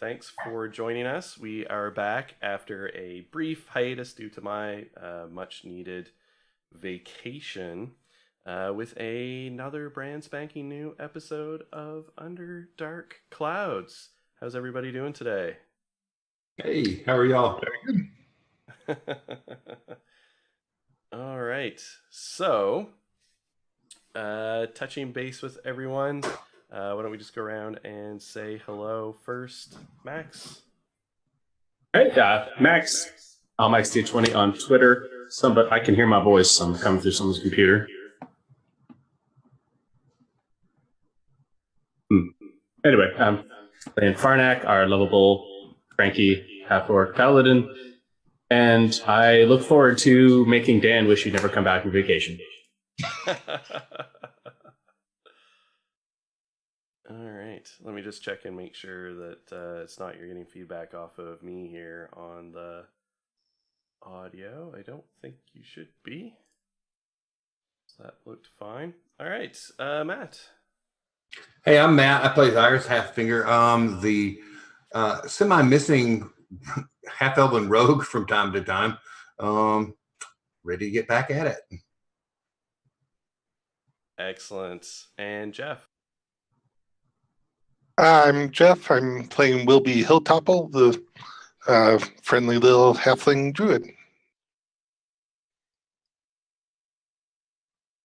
Thanks for joining us. We are back after a brief hiatus due to my much needed vacation with another brand spanking new episode of Under Dark Clouds. How's everybody doing today? Hey, how are y'all? All right. So, touching base with everyone, why don't we just go around and say hello first? Max? Hey, Max. Max D20 on Twitter. But I can hear my voice. I'm coming through someone's computer. Anyway, I'm playing Farnak, our lovable, cranky half-orc paladin, and I look forward to making Dan wish he'd never come back from vacation. All right, let me just check and make sure that it's not you're getting feedback off of me here on the audio. I don't think you should be. So that looked fine. All right, Matt. Hey, I'm Matt. I play Iris Halffinger, the semi-missing half-elven rogue from time to time. Ready to get back at it. Excellent. And Jeff? I'm Jeff. I'm playing Wilby Hilltopple, the friendly little halfling druid.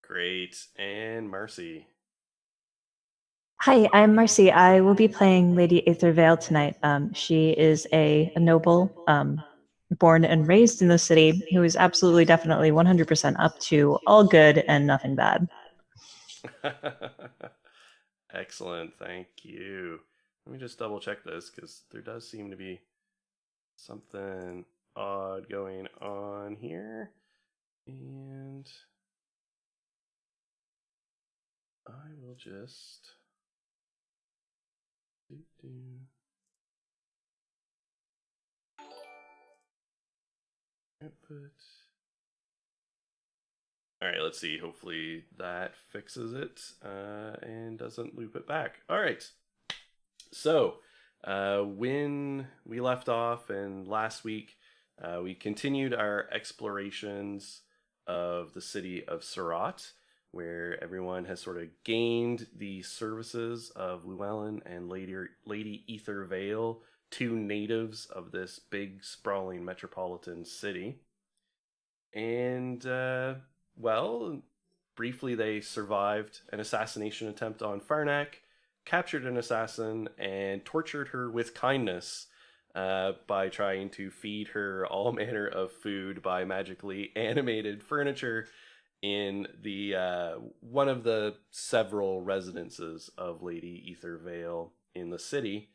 Great. And Marcy? Hi, I'm Marcy. I will be playing Lady Aethervale tonight. She is a noble, born and raised in the city, who is absolutely, definitely 100% up to all good and nothing bad. Excellent. Thank you. Let me just double check this because there does seem to be something odd going on here. And I will just output. All right, let's see. Hopefully that fixes it and doesn't loop it back. All right. So when we left off and last week, we continued our explorations of the city of Serat, where everyone has sort of gained the services of Llewellyn and Lady Aethervale, two natives of this big, sprawling metropolitan city. And, well, briefly they survived an assassination attempt on Farnak, captured an assassin, and tortured her with kindness by trying to feed her all manner of food by magically animated furniture in the one of the several residences of Lady Aethervale in the city.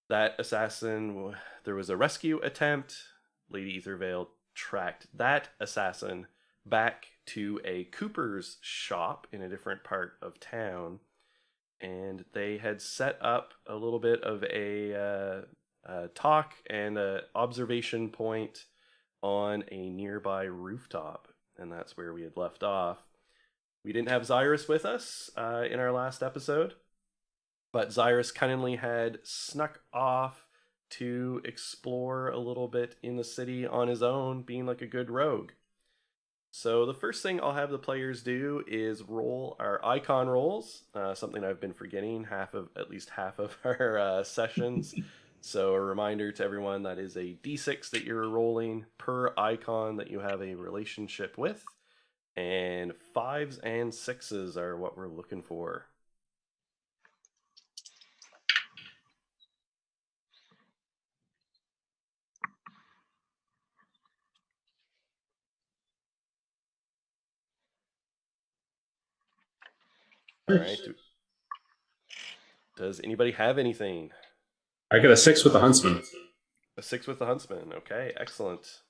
That assassin, there was a rescue attempt. Lady Aethervale tracked that assassin back to a cooper's shop in a different part of town, and they had set up a little bit of a talk and an observation point on a nearby rooftop, and that's where we had left off. We didn't have Xyrus with us in our last episode, but Xyrus cunningly had snuck off to explore a little bit in the city on his own, being like a good rogue. So the first thing I'll have the players do is roll our icon rolls, something I've been forgetting at least half of our sessions. So a reminder to everyone, that is a d6 that you're rolling per icon that you have a relationship with, and 5s and 6s are what we're looking for. All right. Does anybody have anything? I got a 6 with the Huntsman. A 6 with the Huntsman. Okay, excellent.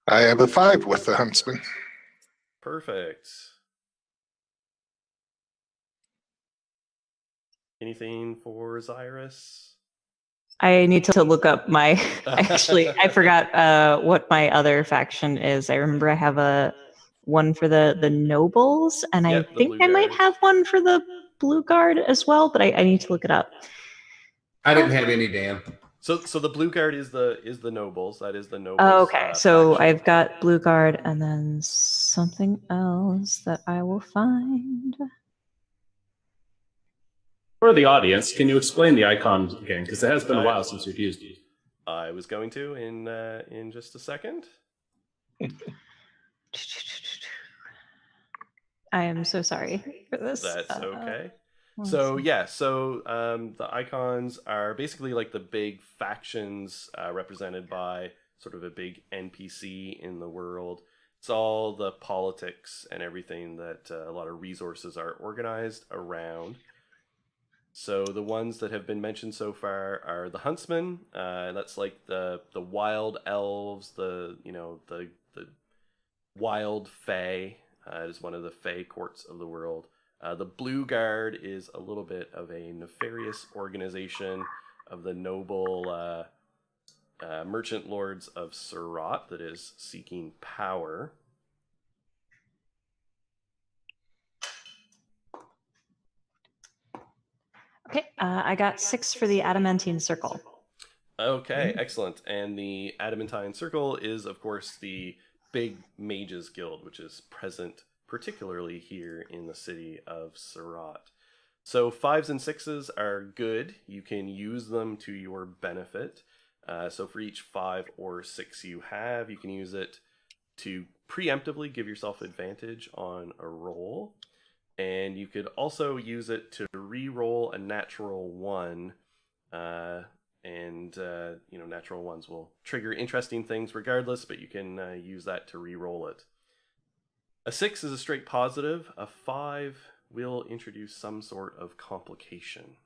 I have a 5 with the Huntsman. Perfect. Anything for Xyrus? I need to look up my. Actually, I forgot what my other faction is. I remember I have one for the nobles, and Yep, I think I might have one for the Blue Guard as well, but I need to look it up. I didn't have any, Dan. So the blue guard is the nobles. That is the nobles. Oh, okay. So faction. I've got blue guard and then something else that I will find. For the audience, can you explain the icon again? Because it has been a while since we've used it. I was going to in just a second. I am so sorry for this. That's okay. one So second. yeah, so the icons are basically like the big factions represented by sort of a big NPC in the world. It's all the politics and everything that a lot of resources are organized around. So the ones that have been mentioned so far are the huntsmen. That's like the wild elves, the wild fae. It is one of the fae courts of the world. The Blue Guard is a little bit of a nefarious organization of the noble merchant lords of Serat that is seeking power. Okay, I got 6 for the adamantine circle. Okay, excellent. And the Adamantine Circle is, of course, the big Mages Guild, which is present particularly here in the city of Serat. So 5s and 6s are good. You can use them to your benefit. So for each 5 or 6 you have, you can use it to preemptively give yourself advantage on a roll. And you could also use it to re-roll a natural 1. Natural ones will trigger interesting things regardless, but you can use that to re-roll it. A 6 is a straight positive. A 5 will introduce some sort of complication.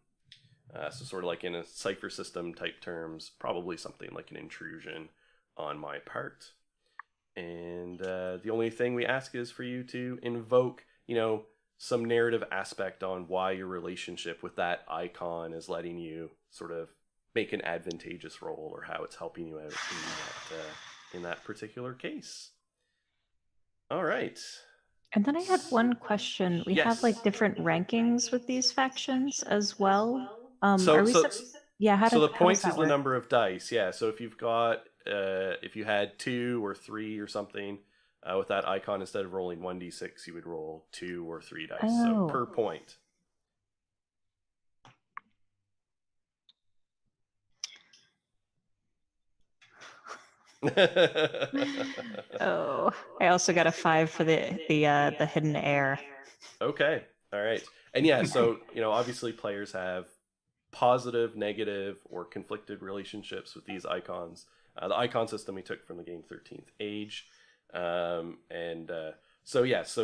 So sort of like in a cipher system type terms, probably something like an intrusion on my part. And the only thing we ask is for you to invoke, some narrative aspect on why your relationship with that icon is letting you sort of make an advantageous roll, or how it's helping you out in that particular case. All right. And then I had one question. We have like different rankings with these factions as well. So the points is the work? number of dice. Yeah. So if you've got if you had 2 or 3 or something with that icon, instead of rolling 1d6, you would roll 2 or 3 dice. So per point. Oh, I also got a 5 for the hidden air. Okay. All right. And yeah, so, obviously players have positive, negative, or conflicted relationships with these icons. The icon system we took from the game 13th Age. So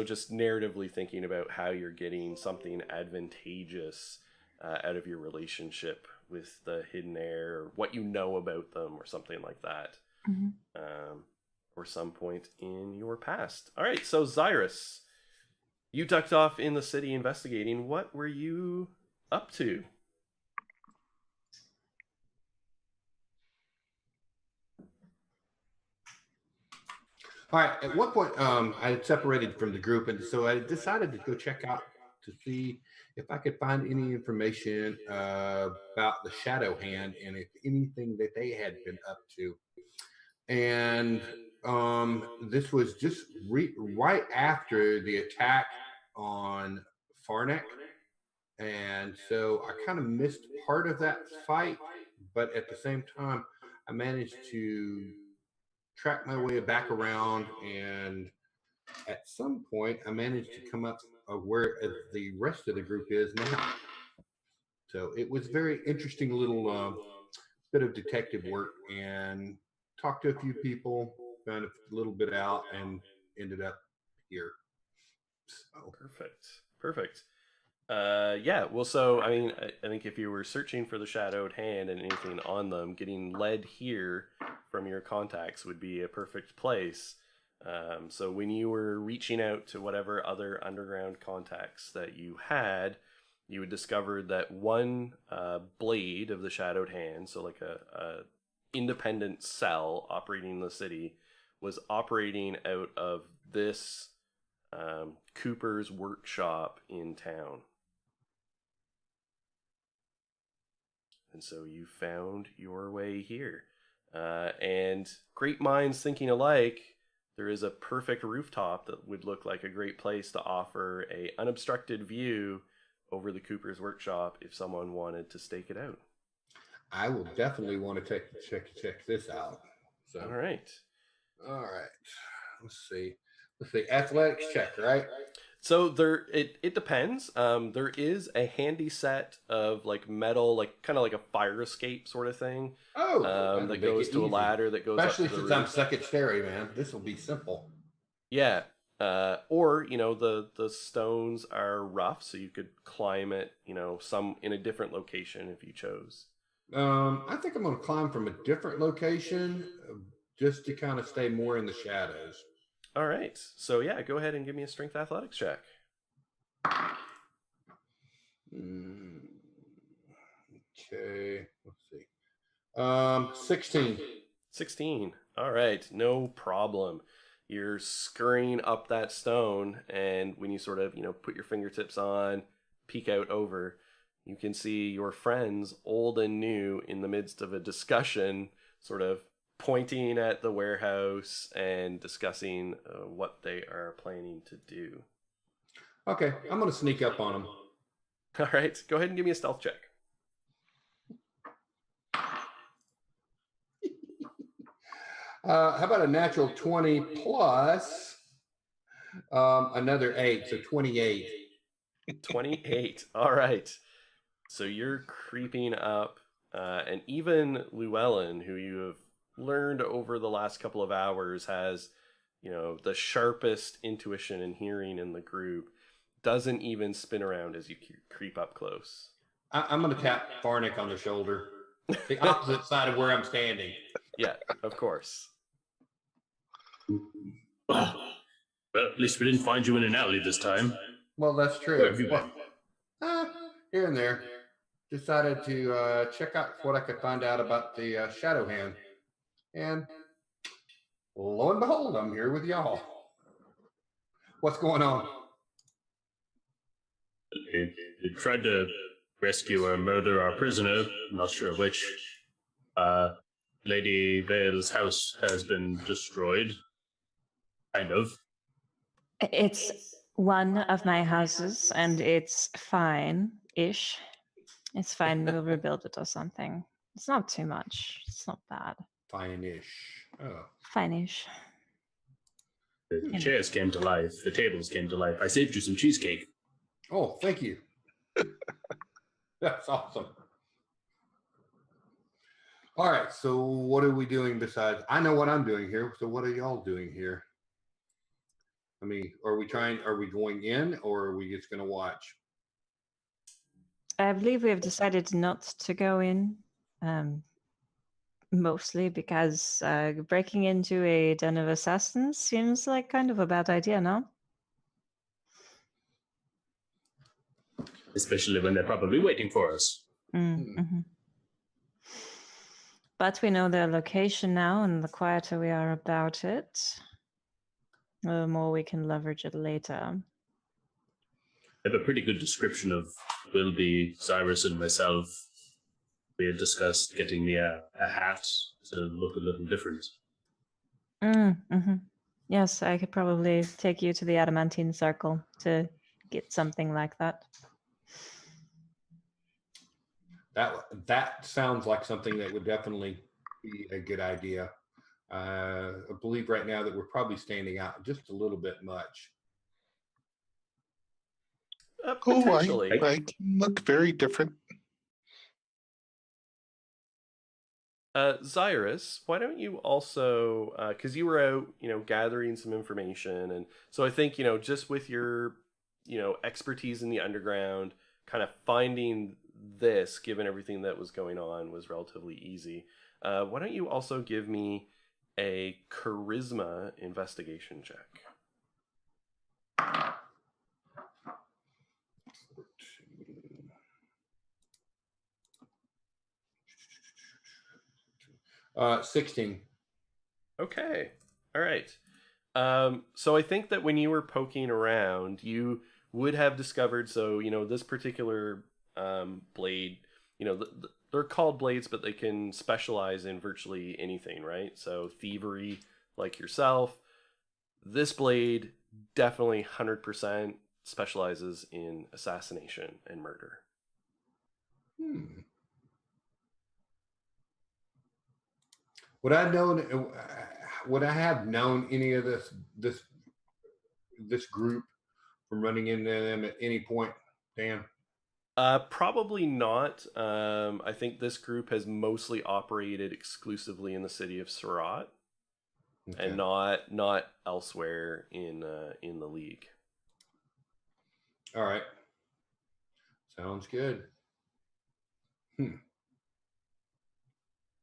just narratively thinking about how you're getting something advantageous out of your relationship with the hidden air, or what you know about them, or something like that. Mm-hmm. Or some point in your past. All right, so Xyrus, you ducked off in the city investigating. What were you up to? All right. At one point, I had separated from the group, and so I decided to go check out to see if I could find any information about the Shadow Hand and if anything that they had been up to. And this was just right after the attack on Farnek, and so I kind of missed part of that fight, but at the same time, I managed to track my way back around, and at some point I managed to come up where the rest of the group is now. So it was very interesting little bit of detective work, and talked to a few people, found a little bit out, and ended up here. So. Perfect. Yeah, well, so I mean, I think if you were searching for the Shadowed Hand and anything on them, getting led here from your contacts would be a perfect place. So when you were reaching out to whatever other underground contacts that you had, you would discover that one blade of the Shadowed Hand, so like a independent cell operating in the city, was operating out of this Cooper's workshop in town. And so you found your way here. And great minds thinking alike, there is a perfect rooftop that would look like a great place to offer a unobstructed view over the Cooper's workshop if someone wanted to stake it out. I will definitely want to check this out. So, All right. Let's see. Athletics check, right? So it depends. There is a handy set of like metal, like kind of like a fire escape sort of thing. Oh, that goes to a ladder that goes especially up to the since I'm roof. secondary, man. This will be simple. Yeah. Or the stones are rough, so you could climb it, some in a different location if you chose. I think I'm going to climb from a different location just to kind of stay more in the shadows. All right. So yeah, go ahead and give me a strength athletics check. Okay. Let's see. 16. 16. All right. No problem. You're scurrying up that stone, and when you sort of, put your fingertips on, peek out over, you can see your friends, old and new, in the midst of a discussion, sort of pointing at the warehouse and discussing what they are planning to do. Okay, I'm going to sneak up on them. All right, go ahead and give me a stealth check. How about a natural 20 plus another 8, so 28. 28. All right. So you're creeping up, and even Llewellyn, who you have learned over the last couple of hours has, the sharpest intuition and hearing in the group, doesn't even spin around as you creep up close. I'm going to tap Farnick on the shoulder, the opposite side of where I'm standing. Yeah, of course. Well, at least we didn't find you in an alley this time. Well, that's true. Where have you been? Here and there. Decided to check out what I could find out about the Shadow Hand. And lo and behold, I'm here with y'all. What's going on? They tried to rescue or murder our prisoner, not sure which. Lady Vale's house has been destroyed. Kind of. It's one of my houses, and it's fine-ish. It's fine. We'll rebuild it or something. It's not too much. It's not bad. Fine-ish. Oh. Fine-ish. The chairs came to life. The tables came to life. I saved you some cheesecake. Oh, thank you. That's awesome. All right, so what are we doing besides? I know what I'm doing here, so what are y'all doing here? I mean, are we going in, or are we just going to watch? I believe we have decided not to go in, mostly because breaking into a den of assassins seems like kind of a bad idea, no? Especially when they're probably waiting for us. Mm-hmm. But we know their location now, and the quieter we are about it, the more we can leverage it later. I have a pretty good description of Wilby, Cyrus, and myself. We had discussed getting me a hat to look a little different. Mm-hmm. Yes, I could probably take you to the Adamantine Circle to get something like that. That sounds like something that would definitely be a good idea. I believe right now that we're probably standing out just a little bit much. Potentially. I look very different. Cyrus, why don't you also, because you were out, gathering some information, and so I think, just with your, expertise in the underground, kind of finding this, given everything that was going on, was relatively easy. Why don't you also give me a charisma investigation check? Uh, 16. Okay. All right. So I think that when you were poking around, you would have discovered, this particular blade, the they're called blades, but they can specialize in virtually anything, right? So thievery, like yourself. This blade definitely 100% specializes in assassination and murder. Would I know? Would I have known any of this group from running into them at any point, Dan? Probably not. I think this group has mostly operated exclusively in the city of Serat, Okay. and not elsewhere in the league. All right. Sounds good. I'm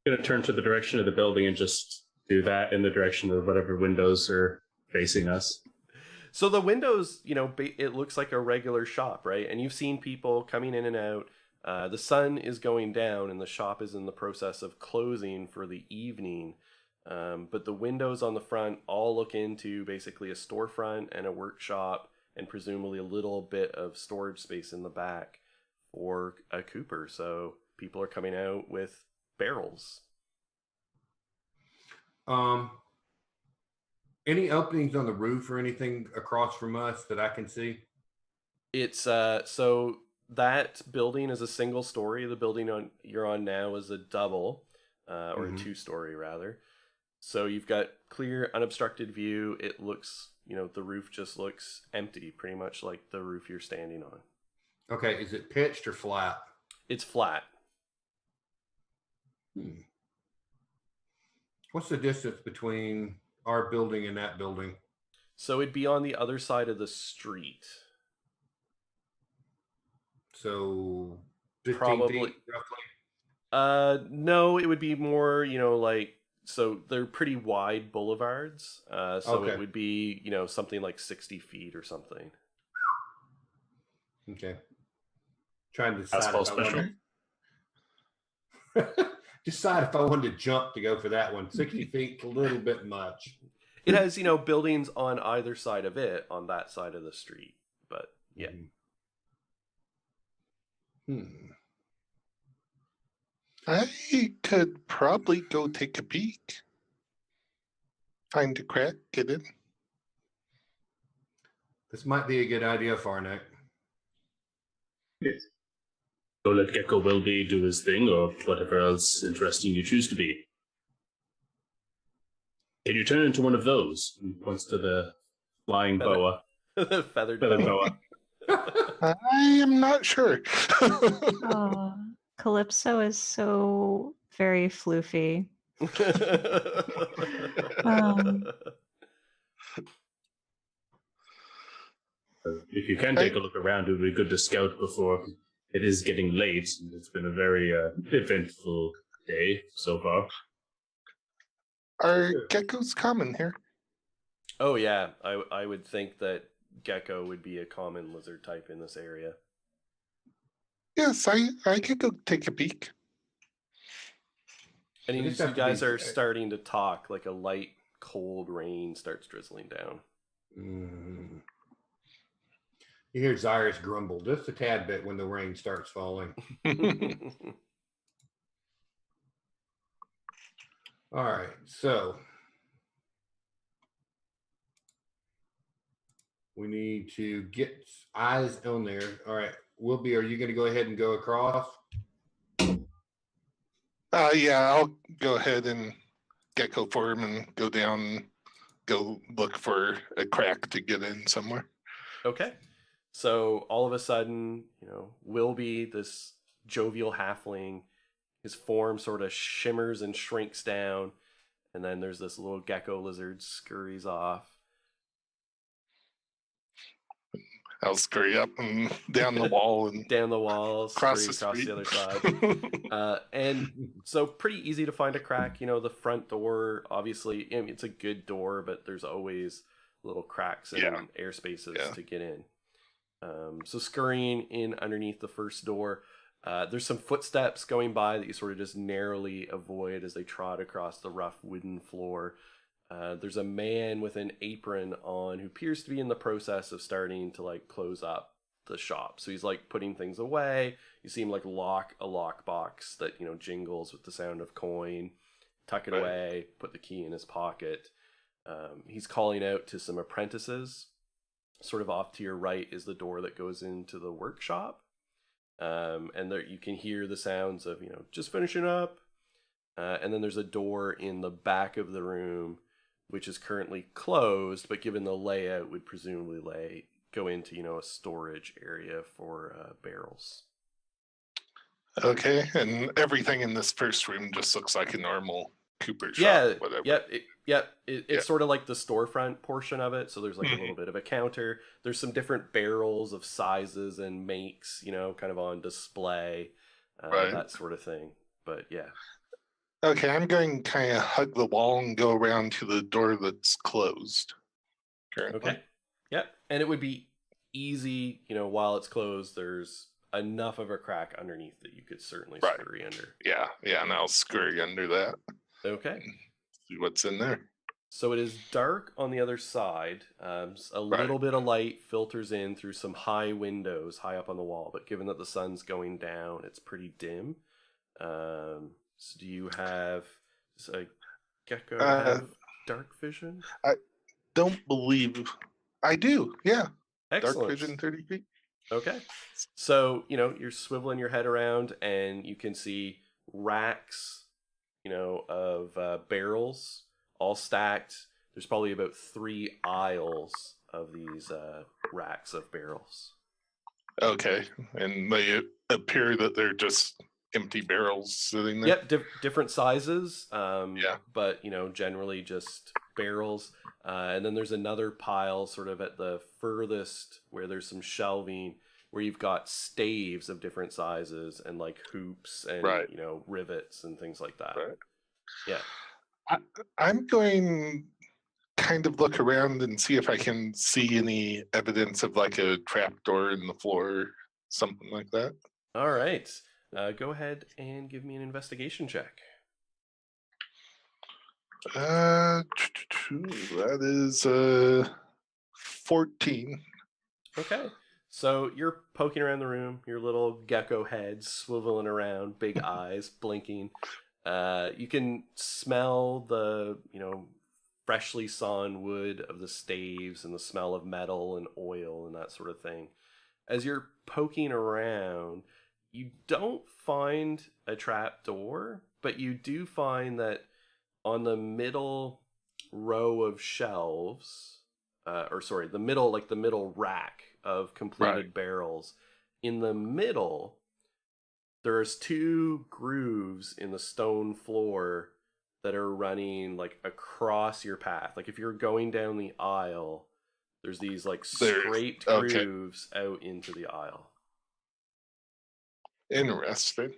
going to turn to the direction of the building and just do that in the direction of whatever windows are facing us. So the windows, it looks like a regular shop, right? And you've seen people coming in and out. The sun is going down and the shop is in the process of closing for the evening. But the windows on the front all look into basically a storefront and a workshop and presumably a little bit of storage space in the back for a cooper. So people are coming out with barrels. Any openings on the roof or anything across from us that I can see? It's so that building is a single story. The building you're on now is a double, or a 2-story rather. So you've got clear, unobstructed view. It looks, the roof just looks empty, pretty much like the roof you're standing on. Okay, is it pitched or flat? It's flat. What's the distance between our building and that building? So it'd be on the other side of the street. So 15 Probably feet, roughly? No, it would be more, so they're pretty wide boulevards. So Okay. it would be, something like 60 feet or something. Okay. Trying to That's decide all if I special. wanted decide if I wanted to jump to go for that one. 60 feet, a little bit much. It has, buildings on either side of it on that side of the street. But yeah. I could probably go take a peek. Find a crack, get in. This might be a good idea, Farnak. Yes. So let Gecko Wilby do his thing, or whatever else interesting you choose to be. Can you turn into one of those? And points to the flying boa. Feathered boa. I am not sure. Oh, Calypso is so very floofy. If you can take a look around, it would be good to scout before it is getting late. It's been a very eventful day so far. Are geckos common here? Oh yeah, I would think that gecko would be a common lizard type in this area. Yes, I could go take a peek. And You you just have to guys be- are starting to talk, like a light, cold rain starts drizzling down. You hear Zyrus grumble just a tad bit when the rain starts falling. All right, so we need to get eyes on there. All right, Wilby, are you going to go ahead and go across? Yeah, I'll go ahead and gecko for him and go down, go look for a crack to get in somewhere. Okay. So all of a sudden, Wilby, this jovial halfling, his form sort of shimmers and shrinks down, and then there's this little gecko lizard scurries off. I'll scurry up and down the wall and Down the wall, across scurry the across street. the other side. And so pretty easy to find a crack. The front door, obviously, it's a good door, but there's always little cracks and air spaces to get in. So scurrying in underneath the first door, there's some footsteps going by that you sort of just narrowly avoid as they trot across the rough wooden floor. There's a man with an apron on who appears to be in the process of starting to close up the shop. So he's like putting things away. You see him like lock a lockbox that, you know, jingles with the sound of coin, tuck it away, put the key in his pocket. He's calling out to some apprentices. Sort of off to your right is the door that goes into the workshop. And there you can hear the sounds of, you know, just finishing up. And then there's a door in the back of the room, which is currently closed, but given the layout, would presumably go into, you know, a storage area for barrels. Okay, and everything in this first room just looks like a normal Cooper shop. Yeah, whatever. It's sort of like the storefront portion of it. So there's like a little bit of a counter. There's some different barrels of sizes and makes, you know, kind of on display, that sort of thing. But yeah. Okay, I'm going to kind of hug the wall and go around to the door that's closed currently. Okay. Yep. And it would be easy, you know, while it's closed, there's enough of a crack underneath that you could certainly scurry under. Yeah, and I'll scurry under that. Okay. See what's in there. So it is dark on the other side. A little bit of light filters in through some high windows high up on the wall, but given that the sun's going down, it's pretty dim. So do you have a gecko have dark vision? I don't believe I do. Yeah. Excellent. Dark vision 30 feet. Okay. So, you know, you're swiveling your head around and you can see racks, you know, of barrels all stacked. There's probably about 3 aisles of these racks of barrels. Okay. And they appear that they're just empty barrels sitting there. Yep, different sizes. But, you know, generally just barrels. And then there's another pile sort of at the furthest where there's some shelving where you've got staves of different sizes and like hoops and, you know, rivets and things like that. Right. Yeah. I'm going kind of look around and see if I can see any evidence of like a trapdoor in the floor, something like that. All right. Go ahead and give me an investigation check. That is 14. Okay. So you're poking around the room, your little gecko head swiveling around, big eyes blinking. You can smell the, you know, freshly sawn wood of the staves and the smell of metal and oil and that sort of thing. As you're poking around, you don't find a trap door, but you do find that on the middle row of shelves, the middle rack of completed barrels, in the middle, there's 2 grooves in the stone floor that are running like across your path. Like if you're going down the aisle, there's these like scraped grooves out into the aisle. Interesting.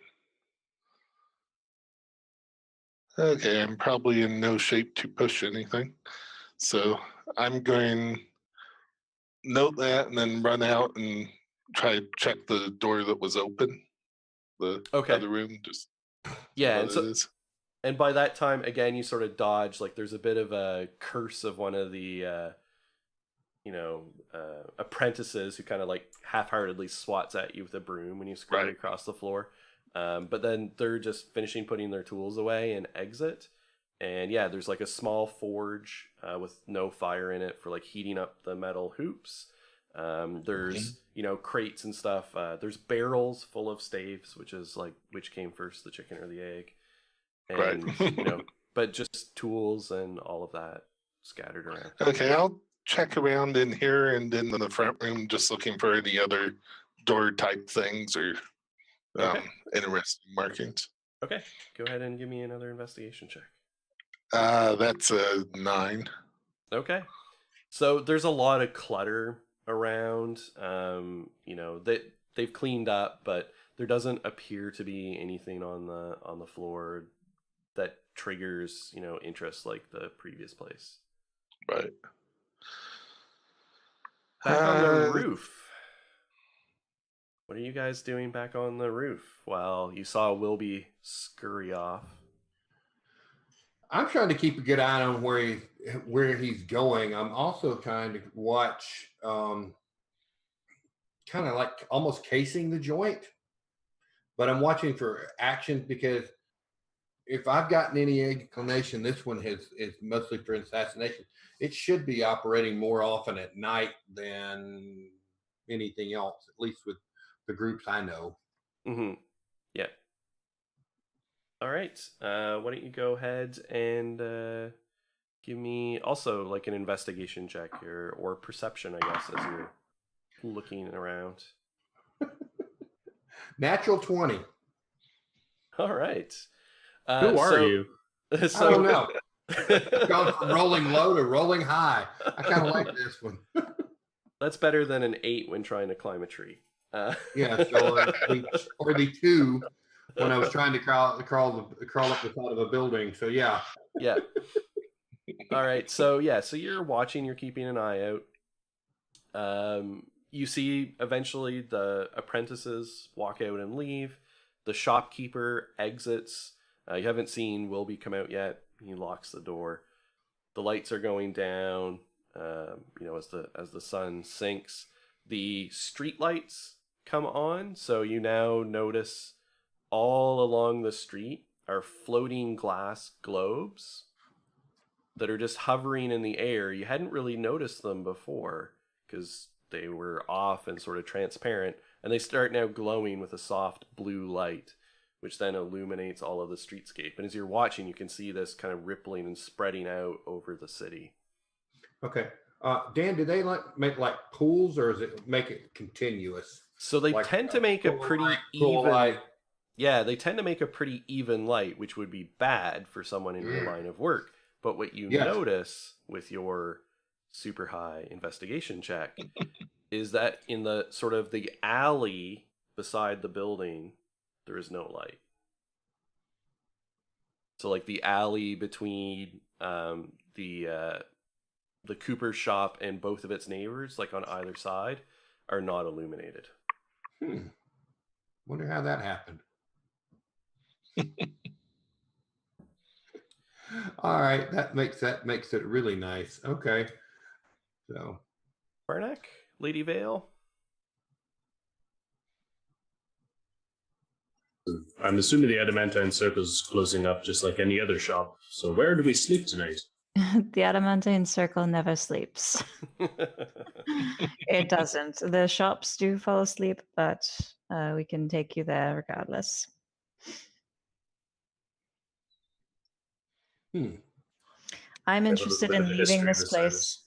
Okay, I'm probably in no shape to push anything. So I'm going to note that and then run out and try to check the door that was open. The other room, just and by that time, again, you sort of dodge. Like there's a bit of a curse of one of the apprentices who kind of like half-heartedly swats at you with a broom when you scurry across the floor. But then they're just finishing putting their tools away and exit. And yeah, there's like a small forge with no fire in it for like heating up the metal hoops. There's, you know, crates and stuff. There's barrels full of staves, which is like, which came first, the chicken or the egg? And, you know, but just tools and all of that scattered around. Okay, I'll check around in here and in the front room, just looking for any other door type things or interesting markings. Okay, go ahead and give me another investigation check. That's a 9. Okay, so there's a lot of clutter around. You know, they've cleaned up, but there doesn't appear to be anything on the floor that triggers, you know, interest like the previous place. Right. Back on the roof. What are you guys doing back on the roof while you saw Wilby scurry off? I'm trying to keep a good eye on where he's going. I'm also trying to watch kind of like almost casing the joint. But I'm watching for actions because if I've gotten any inclination, this one is mostly for assassination. It should be operating more often at night than anything else, at least with the groups I know. Mm-hmm. Yeah. All right. Why don't you go ahead and give me also like an investigation check or perception, I guess, as you're looking around. Natural 20. All right. Who are you? So I don't know. Gone from rolling low to rolling high. I kind of like this one. That's better than an 8 when trying to climb a tree. Yeah, so or the 2 when I was trying to crawl up the side of a building. So yeah. Yeah. All right. So yeah, so you're watching, you're keeping an eye out. You see eventually the apprentices walk out and leave. The shopkeeper exits. You haven't seen Wilby come out yet. He locks the door. The lights are going down. As the sun sinks, the street lights come on. So you now notice all along the street are floating glass globes that are just hovering in the air. You hadn't really noticed them before because they were off and sort of transparent, and they start now glowing with a soft blue light, which then illuminates all of the streetscape. And as you're watching, you can see this kind of rippling and spreading out over the city. Okay. Dan, do they make like pools, or does it make it continuous? So they like, tend to make a pretty even light. Yeah, they tend to make a pretty even light, which would be bad for someone in your line of work. But what you notice with your super high investigation check is that in the sort of the alley beside the building, there is no light. So like the alley between the Cooper shop and both of its neighbors, like on either side, are not illuminated. Wonder how that happened. All right, that makes it really nice. Okay, so Farnak, Lady Vale. I'm assuming the Adamantine Circle is closing up just like any other shop. So where do we sleep tonight? The Adamantine Circle never sleeps. It doesn't. The shops do fall asleep, but we can take you there regardless. I'm interested in leaving this place.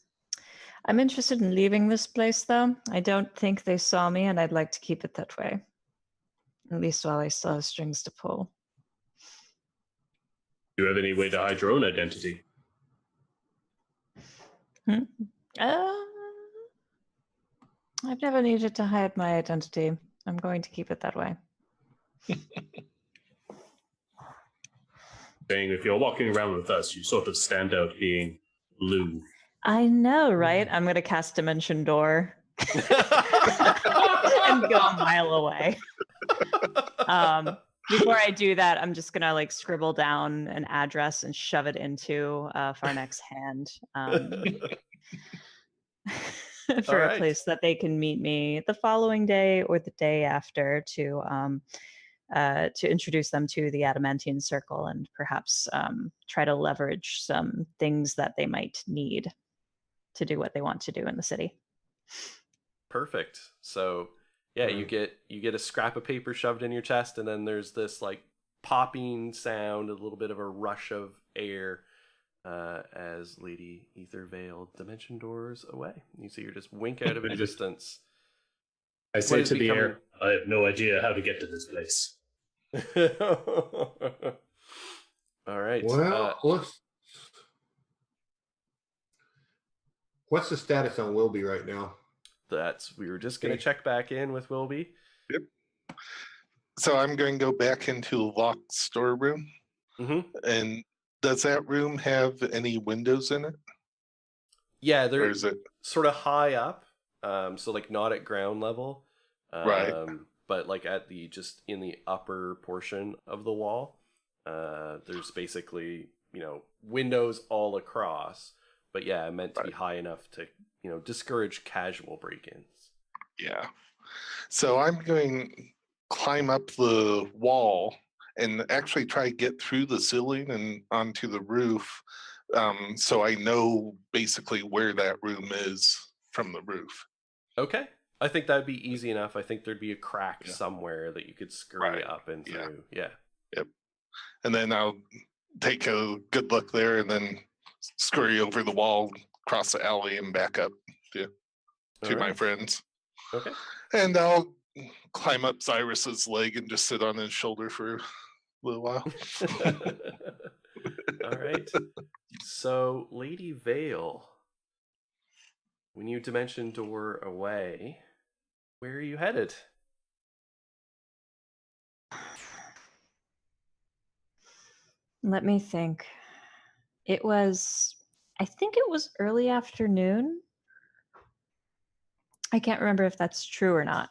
I'm interested in leaving this place, though. I don't think they saw me, and I'd like to keep it that way. At least while I still have strings to pull. Do you have any way to hide your own identity? I've never needed to hide my identity. I'm going to keep it that way. Saying if you're walking around with us, you sort of stand out being blue. I know, right? I'm going to cast Dimension Door and go a mile away. Before I do that, I'm just going to like scribble down an address and shove it into Farnak's hand for a place that they can meet me the following day or the day after to introduce them to the Adamantine Circle and perhaps try to leverage some things that they might need to do what they want to do in the city. Perfect. So yeah, you get a scrap of paper shoved in your chest, and then there's this like popping sound, a little bit of a rush of air as Lady Ethervale dimension doors away. You see her just wink out of existence. I say to the air, I have no idea how to get to this place. All right. Well, what's the status on Wilby right now? We were just going to check back in with Wilby. Yep. So I'm going to go back into the locked storeroom. Mm-hmm. And does that room have any windows in it? Yeah, they're sort of high up. So like not at ground level. Right. But like at just in the upper portion of the wall. There's basically, windows all across. But yeah, meant to be high enough to, discourage casual break-ins. Yeah. So I'm going to climb up the wall and actually try to get through the ceiling and onto the roof, so I know basically where that room is from the roof. Okay. I think that'd be easy enough. I think there'd be a crack Yeah. somewhere that you could scurry Right. up and Yeah. through. Yeah. Yep. And then I'll take a good look there and then scurry over the wall, cross the alley, and back up to All my right. friends. Okay. And I'll climb up Cyrus's leg and just sit on his shoulder for a little while. All right. So, Lady Vale, when you dimension door away, where are you headed? Let me think. I think it was early afternoon. I can't remember if that's true or not.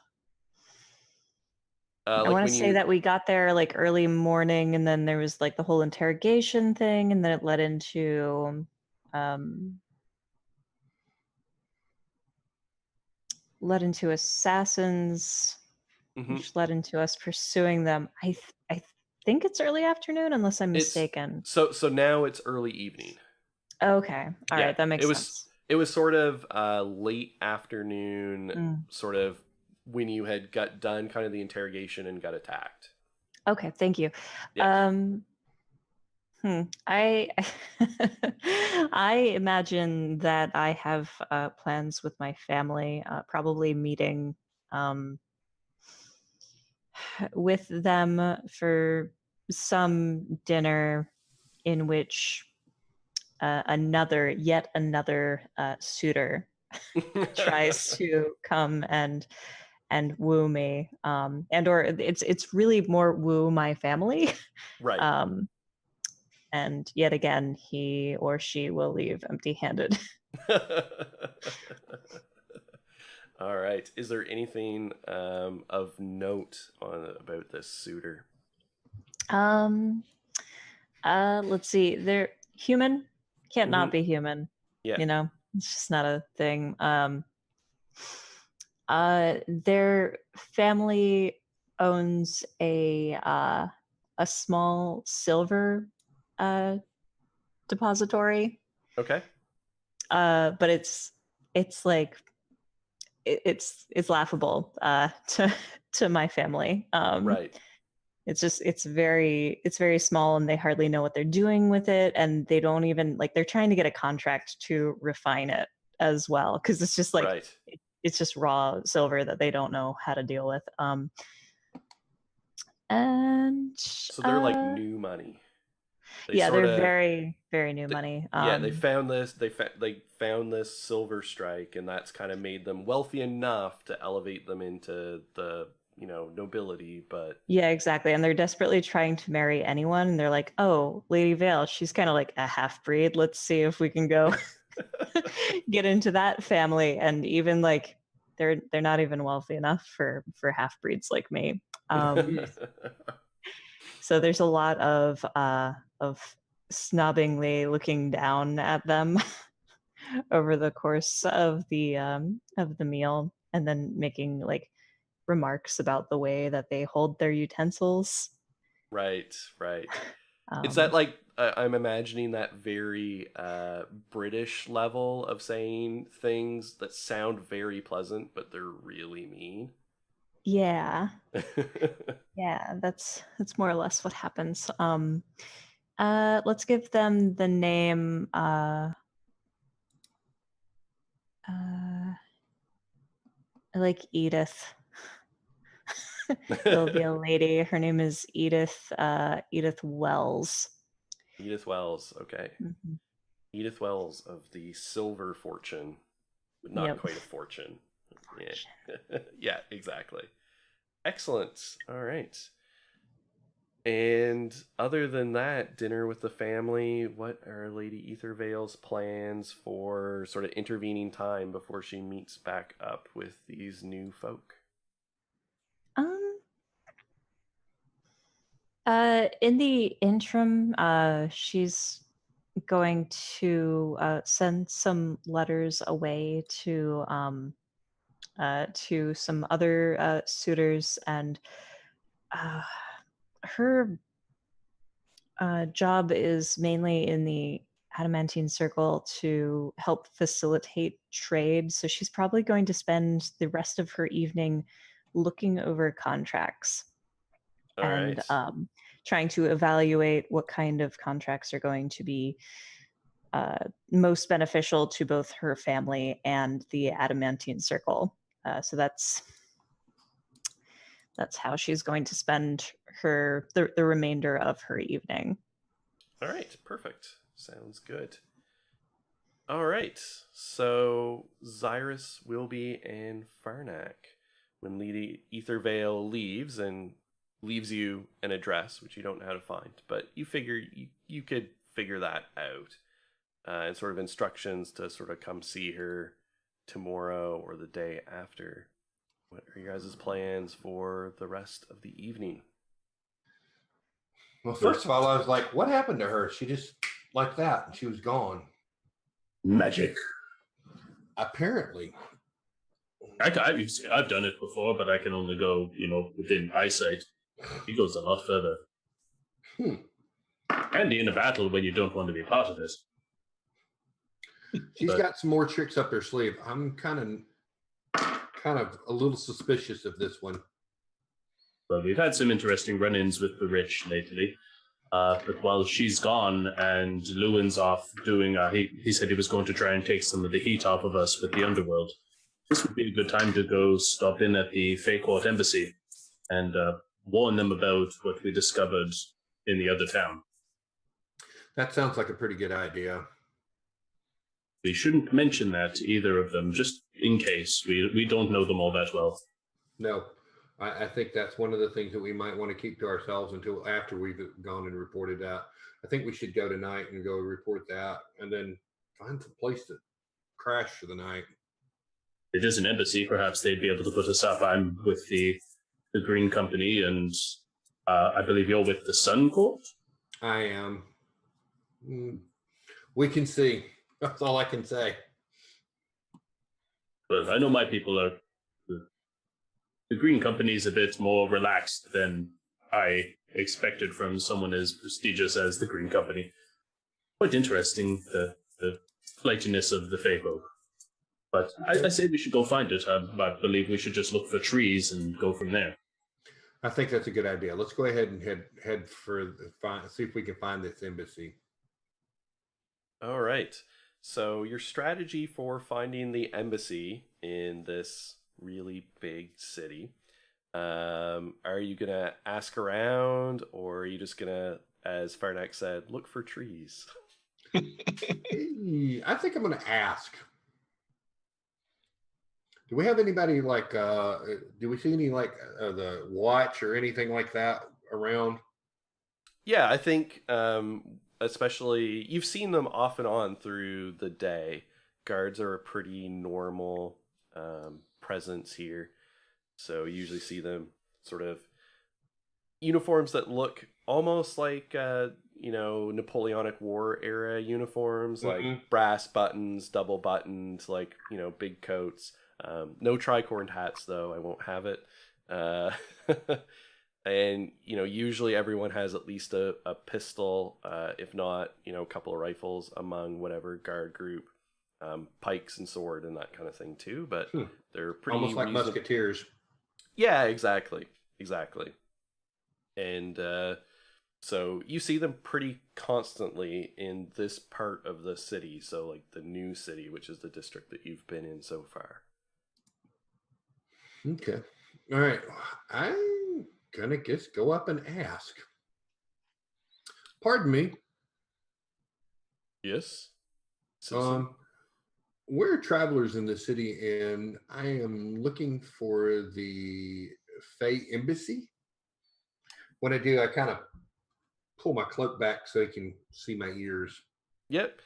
I Like want when to say you that we got there like early morning, and then there was like the whole interrogation thing, and then it led into assassins, Mhm. which led into us pursuing them. I think it's early afternoon, unless I'm It's mistaken. so now it's early evening. Okay, all Yeah, right, that makes it was sense. it was sort of late afternoon, Mm. sort of when you had got done kind of the interrogation and got attacked. Okay, thank you. Yeah. I I imagine that I have plans with my family, probably meeting with them for some dinner in which yet another suitor tries to come and woo me, and or it's really more woo my family. Right. And yet again, he or she will leave empty-handed. All right. Is there anything of note about this suitor? Let's see. They're human. Can't not Mhm. be human. Yeah. You know, it's just not a thing. Their family owns a small silver depository. Okay. But it's like it's laughable to my family. Right. It's very small, and they hardly know what they're doing with it, and they don't even like, they're trying to get a contract to refine it as well, because it's just like Right. it's just raw silver that they don't know how to deal with. And So they're like new money. They yeah, sort they're of very very new money. yeah, they found this. They found this silver strike, and that's kind of made them wealthy enough to elevate them into the nobility. But Yeah, exactly. And they're desperately trying to marry anyone, and they're like, "Oh, Lady Vale, she's kind of like a half breed. Let's see if we can go get into that family." And even like they're not even wealthy enough for half breeds like me. So there's a lot of snobbingly looking down at them over the course of the meal, and then making like remarks about the way that they hold their utensils. right, right. It's that Um, like I'm imagining that very British level of saying things that sound very pleasant, but they're really mean. yeah, yeah, that's more or less what happens. Let's give them the name. I like Edith. It'll be a lady. Her name is Edith. Edith Wells. Edith Wells. Okay. Mhm. Edith Wells of the Silver Fortune, but not Yep. quite a fortune. Yeah. Yeah, exactly. Excellent. All right. And other than that, dinner with the family, what are Lady Ethervale's plans for sort of intervening time before she meets back up with these new folk? Um. In the interim, she's going to send some letters away to to some other suitors, and her job is mainly in the adamantine circle to help facilitate trade. So she's probably going to spend the rest of her evening looking over contracts All and right. trying to evaluate what kind of contracts are going to be most beneficial to both her family and the adamantine circle. So that's how she's going to spend the remainder of her evening. All right, perfect. Sounds good. All right, so Xyrus, Wilby, and Farnak. When Lady Ethervale leaves and leaves you an address, which you don't know how to find, but you figure you could figure that out, and sort of instructions to sort of come see her tomorrow or the day after. What are your guys' plans for the rest of the evening? Well, first of all, I was like, what happened to her? She just like that, and she was gone. Magic. Apparently. I've done it before, but I can only go, within eyesight. He goes a lot further. Handy in a battle when you don't want to be part of it. She's got some more tricks up her sleeve. I'm kind of a little suspicious of this one. Well, we've had some interesting run-ins with the rich lately. But while she's gone and Lewin's off doing, he said he was going to try and take some of the heat off of us with the underworld. This would be a good time to go stop in at the Feycourt Embassy and warn them about what we discovered in the other town. That sounds like a pretty good idea. We shouldn't mention that to either of them, just in case. We don't know them all that well. No, I think that's one of the things that we might want to keep to ourselves until after we've gone and reported that. I think we should go tonight and go report that and then find some place to crash for the night. It is an embassy. Perhaps they'd be able to put us up. I'm with the Green Company, and I believe you're with the Sun Court? I am. We can see. That's all I can say. But I know my people are... The Green Company is a bit more relaxed than I expected from someone as prestigious as the Green Company. Quite interesting, the flightiness of the Fey folk. But I say we should go find it. I believe we should just look for trees and go from there. I think that's a good idea. Let's go ahead and head for see if we can find this embassy. All right. So your strategy for finding the embassy in this really big city, are you gonna ask around, or are you just gonna, as Farnak said, look for trees? I think I'm gonna ask. Do we have anybody like, do we see any like the watch or anything like that around? Yeah, I think especially you've seen them off and on through the day. Guards are a pretty normal presence here. So you usually see them sort of uniforms that look almost like, Napoleonic War era uniforms, like brass buttons, double buttoned, like, big coats. No tricorn hats, though. I won't have it. And, usually everyone has at least a pistol, if not, a couple of rifles among whatever guard group, pikes and sword and that kind of thing too. But they're pretty almost like musketeers. Yeah, exactly. And so you see them pretty constantly in this part of the city. So like the new city, which is the district that you've been in so far. Okay. All right. I'm gonna just go up and ask. Pardon me. Yes. We're travelers in the city, and I am looking for the Fey Embassy. When I do, I kind of pull my cloak back so he can see my ears. Yep.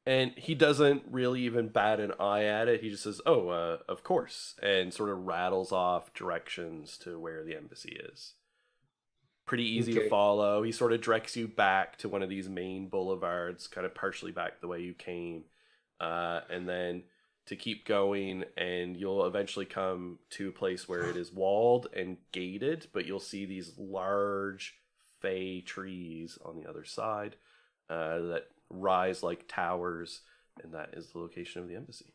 And he doesn't really even bat an eye at it. He just says, "Oh, of course," and sort of rattles off directions to where the embassy is. Pretty easy to follow. He sort of directs you back to one of these main boulevards, kind of partially back the way you came. And then to keep going, and you'll eventually come to a place where it is walled and gated, but you'll see these large fey trees on the other side that rise like towers, and that is the location of the embassy.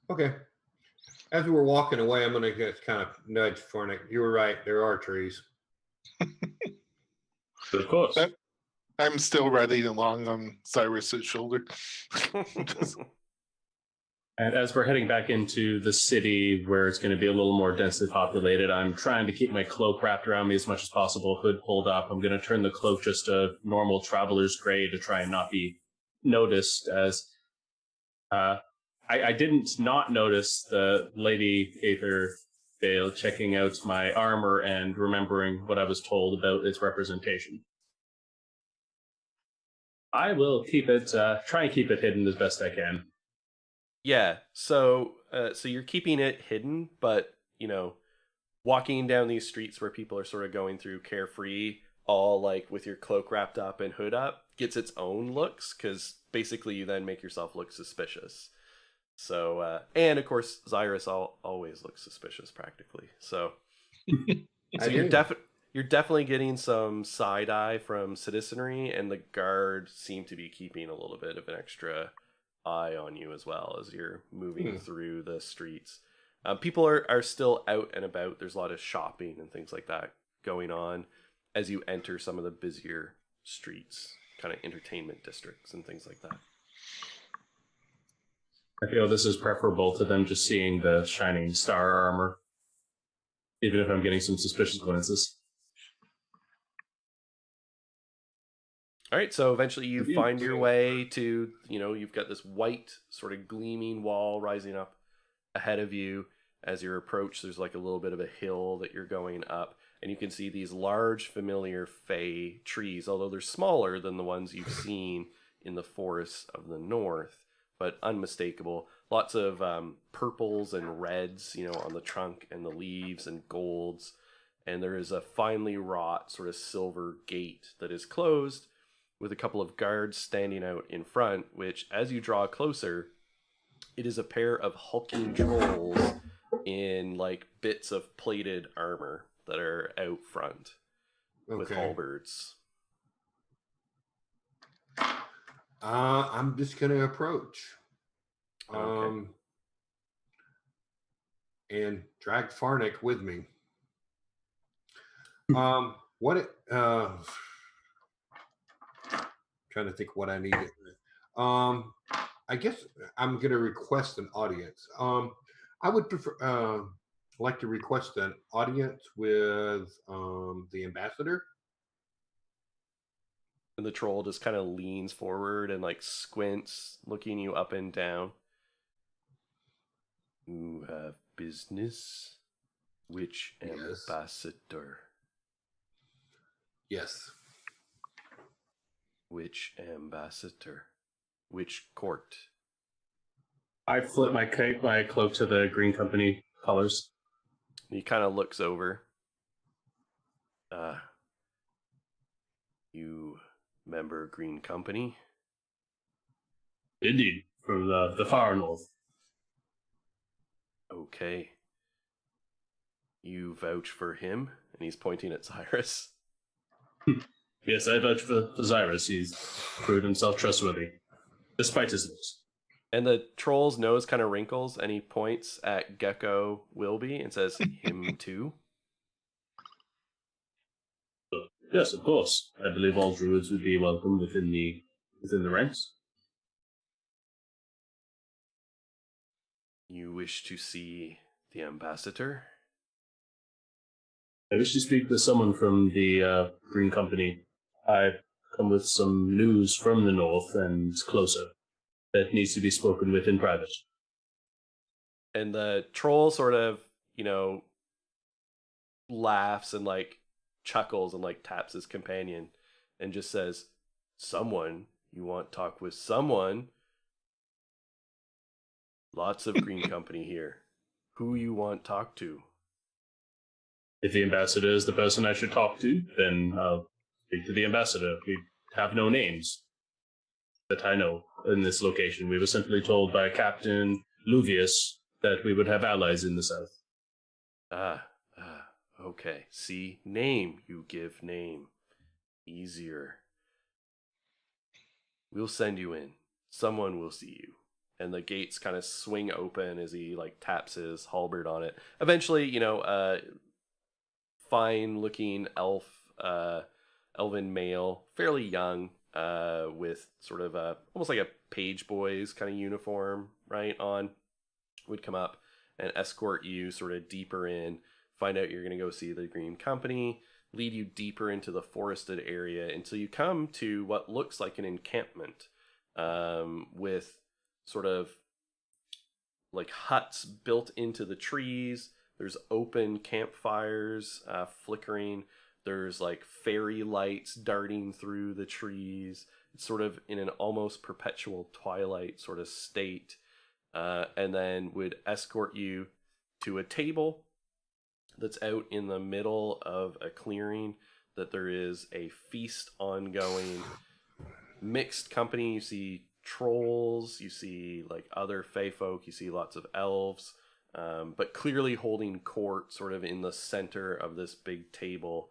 Okay. As we were walking away, I'm going to just kind of nudge Fornick. You were right. There are trees. Of course. I'm still riding along on Cyrus's shoulder. And as we're heading back into the city where it's going to be a little more densely populated, I'm trying to keep my cloak wrapped around me as much as possible, hood pulled up. I'm going to turn the cloak just a normal traveler's gray to try and not be noticed, as I didn't not notice the Lady Aether Vale checking out my armor and remembering what I was told about its representation. I will keep it, try and keep it hidden as best I can. Yeah, so you're keeping it hidden, but walking down these streets where people are sort of going through carefree, all like with your cloak wrapped up and hood up, gets its own looks, because basically you then make yourself look suspicious. So and of course Xyrus always looks suspicious practically. So you're definitely getting some side eye from citizenry, and the guard seem to be keeping a little bit of an extra eye on you as well as you're moving through the streets. People are still out and about. There's a lot of shopping and things like that going on as you enter some of the busier streets, kind of entertainment districts and things like that. I feel this is preferable to them just seeing the shining star armor, even if I'm getting some suspicious glances. All right, so eventually you find your way to, you've got this white sort of gleaming wall rising up ahead of you. As you approach, there's like a little bit of a hill that you're going up, and you can see these large familiar fey trees, although they're smaller than the ones you've seen in the forests of the north, but unmistakable. Lots of purples and reds, on the trunk and the leaves, and golds, and there is a finely wrought sort of silver gate that is closed, with a couple of guards standing out in front, which, as you draw closer, it is a pair of hulking trolls in like bits of plated armor that are out front with halberds. I'm just going to approach and drag Farnick with me. Trying to think what I need. I guess I'm going to request an audience. I would prefer like to request an audience with the ambassador. And the troll just kind of leans forward and like squints, looking you up and down. You have business? Which ambassador? Yes. Which ambassador? Which court? I flip my cloak to the Green Company colors. He kind of looks over. You member Green Company? Indeed, from the far north. Okay. You vouch for him? And he's pointing at Cyrus. Yes, I vouch for Xyrus. He's proved himself trustworthy, despite his looks. And the troll's nose kind of wrinkles, and he points at Gecko Wilby and says, him too? Yes, of course. I believe all druids would be welcome within the ranks. You wish to see the ambassador? I wish to speak with someone from the Green Company. I've come with some news from the north and closer that needs to be spoken with in private. And the troll sort of, laughs and like chuckles and like taps his companion and just says, someone? You want to talk with someone? Lots of Green Company here. Who you want to talk to? If the ambassador is the person I should talk to, then I'll speak to the ambassador. We have no names. that I know in this location. We were simply told by Captain Luvius that we would have allies in the south. Okay. See, name, you give name. Easier. We'll send you in. Someone will see you. And the gates kind of swing open as he like taps his halberd on it. Eventually, fine looking elven male, fairly young, with sort of almost like a page boy's kind of uniform, right, on, would come up and escort you sort of deeper in, find out you're going to go see the Green Company, lead you deeper into the forested area until you come to what looks like an encampment, with sort of like huts built into the trees. There's open campfires flickering. There's like fairy lights darting through the trees. It's sort of in an almost perpetual twilight sort of state. And then would escort you to a table that's out in the middle of a clearing, that there is a feast ongoing. Mixed company. You see trolls, you see like other fae folk, you see lots of elves, but clearly holding court sort of in the center of this big table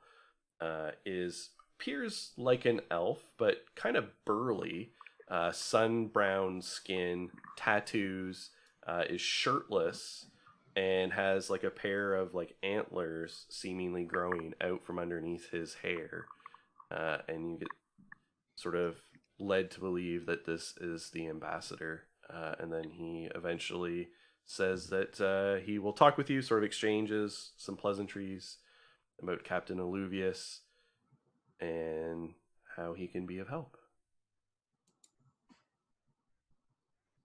appears like an elf, but kind of burly, sun brown skin, tattoos, is shirtless, and has like a pair of like antlers seemingly growing out from underneath his hair, and you get sort of led to believe that this is the ambassador, and then he eventually says that he will talk with you, sort of exchanges some pleasantries about Captain Alluvius and how he can be of help.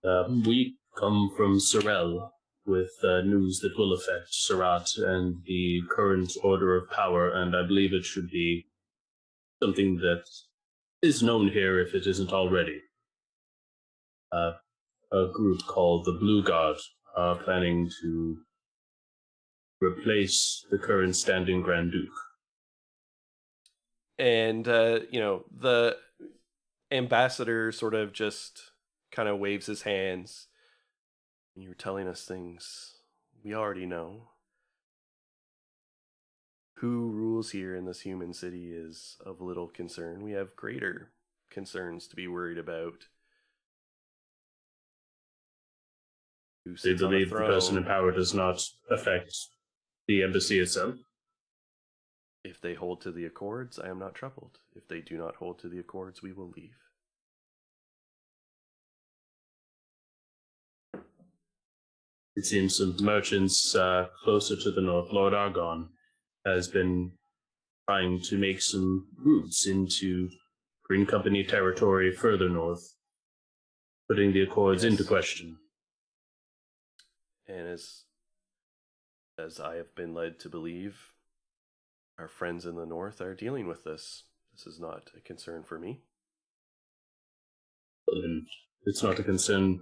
We come from Sorel with news that will affect Serat and the current order of power, and I believe it should be something that is known here if it isn't already. A group called the Blue Guard are planning to replace the current standing Grand Duke. And, the ambassador sort of just kind of waves his hands. You're telling us things we already know. Who rules here in this human city is of little concern. We have greater concerns to be worried about. Who They sits on a believe the throne? person in power does not affect the embassy itself. If they hold to the accords, I am not troubled. If they do not hold to the accords, we will leave. It seems some merchants closer to the north, Lord Argon, has been trying to make some routes into Green Company territory further north, putting the accords into question. And as I have been led to believe, our friends in the north are dealing with this. This is not a concern for me. And it's not a concern,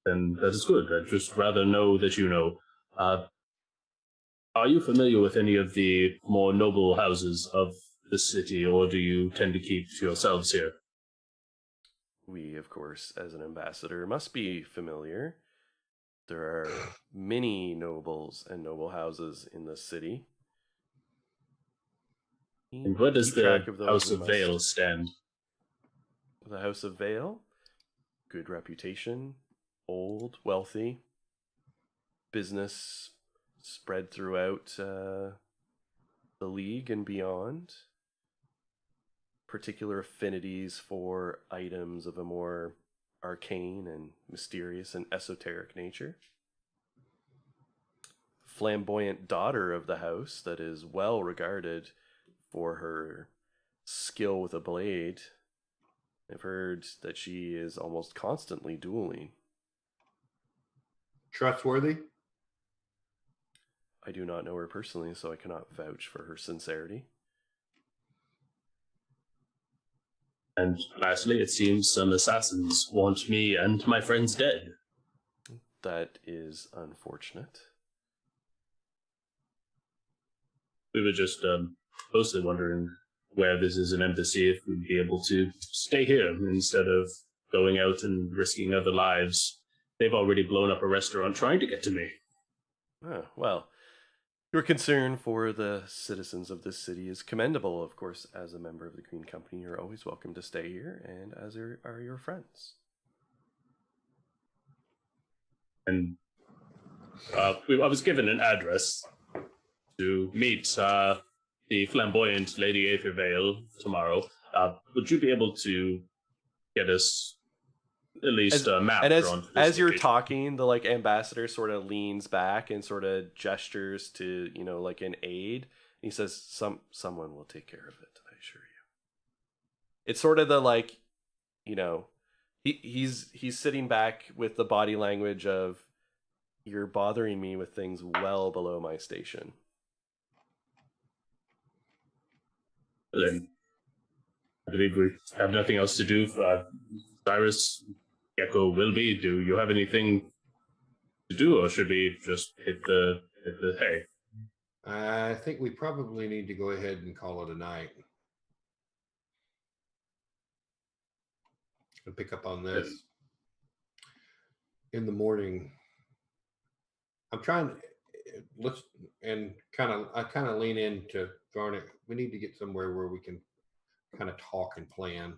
then that is good. I'd just rather know that you know. Are you familiar with any of the more noble houses of the city, or do you tend to keep to yourselves here? We, of course, as an ambassador, must be familiar. There are many nobles and noble houses in the city. And where does Keep the track of those House we of must. Vale stand? The House of Vale, good reputation, old, wealthy, business spread throughout the league and beyond. Particular affinities for items of a more arcane and mysterious and esoteric nature. Flamboyant daughter of the house that is well regarded for her skill with a blade. I've heard that she is almost constantly dueling. Trustworthy? I do not know her personally, so I cannot vouch for her sincerity. And lastly, it seems some assassins want me and my friends dead. That is unfortunate. We were just mostly wondering where this is an embassy, if we'd be able to stay here instead of going out and risking other lives. They've already blown up a restaurant trying to get to me. Oh, well, your concern for the citizens of this city is commendable. Of course, as a member of the Green Company, you're always welcome to stay here, and as are your friends. And I was given an address to meet the flamboyant Lady Aethervale tomorrow. Would you be able to get us at least a map and drawn to this as you're location? talking, the like ambassador sort of leans back and sort of gestures to, you know, like an aide. And he says, someone will take care of it, I assure you. It's sort of the like, you know, he's sitting back with the body language of, you're bothering me with things well below my station. Then I believe we have nothing else to do. Cyrus, Gecko, Wilby, do you have anything to do, or should we just hit the hay? I think we probably need to go ahead and call it a night. And pick up on this in the morning. I'm trying I kind of lean into Garnet. We need to get somewhere where we can kind of talk and plan.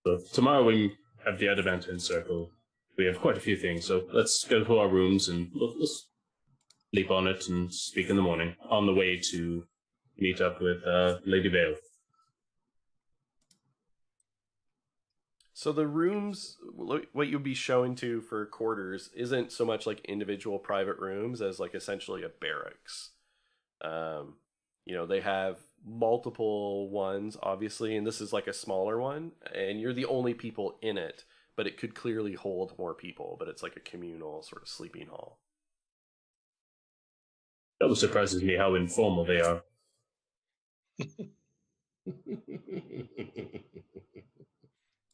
So tomorrow we have the Adamantine Circle. We have quite a few things, so let's go to our rooms and let's sleep on it and speak in the morning on the way to meet up with Lady Vale. So the rooms, what you'll be showing to for quarters, isn't so much like individual private rooms as like essentially a barracks. You know, they have multiple ones, obviously, and this is like a smaller one, and you're the only people in it, but it could clearly hold more people, but it's like a communal sort of sleeping hall. That always surprises me how informal they are.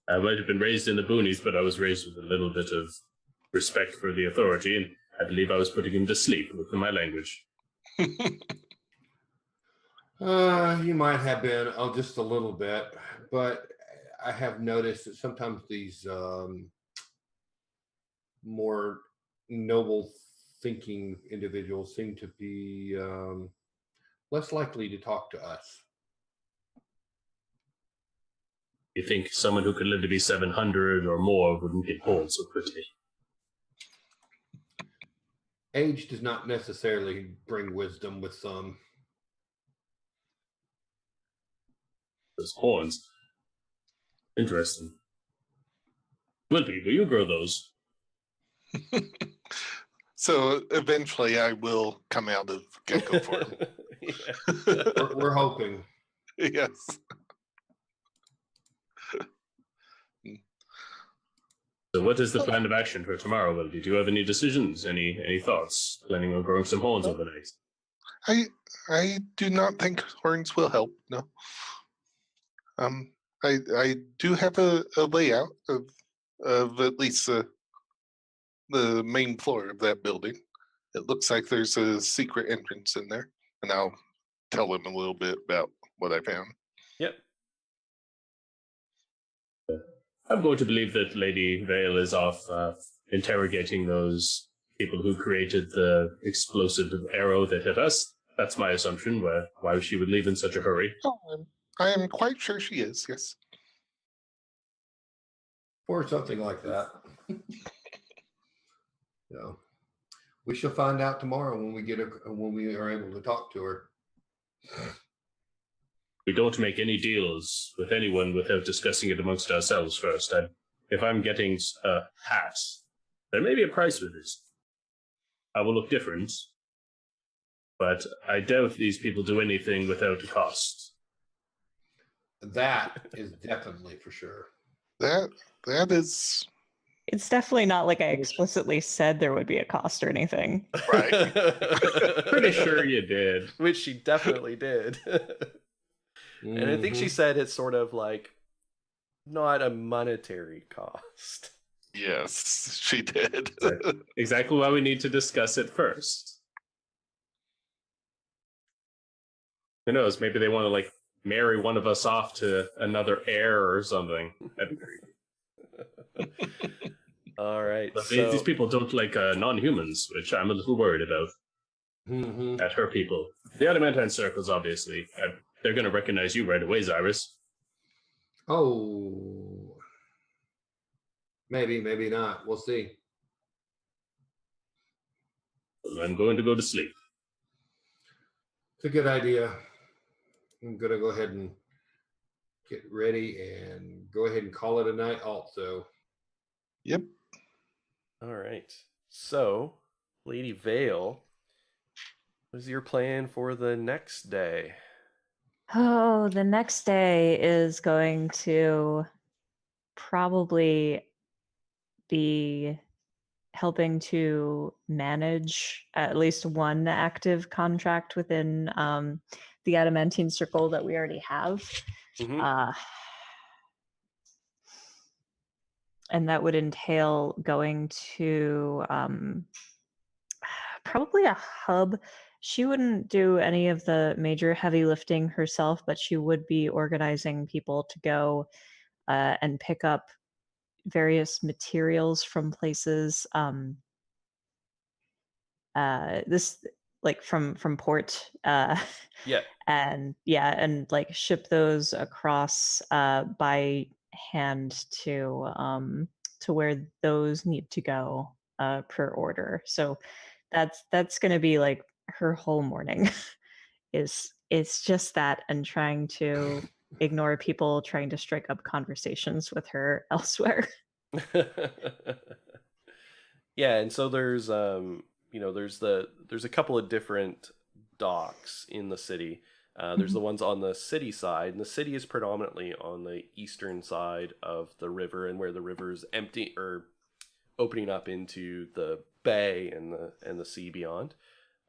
I might have been raised in the boonies, but I was raised with a little bit of respect for the authority, and I believe I was putting him to sleep with my language. You might have been just a little bit, but I have noticed that sometimes these more noble thinking individuals seem to be less likely to talk to us. You think someone who could live to be 700 or more wouldn't get bored so quickly? Age does not necessarily bring wisdom with some. Those horns. Interesting. Wilby, will you grow those? So eventually I will come out of gecko form. We're hoping. Yes. So what is the plan of action for tomorrow, Wilby? Do you have any decisions? Any thoughts? Planning on growing some horns overnight? I do not think horns will help. No. I do have a layout of at least the main floor of that building. It looks like there's a secret entrance in there, and I'll tell them a little bit about what I found. Yep. I'm going to believe that Lady Vale is off interrogating those people who created the explosive arrow that hit us. That's my assumption, why she would leave in such a hurry. Oh, I am quite sure she is, yes. Or something like that. So we shall find out tomorrow when we are able to talk to her. We don't make any deals with anyone without discussing it amongst ourselves first. If I'm getting a hat, there may be a price for this. I will look different, but I doubt these people do anything without a cost. That is definitely for sure. That is It's definitely not like I explicitly said there would be a cost or anything. right. Pretty sure you did. Which she definitely did. And I think she said it's sort of like not a monetary cost. Yes, she did. Exactly why we need to discuss it first. Who knows? Maybe they want to marry one of us off to another heir or something. That'd be great. All right. But So these people don't like non-humans, which I'm a little worried about. At her people. The adamantine circles, obviously. They're going to recognize you right away, Cyrus. Oh, maybe not. We'll see. I'm going to go to sleep. It's a good idea. I'm gonna go ahead and get ready and go ahead and call it a night also. Yep. all right. So, Lady Vale, what is your plan for the next day? Oh, the next day is going to probably be helping to manage at least one active contract within the adamantine circle that we already have. Mhm. And that would entail going to probably a hub. She wouldn't do any of the major heavy lifting herself, but she would be organizing people to go and pick up various materials from places. This like from port. Yeah. And like ship those across by hand to where those need to go per order. So that's going to be like her whole morning. Is it's just that, and trying to ignore people trying to strike up conversations with her elsewhere. Yeah, and so there's there's a couple of different docks in the city. There's the ones on the city side, and the city is predominantly on the eastern side of the river, and where the river's empty or opening up into the bay and the sea beyond.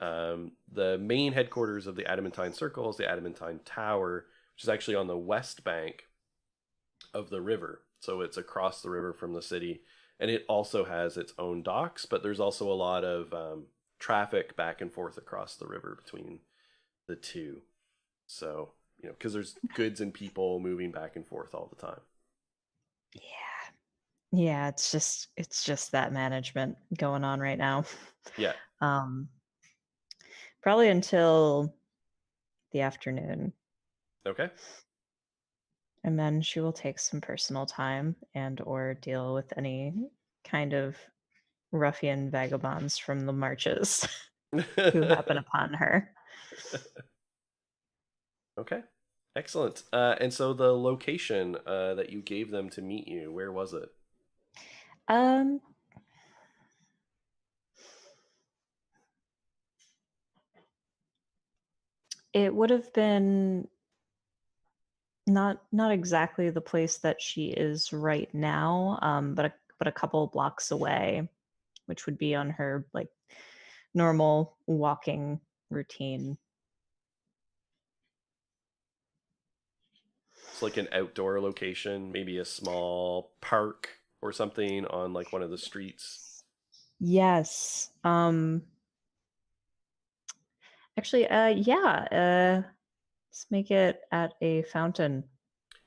The main headquarters of the Adamantine Circle is the Adamantine Tower, which is actually on the west bank of the river. So it's across the river from the city, and it also has its own docks. But there's also a lot of traffic back and forth across the river between the two. So because there's goods and people moving back and forth all the time. Yeah, it's just that management going on right now. Yeah. Probably until the afternoon. Okay. And then she will take some personal time and or deal with any kind of ruffian vagabonds from the marches who happen upon her. Okay. Excellent. And so the location that you gave them to meet you, where was it? Um it would have been not exactly the place that she is right now, but a couple blocks away, which would be on her like normal walking routine. It's like an outdoor location, maybe a small park or something on like one of the streets. Yes. Actually, let's make it at a fountain.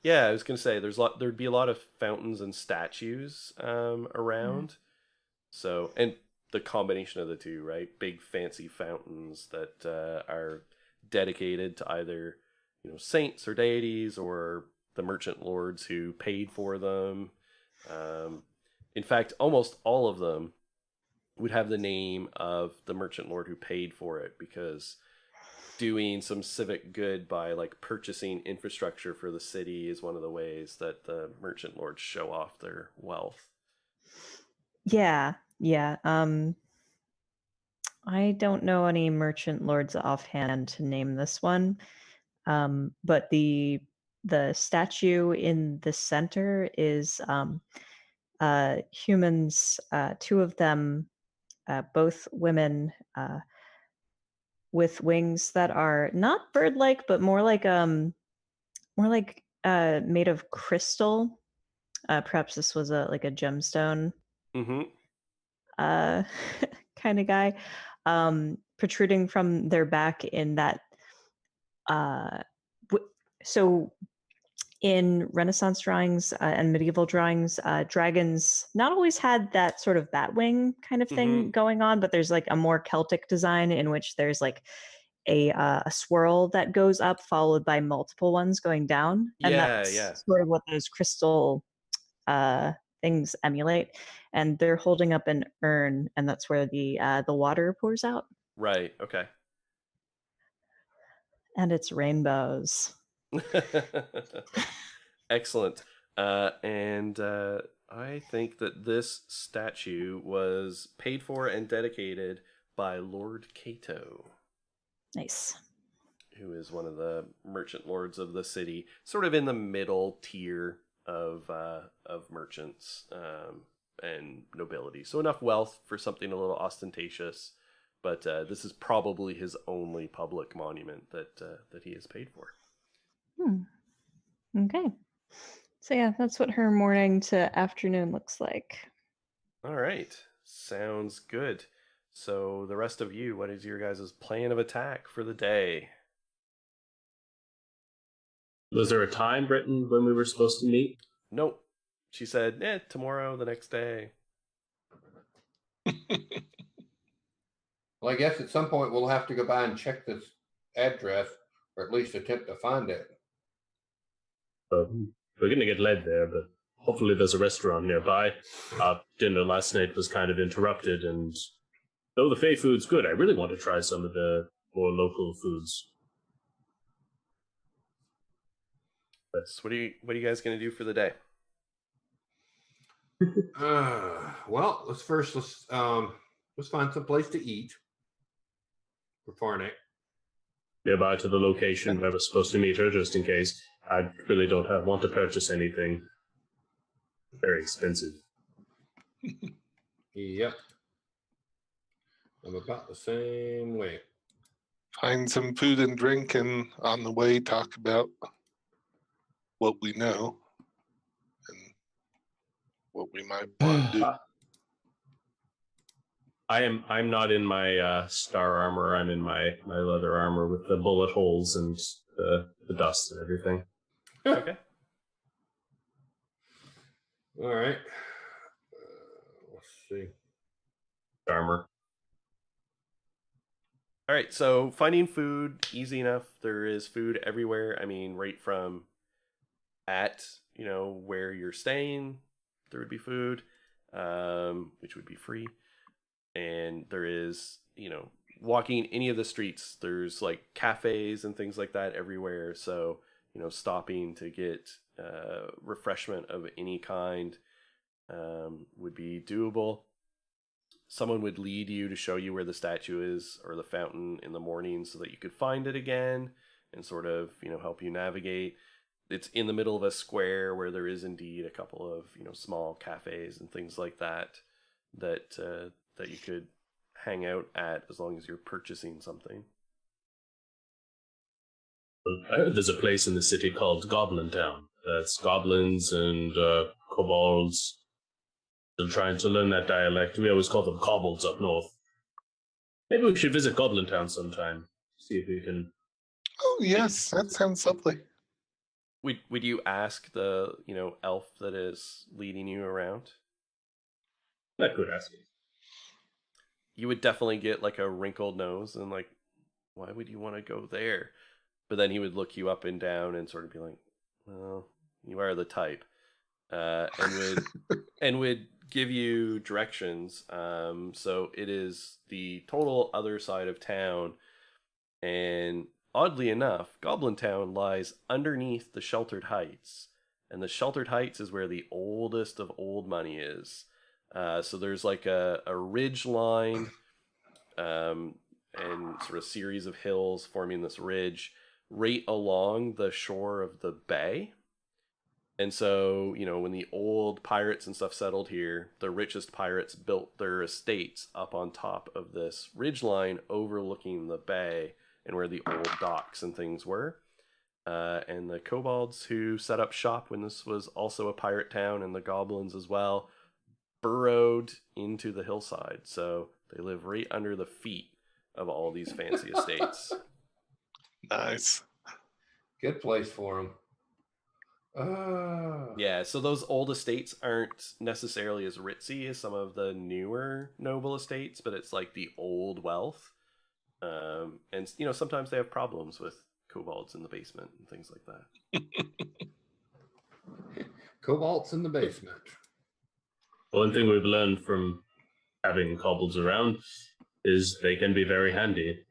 Yeah, I was gonna say there'd be a lot of fountains and statues Yeah. around. So, and the combination of the two, right? Big fancy fountains that are dedicated to either saints or deities or the merchant lords who paid for them. Um, in fact, almost all of them would have the name of the merchant lord who paid for it, because doing some civic good by like purchasing infrastructure for the city is one of the ways that the merchant lords show off their wealth. Yeah. I don't know any merchant lords offhand to name this one. But the statue in the center is humans, two of them, both women, with wings that are not bird-like, but more like made of crystal. Perhaps this was a like a gemstone Mm-hmm. uh, kind of guy, protruding from their back in that uh, So in Renaissance drawings and medieval drawings, dragons not always had that sort of bat wing kind of thing going on, but there's like a more Celtic design in which there's like a swirl that goes up followed by multiple ones going down, and that's sort of what those crystal things emulate. And they're holding up an urn, and that's where the water pours out. Right. Okay. And it's rainbows. Excellent. And I think that this statue was paid for and dedicated by Lord Cato. Nice. Who is one of the merchant lords of the city, sort of in the middle tier of merchants and nobility. So enough wealth for something a little ostentatious, but this is probably his only public monument that he has paid for. Okay. So yeah, that's what her morning to afternoon looks like. All right. Sounds good. So the rest of you, what is your guys' plan of attack for the day? Was there a time written when we were supposed to meet? Nope. She said, tomorrow, the next day. Well, I guess at some point we'll have to go by and check this address, or at least attempt to find it. We're going to get led there, but hopefully there's a restaurant nearby. Dinner last night was kind of interrupted, and though the Fey food's good, I really want to try some of the more local foods. So what are you guys going to do for the day? Well, let's find some place to eat for Farnick. Nearby to the location where we're supposed to meet her, just in case. I really don't want to purchase anything very expensive. Yep. I'm about the same way. Find some food and drink, and on the way talk about what we know and what we might want to do. I'm not in my star armor. I'm in my leather armor with the bullet holes and the dust and everything. Okay. All right. Let's see. Armor. All right, so finding food, easy enough. There is food everywhere. I mean, right from at, where you're staying, there would be food, which would be free. And there is, walking any of the streets, there's like cafes and things like that everywhere. So, stopping to get refreshment of any kind would be doable. Someone would lead you to show you where the statue is or the fountain in the morning so that you could find it again and sort of, help you navigate. It's in the middle of a square where there is indeed a couple of, small cafes and things like that you could hang out at as long as you're purchasing something. I heard there's a place in the city called Goblin Town. That's goblins and kobolds. Still trying to learn that dialect. We always call them kobolds up north. Maybe we should visit Goblin Town sometime. See if we can... Oh, yes, that sounds lovely. Would you ask the, elf that is leading you around? I could ask you. You would definitely get like a wrinkled nose and like, why would you want to go there? But then he would look you up and down and sort of be like, well, you are the type. And would give you directions. So it is the total other side of town. And oddly enough, Goblin Town lies underneath the Sheltered Heights. And the Sheltered Heights is where the oldest of old money is. So there's like a ridge line and sort of series of hills forming this ridge right along the shore of the bay. And so, when the old pirates and stuff settled here, the richest pirates built their estates up on top of this ridgeline overlooking the bay and where the old docks and things were. And the kobolds who set up shop when this was also a pirate town, and the goblins as well, burrowed into the hillside. So they live right under the feet of all these fancy estates. Nice. Good place for them. Yeah, so those old estates aren't necessarily as ritzy as some of the newer noble estates, but it's like the old wealth. And sometimes they have problems with kobolds in the basement and things like that. Cobalt's in the basement. One thing we've learned from having kobolds around is they can be very handy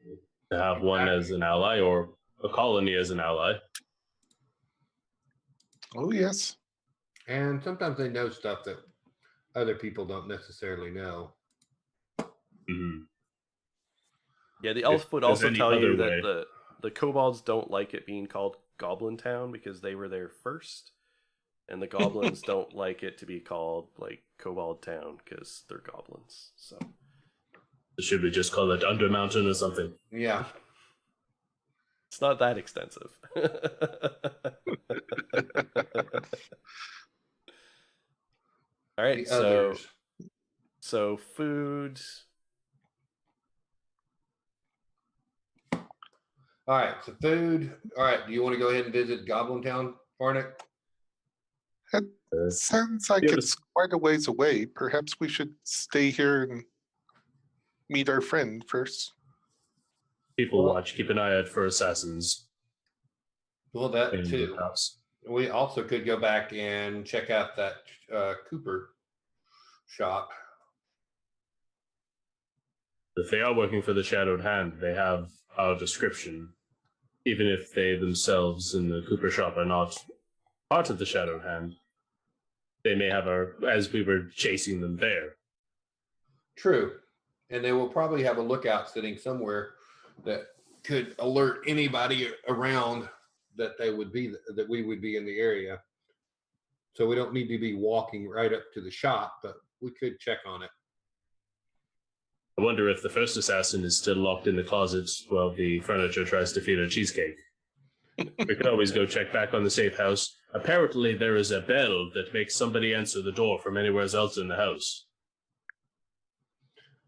to have one as an ally or a colony as an ally. Oh, yes. And sometimes they know stuff that other people don't necessarily know. Mm-hmm. Yeah, the elf would there's also any tell you other that way. the kobolds don't like it being called Goblin Town because they were there first, and the goblins don't like it to be called like Kobold Town because they're goblins. So Should we just call it Undermountain or something? Yeah. it's not that extensive. All right, The others. so food. All right, so food. All right, do you want to go ahead and visit Goblin Town, Farnick? Sounds like it's quite a ways away. Perhaps we should stay here and meet our friend first. People watch, keep an eye out for assassins. Well, that in the too. house. We also could go back and check out that Cooper shop. If they are working for the Shadowed Hand, they have our description. Even if they themselves in the Cooper shop are not part of the Shadowed Hand, they may have our, as we were chasing them there. True. And they will probably have a lookout sitting somewhere that could alert anybody around that we would be in the area. So we don't need to be walking right up to the shop, but we could check on it. I wonder if the first assassin is still locked in the closet while the furniture tries to feed her cheesecake. We could always go check back on the safe house. Apparently there is a bell that makes somebody answer the door from anywhere else in the house.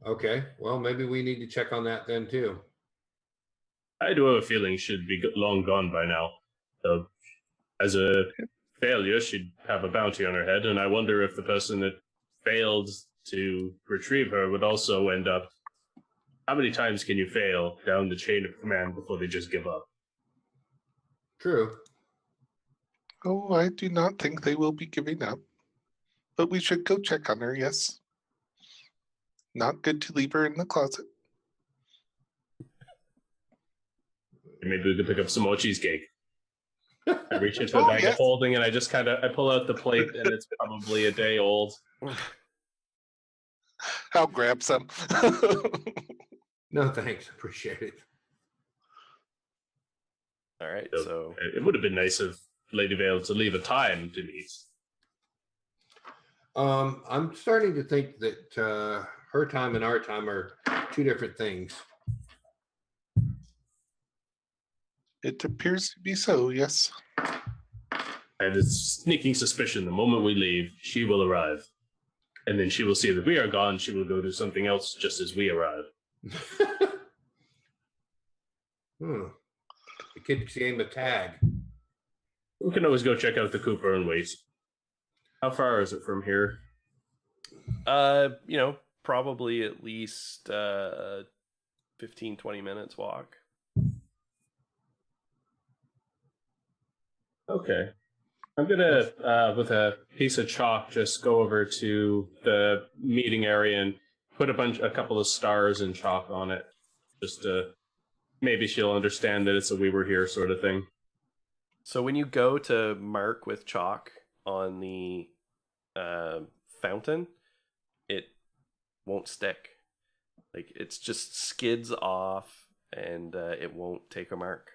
Okay, well, maybe we need to check on that then too. I do have a feeling she'd be long gone by now. As a failure, she'd have a bounty on her head, and I wonder if the person that failed to retrieve her would also end up... How many times can you fail down the chain of command before they just give up? True. Oh, I do not think they will be giving up. But we should go check on her, yes. Not good to leave her in the closet. Maybe we could pick up some more cheesecake. I reach into a bag of holding and I just I pull out the plate and it's probably a day old. I'll grab some. No, thanks. Appreciate it. All right, so it would have been nice of Lady Vale to leave a time to meet. I'm starting to think that her time and our time are two different things. It appears to be so, yes. And it's sneaking suspicion the moment we leave, she will arrive. And then she will see that we are gone, she will go do something else just as we arrive. The kid's game of tag. We can always go check out the Cooper and wait. How far is it from here? Probably at least 15, 20 minutes walk. Okay. I'm gonna, with a piece of chalk, just go over to the meeting area and put a couple of stars in chalk on it. Just maybe she'll understand that it's a "we were here" sort of thing. So when you go to mark with chalk on the fountain, it won't stick. Like, it's just skids off and it won't take a mark.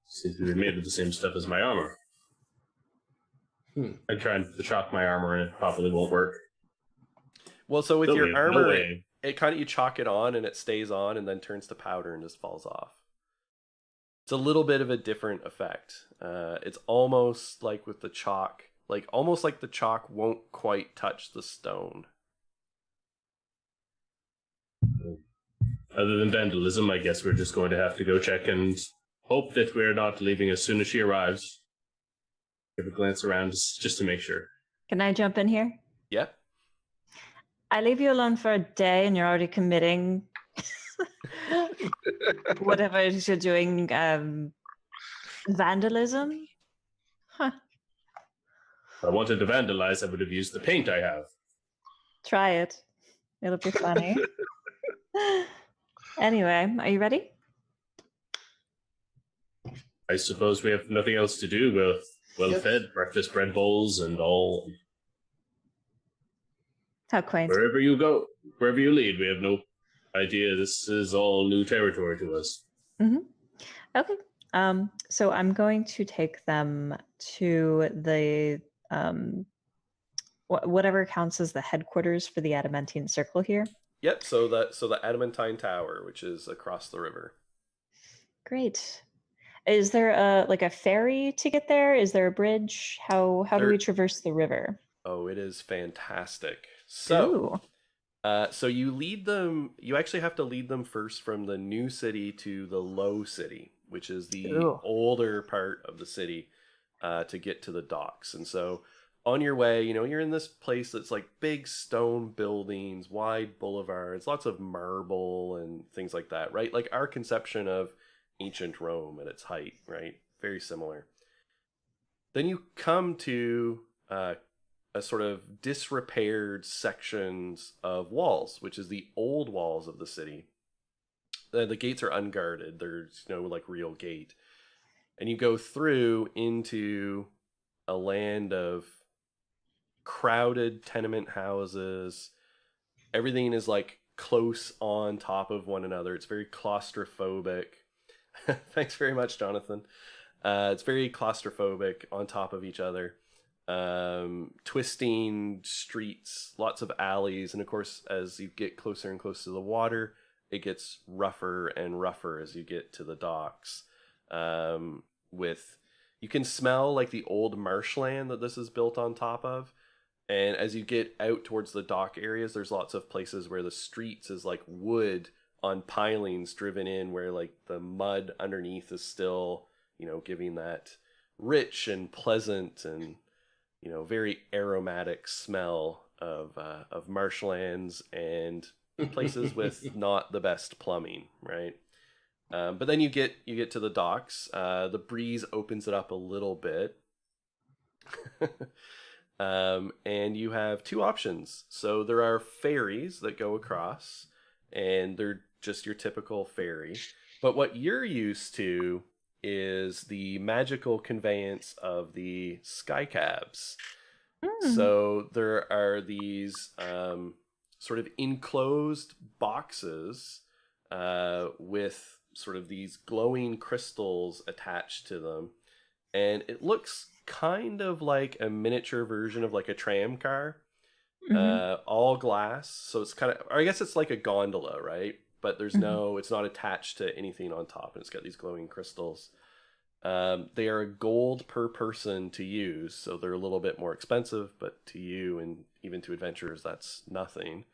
Seems to be made of the same stuff as my armor. I tried to chalk my armor and it probably won't work. Well, so with your armor, it kind of, you chalk it on and it stays on and then turns to powder and just falls off. It's a little bit of a different effect. It's almost like with the chalk, almost like the chalk won't quite touch the stone. Other than vandalism, I guess we're just going to have to go check and hope that we're not leaving as soon as she arrives. Give a glance around just to make sure. Can I jump in here? Yeah. I leave you alone for a day and you're already committing whatever it is you're doing, vandalism? Huh. If I wanted to vandalize, I would have used the paint I have. Try it. It'll be funny. Anyway, are you ready? I suppose we have nothing else to do. We're well-fed, breakfast bread bowls and all. How quaint. Wherever you go, wherever you lead, we have no idea. This is all new territory to us. Mm-hmm. Okay. So I'm going to take them to the whatever counts as the headquarters for the Adamantine Circle here. Yep. So the Adamantine Tower, which is across the river. Great. Is there a ferry to get there? Is there a bridge? How do we traverse the river? Oh, it is fantastic. So, so you lead them. You actually have to lead them first from the new city to the low city, which is the older part of the city, to get to the docks. And so, on your way, you're in this place that's like big stone buildings, wide boulevards, lots of marble and things like that, right? Like our conception of ancient Rome at its height, right? Very similar. Then you come to a sort of disrepaired sections of walls, which is the old walls of the city. The gates are unguarded. There's no like real gate. And you go through into a land of crowded tenement houses. Everything is like close on top of one another. It's very claustrophobic. Thanks very much, Jonathan. It's very claustrophobic on top of each other. Twisting streets, lots of alleys, and of course, as you get closer and closer to the water, it gets rougher and rougher as you get to the docks. You can smell like the old marshland that this is built on top of. And as you get out towards the dock areas, there's lots of places where the streets is like wood on pilings driven in, where like the mud underneath is still, giving that rich and pleasant and, very aromatic smell of marshlands and places with not the best plumbing, right? But then you get to the docks. The breeze opens it up a little bit. And you have two options. So there are ferries that go across, and they're just your typical ferry. But what you're used to is the magical conveyance of the skycabs. So there are these sort of enclosed boxes with sort of these glowing crystals attached to them. And it looks kind of like a miniature version of like a tram car, all glass. So it's kind of, or I guess it's like a gondola, right? But there's it's not attached to anything on top, and it's got these glowing crystals. They are a gold per person to use, so they're a little bit more expensive, but to you and even to adventurers, that's nothing.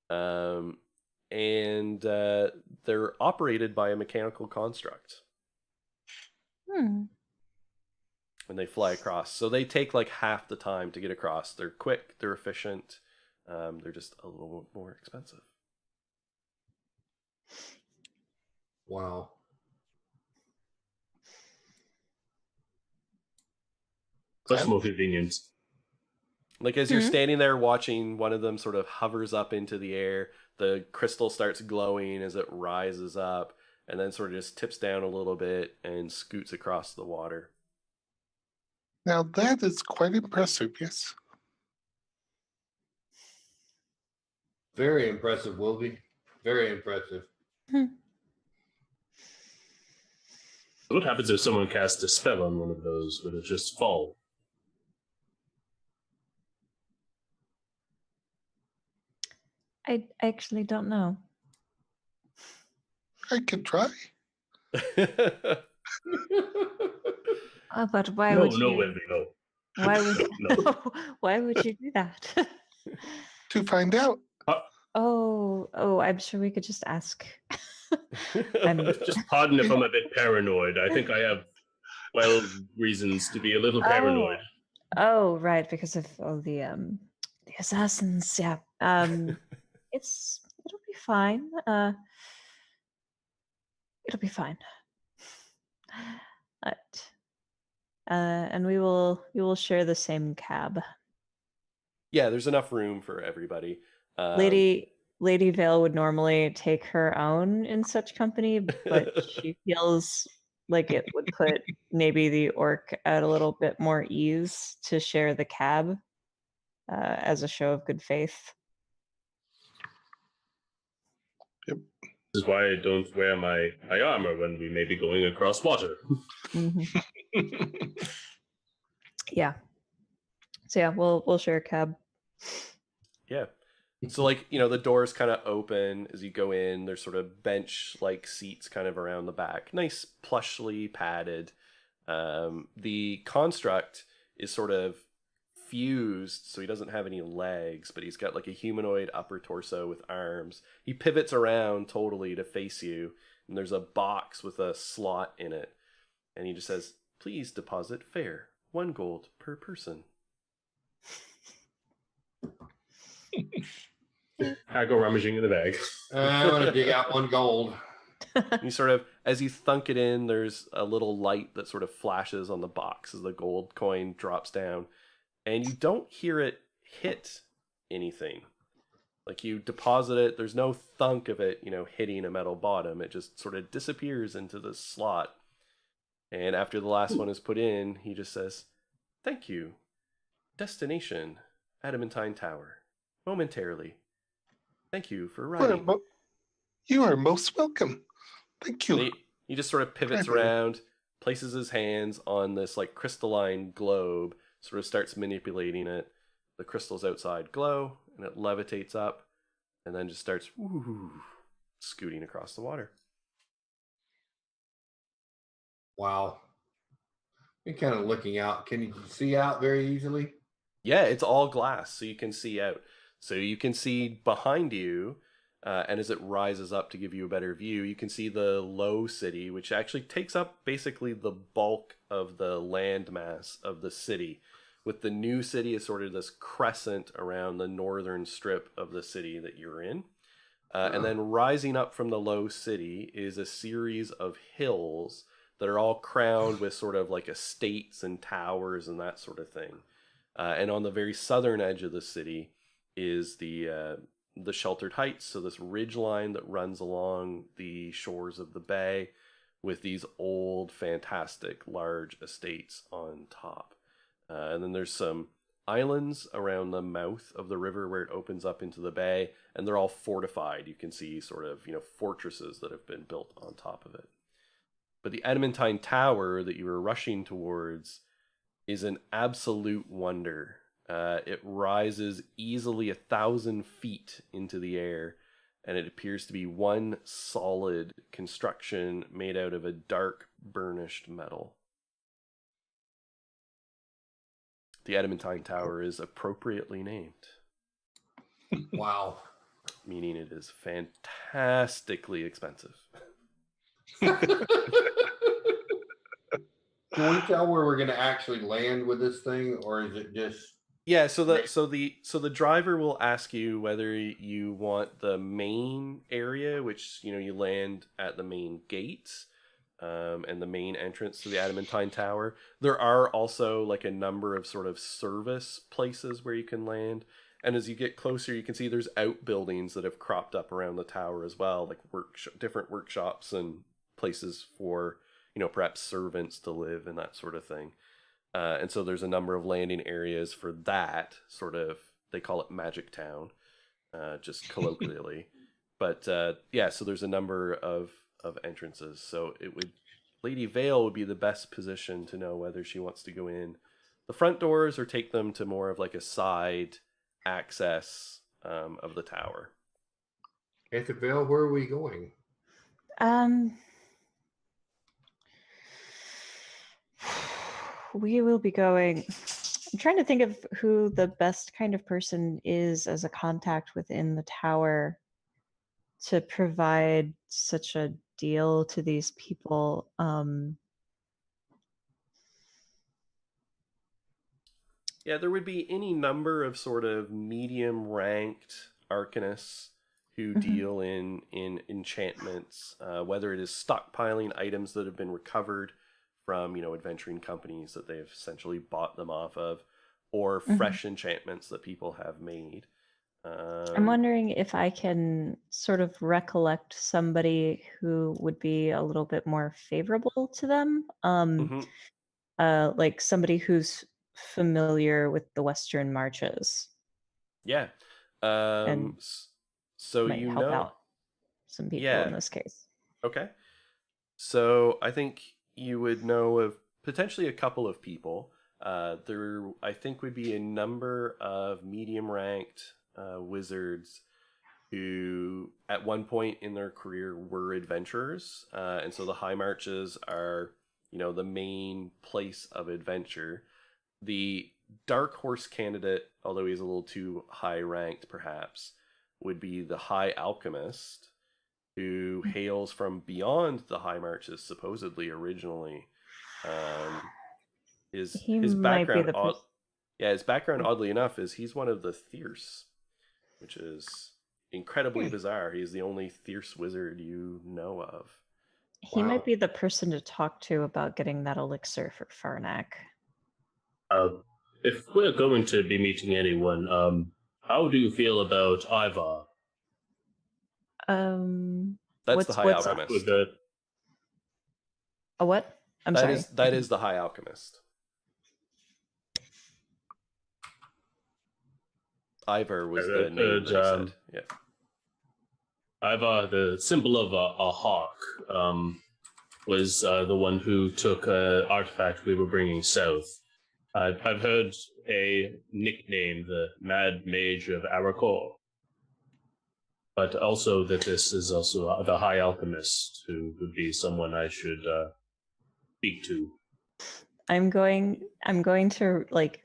And they're operated by a mechanical construct. And they fly across. So they take like half the time to get across. They're quick, they're efficient, they're just a little more expensive. Wow. Much more convenient. Like as you're standing there watching, one of them sort of hovers up into the air, the crystal starts glowing as it rises up, and then sort of just tips down a little bit and scoots across the water. Now that is quite impressive, yes. Very impressive, Wilby. Very impressive. What happens if someone casts a spell on one of those? Would it just fall? I actually don't know. I could try. But why No, would you? no, Wendy, no. Why would No. why would you do that? To find out. Oh, I'm sure we could just ask. I'm Just pardon if I'm a bit paranoid. I think I have reasons to be a little paranoid. Oh, right, because of the assassins. Yeah. It'll be fine. It'll be fine. But, and we will share the same cab. Yeah, there's enough room for everybody. Lady Vale would normally take her own in such company, but she feels like it would put maybe the orc at a little bit more ease to share the cab as a show of good faith. Yep. This is why I don't wear my armor when we may be going across water. Mm-hmm. Yeah. So yeah, we'll share a cab. Yeah. So like, the doors kind of open as you go in. There's sort of bench-like seats kind of around the back. Nice plushly padded. The construct is sort of fused, so he doesn't have any legs, but he's got like a humanoid upper torso with arms. He pivots around totally to face you, and there's a box with a slot in it. And he just says, "Please deposit fare. 1 gold per person." I go rummaging in the bag. I want to dig out 1 gold. You sort of, as you thunk it in, there's a little light that sort of flashes on the box as the gold coin drops down, and you don't hear it hit anything. Like you deposit it, there's no thunk of it, hitting a metal bottom. It just sort of disappears into the slot. And after the last one is put in, he just says, "Thank you. Destination, Adamantine Tower. Momentarily. Thank you for riding." You are most welcome. Thank you. He just sort of pivots around, places his hands on this like crystalline globe, sort of starts manipulating it. The crystals outside glow, and it levitates up, and then just starts scooting across the water. Wow. You're kind of looking out. Can you see out very easily? Yeah, it's all glass, so you can see out. So you can see behind you, and as it rises up to give you a better view, you can see the low city, which actually takes up basically the bulk of the landmass of the city, with the new city as sort of this crescent around the northern strip of the city that you're in. And then rising up from the low city is a series of hills that are all crowned with sort of like estates and towers and that sort of thing. And on the very southern edge of the city is the sheltered heights, so this ridge line that runs along the shores of the bay with these old, fantastic, large estates on top. And then there's some islands around the mouth of the river where it opens up into the bay, and they're all fortified. You can see sort of, fortresses that have been built on top of it. But the Adamantine Tower that you were rushing towards is an absolute wonder. It rises easily 1,000 feet into the air, and it appears to be one solid construction made out of a dark burnished metal. The Adamantine Tower is appropriately named. Wow. Meaning it is fantastically expensive. Can we tell where we're going to actually land with this thing, or is it just? Yeah, so the driver will ask you whether you want the main area, which you land at the main gates, and the main entrance to the Adamantine Tower. There are also like a number of sort of service places where you can land, and as you get closer, you can see there's outbuildings that have cropped up around the tower as well, like different workshops and places for perhaps servants to live and that sort of thing. And so there's a number of landing areas for that sort of, they call it Magic Town, just colloquially. But yeah, so there's a number of entrances. So Lady Vale would be the best position to know whether she wants to go in the front doors or take them to more of like a side access of the tower. Vale, where are we going? We will be going. I'm trying to think of who the best kind of person is as a contact within the tower to provide such a deal to these people. Yeah, there would be any number of sort of medium ranked arcanists who deal in enchantments, whether it is stockpiling items that have been recovered from adventuring companies that they've essentially bought them off of, or fresh enchantments that people have made. I'm wondering if I can sort of recollect somebody who would be a little bit more favorable to them. mhm. Like somebody who's familiar with the Western marches Yeah. and So might help out some people in yeah. this case. Okay. So I think you would know of potentially a couple of people. There, I think, would be a number of medium-ranked wizards who, at one point in their career, were adventurers, and so the High Marches are, the main place of adventure. The dark horse candidate, although he's a little too high-ranked, perhaps, would be the High Alchemist, who hails from beyond the High Marches, supposedly originally. He His might be background, the person. his background, oddly enough, is he's one of the Thierse, which is incredibly bizarre. He's the only Thierse wizard you know of. He might be the person to talk to about getting that elixir for Farnak. If we're going to be meeting anyone, how do you feel about Ivar? That's the High what's Alchemist. With the a what? I'm sorry. That is the High Alchemist. Ivar was the name that I said. Yeah. Ivar, the symbol of a hawk, was the one who took an artifact we were bringing south. I've heard a nickname, the Mad Mage of Arakor, but also that this is also the High Alchemist, who would be someone I should speak to. I'm going to like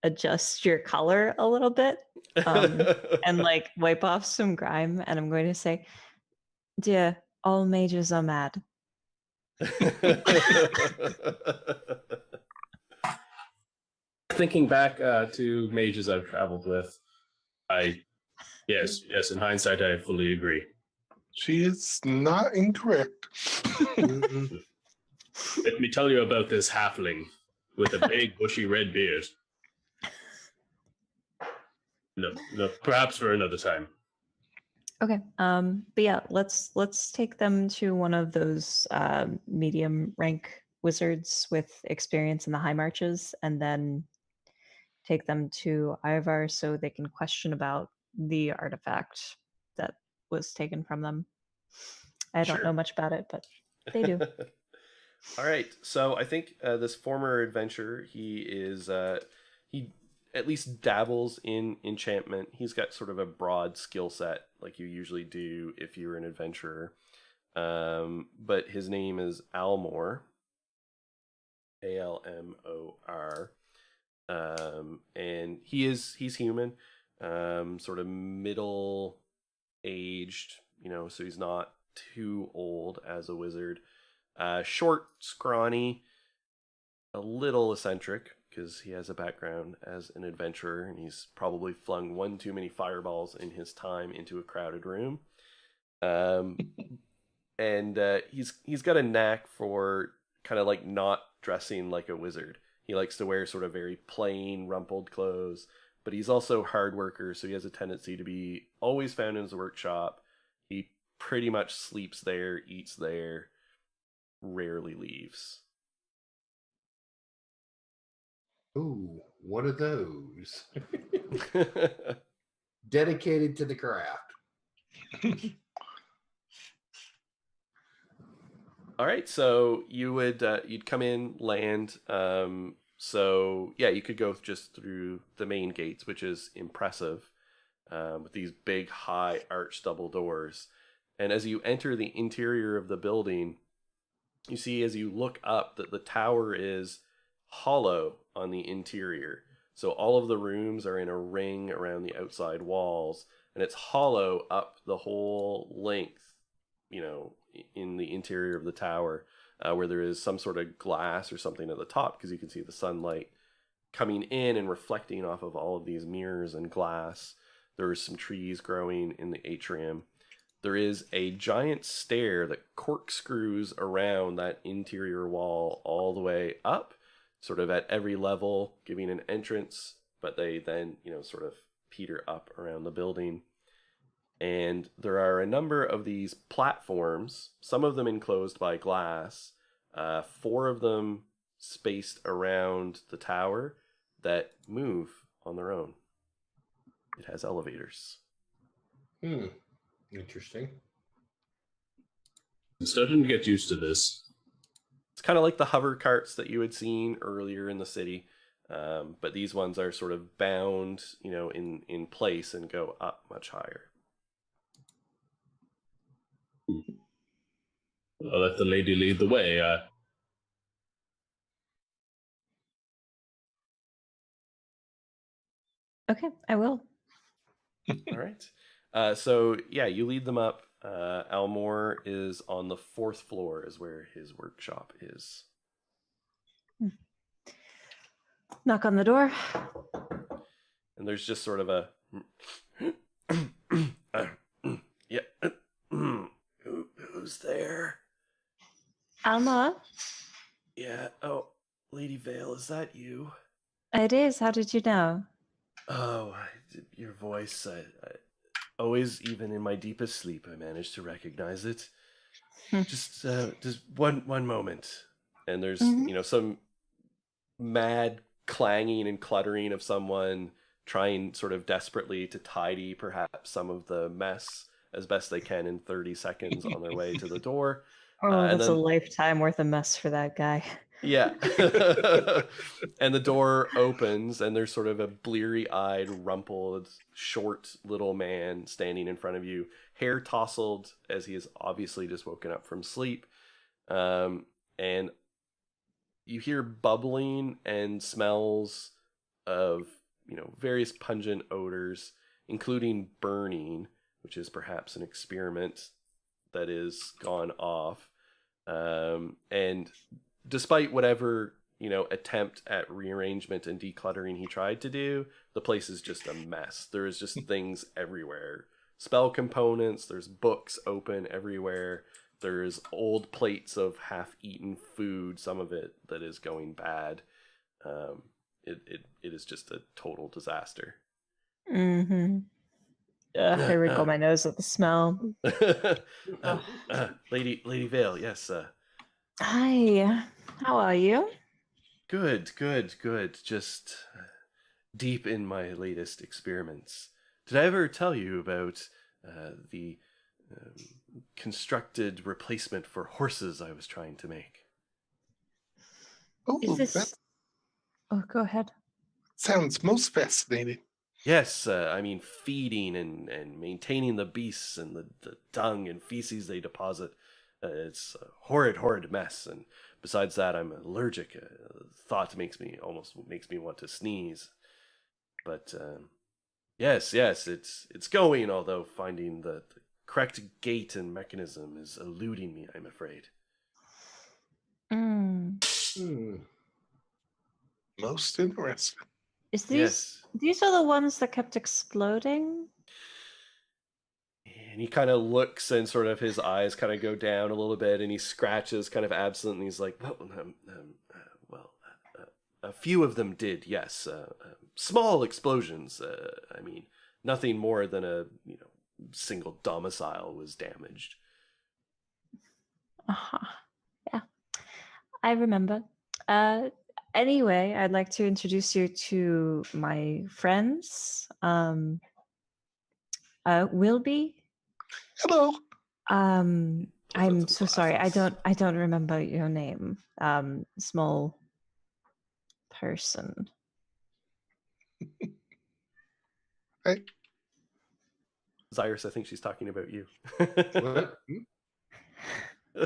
adjust your color a little bit and like wipe off some grime, and I'm going to say, dear, all mages are mad. Thinking back to mages I've traveled with, yes, in hindsight, I fully agree. She is not incorrect. Let me tell you about this halfling with a big, bushy red beard. No, perhaps for another time. Okay. But yeah, let's take them to one of those medium rank wizards with experience in the High Marches, and then take them to Ivar so they can question about the artifact that was taken from them. I don't know much about it, but they do. All right. So I think this former adventurer, he at least dabbles in enchantment. He's got sort of a broad skill set, like you usually do if you're an adventurer. But his name is Almor, Almor, and he's human, sort of middle aged, so he's not too old as a wizard. Short, scrawny, a little eccentric, because he has a background as an adventurer, and he's probably flung one too many fireballs in his time into a crowded room. And he's got a knack for kind of like not dressing like a wizard. He likes to wear sort of very plain, rumpled clothes, but he's also a hard worker, so he has a tendency to be always found in his workshop. He pretty much sleeps there, eats there, rarely leaves. Ooh, what are those? Dedicated to the craft. All right, so you would you'd come in, land. So yeah, you could go just through the main gates, which is impressive, with these big, high, arched double doors. And as you enter the interior of the building, you see as you look up that the tower is hollow on the interior. So all of the rooms are in a ring around the outside walls, and it's hollow up the whole length, in the interior of the tower, where there is some sort of glass or something at the top, because you can see the sunlight coming in and reflecting off of all of these mirrors and glass. There are some trees growing in the atrium. There is a giant stair that corkscrews around that interior wall all the way up, sort of at every level, giving an entrance, but they then, sort of peter up around the building. And there are a number of these platforms, some of them enclosed by glass, 4 of them spaced around the tower that move on their own. It has elevators. Interesting. I'm starting to get used to this. It's kind of like the hover carts that you had seen earlier in the city, but these ones are sort of bound, in place and go up much higher. I'll let the lady lead the way. Okay, I will. All right. So yeah, you lead them up. Almore is on the 4th floor, is where his workshop is. Knock on the door. And there's just sort of a yeah. Who's there? Alma, Yeah. Oh, Lady Vale, is that you? it is. How did you know? Oh, your voice. I always, even in my deepest sleep, I manage to recognize it. just one moment. And there's, some mad clanging and cluttering of someone trying sort of desperately to tidy perhaps some of the mess as best they can in 30 seconds on their way to the door. Oh, And that's a then, lifetime worth of mess for that guy. yeah. And the door opens, and there's sort of a bleary-eyed, rumpled, short little man standing in front of you, hair tousled as he has obviously just woken up from sleep. And you hear bubbling and smells of, various pungent odors, including burning, which is perhaps an experiment that is gone off. And despite whatever, attempt at rearrangement and decluttering he tried to do, the place is just a mess. There is just things everywhere. Spell components, there's books open everywhere. There's old plates of half-eaten food, some of it that is going bad. It is just a total disaster. Mm-hmm. I wrinkle my nose at the smell. Lady Vale, yes. Hi, how are you? Good. Just deep in my latest experiments. Did I ever tell you about the constructed replacement for horses I was trying to make? Oh, Is that this... Oh, go ahead. sounds most fascinating. Yes, feeding and maintaining the beasts and the dung and feces they deposit. It's a horrid mess. And besides that, I'm allergic. Thought makes me want to sneeze. But yes, it's going. Although finding the correct gate and mechanism is eluding me, I'm afraid. Most interesting. Is Yes. these are the ones that kept exploding? And he kind of looks, and sort of his eyes kind of go down a little bit, and he scratches kind of absent, and he's like, well, a few of them did, yes. Small explosions. Nothing more than a single domicile was damaged. Yeah, I remember. Anyway, I'd like to introduce you to my friends. Wilby. Hello. I'm so sorry. I don't remember your name. Small person. Hey. Zyrus, I think she's talking about you. What?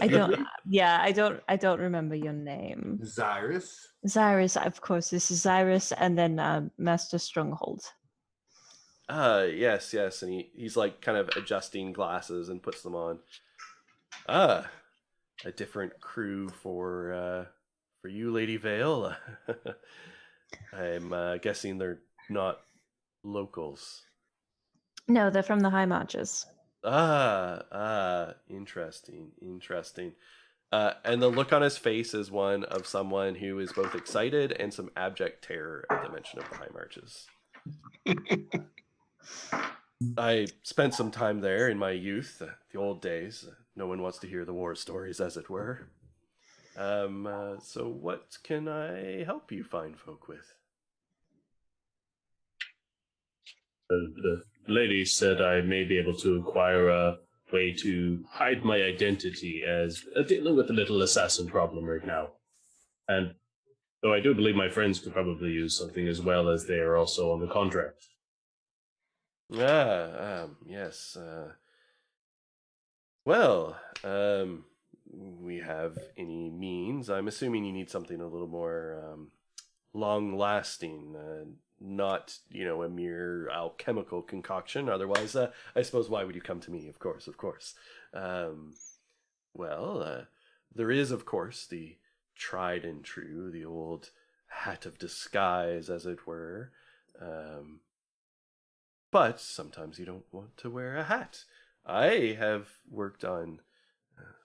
I don't. Yeah, I don't. I don't remember your name. Zyrus. Zyrus, of course. This is Zyrus, and then Master Stronghold. Yes, yes, and he's like kind of adjusting glasses and puts them on. Ah, a different crew for you, Lady Vale. I'm guessing they're not locals. No, they're from the High Marches. Interesting, interesting. And the look on his face is one of someone who is both excited and some abject terror at the mention of the High Marches. I spent some time there in my youth, the old days. No one wants to hear the war stories, as it were. So what can I help you fine folk with? The lady said I may be able to acquire a way to hide my identity as dealing with a little assassin problem right now. And though I do believe my friends could probably use something as well, as they are also on the contract. Yes. Well, we have any means. I'm assuming you need something a little more long-lasting, not, a mere alchemical concoction. Otherwise, I suppose why would you come to me? Of course, of course. Well, there is, of course, the tried and true, the old hat of disguise, as it were. But sometimes you don't want to wear a hat. I have worked on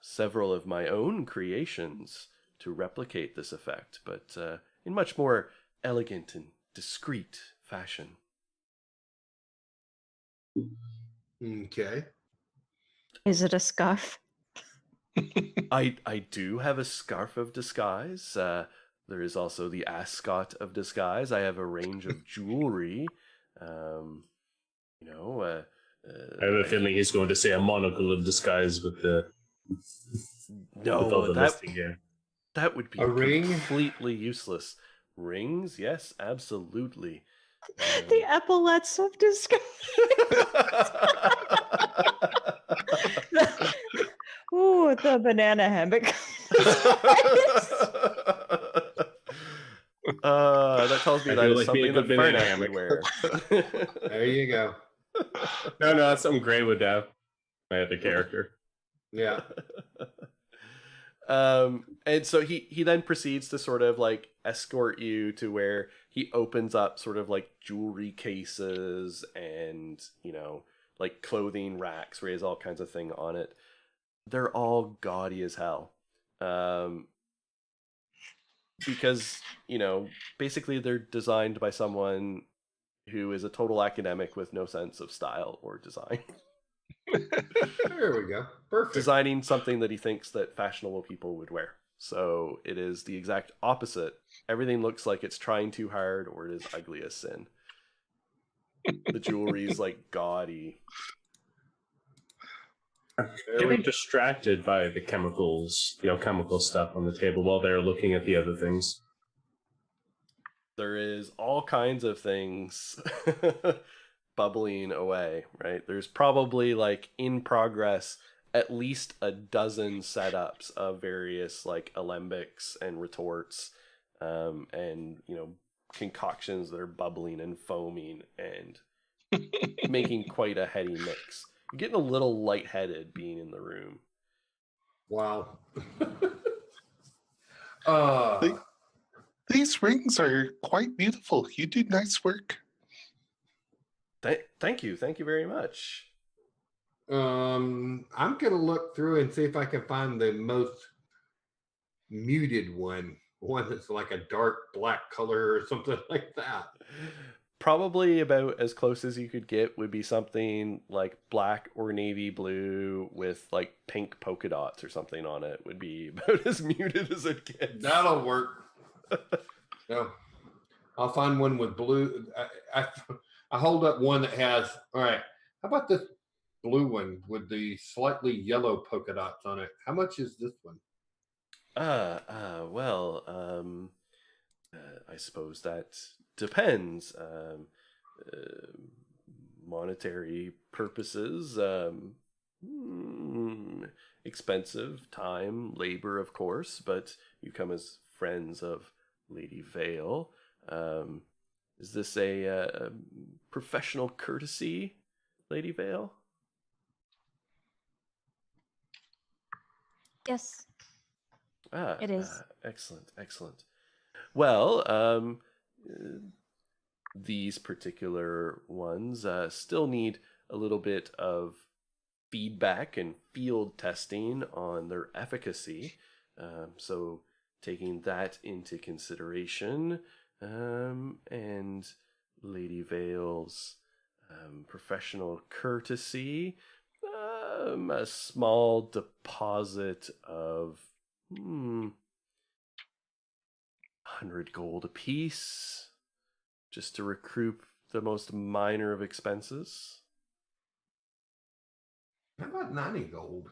several of my own creations to replicate this effect, but in much more elegant and discreet fashion. Okay. Is it a scarf? I do have a scarf of disguise. There is also the ascot of disguise. I have a range of jewelry. I have a feeling he's going to say a monocle of disguise with the with all the listing here. That would be A ring? completely useless. Rings, yes, absolutely. The epaulets of disguise. Ooh, the banana hammock. That tells me I that feel is like something being a that good banana Fernet would wear. There you go. No, that's something Gray would have. My other character. Yeah. And so he then proceeds to sort of like escort you to where he opens up sort of like jewelry cases and, like clothing racks where he has all kinds of thing on it. They're all gaudy as hell. Because, basically they're designed by someone who is a total academic with no sense of style or design. There we go. Perfect. Designing something that he thinks that fashionable people would wear. So it is the exact opposite. Everything looks like it's trying too hard or it is ugly as sin. The jewelry is like gaudy. Getting distracted by the chemicals, the alchemical stuff on the table while they're looking at the other things. There is all kinds of things bubbling away, right? There's probably like in progress at least a dozen setups of various like alembics and retorts, and concoctions that are bubbling and foaming and making quite a heady mix. You're getting a little lightheaded being in the room. Wow. These rings are quite beautiful. You do nice work. Thank you very much. I'm gonna look through and see if I can find the most muted one that's like a dark black color or something like that. Probably about as close as you could get would be something like black or navy blue with like pink polka dots or something on it. Would be about as muted as it gets. That'll work. No, I'll find one with blue. I hold up one that has. All right. How about this blue one with the slightly yellow polka dots on it? How much is this one? Well, I suppose that depends. Monetary purposes, Expensive time, labor, of course, but you come as friends of Lady Vale. Is this a professional courtesy, Lady Vale? Yes, Ah, it is. excellent, excellent. Well, these particular ones still need a little bit of feedback and field testing on their efficacy. So taking that into consideration, and Lady Vale's professional courtesy, a small deposit of 100 gold apiece, just to recoup the most minor of expenses. How about 90 gold?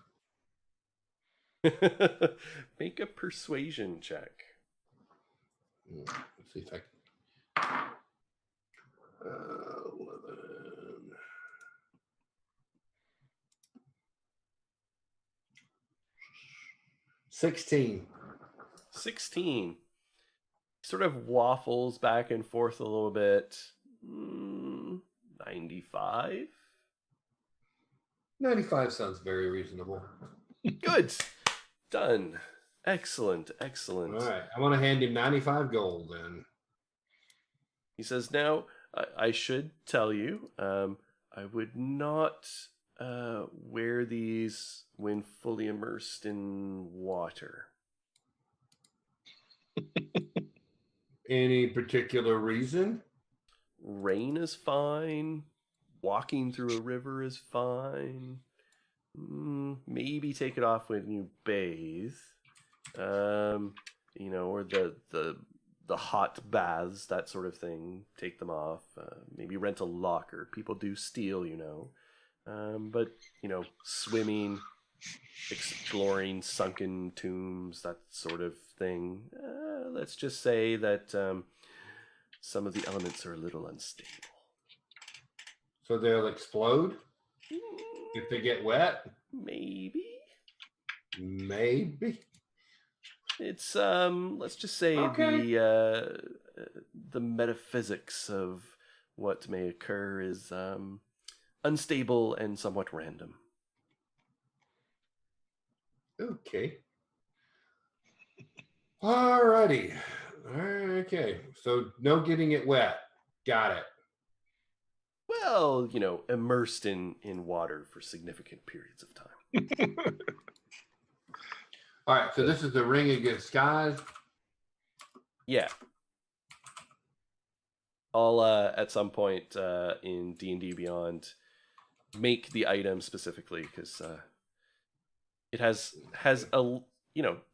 Make a persuasion check. Let's see if I can. 11. 16. 16. Sort of waffles back and forth a little bit. 95? 95 sounds very reasonable. Good. Done. Excellent, excellent. All right. I want to hand him 95 gold then. He says, now, I should tell you, I would not wear these when fully immersed in water. Any particular reason? Rain is fine. Walking through a river is fine. Maybe take it off when you bathe. Or the hot baths, that sort of thing. Take them off. Maybe rent a locker. People do steal, but swimming, exploring sunken tombs, that sort of thing. Let's just say that some of the elements are a little unstable. So they'll explode if they get wet? Maybe. It's let's just say the metaphysics of what may occur is unstable and somewhat random. Okay. Alrighty. Okay. So no getting it wet. Got it. Well, immersed in water for significant periods of time. All right. So this is the ring against skies. Yeah. I'll at some point in D&D Beyond make the item specifically, because it has a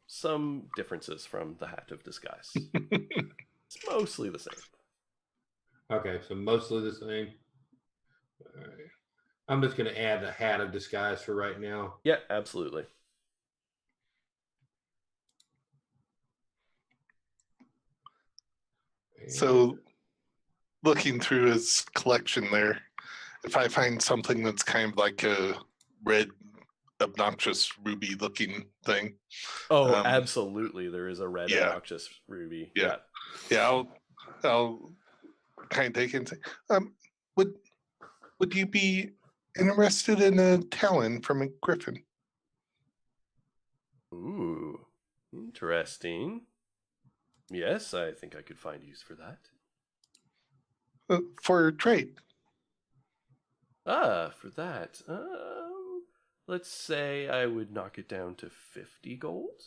some differences from the Hat of Disguise. It's mostly the same. Okay, so mostly the same. All right. I'm just going to add the Hat of Disguise for right now. Yeah, absolutely. So, looking through his collection there, if I find something that's kind of like a red, obnoxious ruby looking thing. Oh, absolutely. There is a red yeah. obnoxious ruby. Yeah. I'll kind of take it and say, would you be interested in a talon from a griffin? Ooh, interesting. Yes, I think I could find use for that. For trade. For that. Let's say I would knock it down to 50 gold.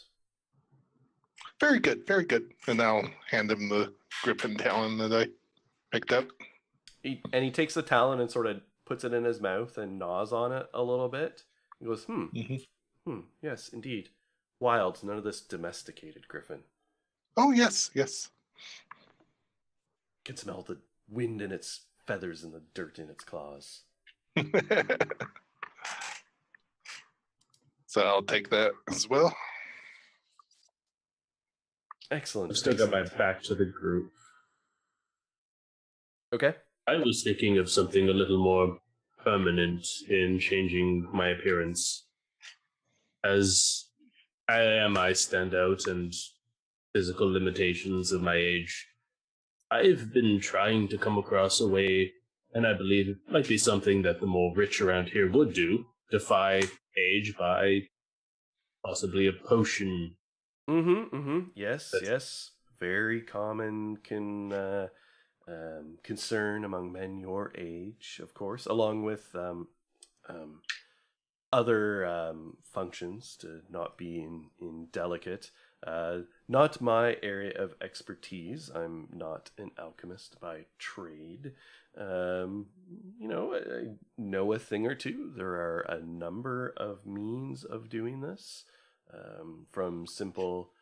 Very good, very good. And I'll hand him the griffin talon that I picked up. He takes the talon and sort of puts it in his mouth and gnaws on it a little bit. He goes, yes, indeed. Wild, none of this domesticated griffin. Oh, yes. Can smell the wind in its feathers and the dirt in its claws. So I'll take that as well. Excellent. I've still got my back to the group. Okay. I was thinking of something a little more permanent in changing my appearance. As I stand out and physical limitations of my age, I've been trying to come across a way, and I believe it might be something that the more rich around here would do, defy age by possibly a potion. Yes, That's- yes. Very common concern among men your age, of course, along with other functions to not be indelicate. Not my area of expertise. I'm not an alchemist by trade. I know a thing or two. There are a number of means of doing this, from simple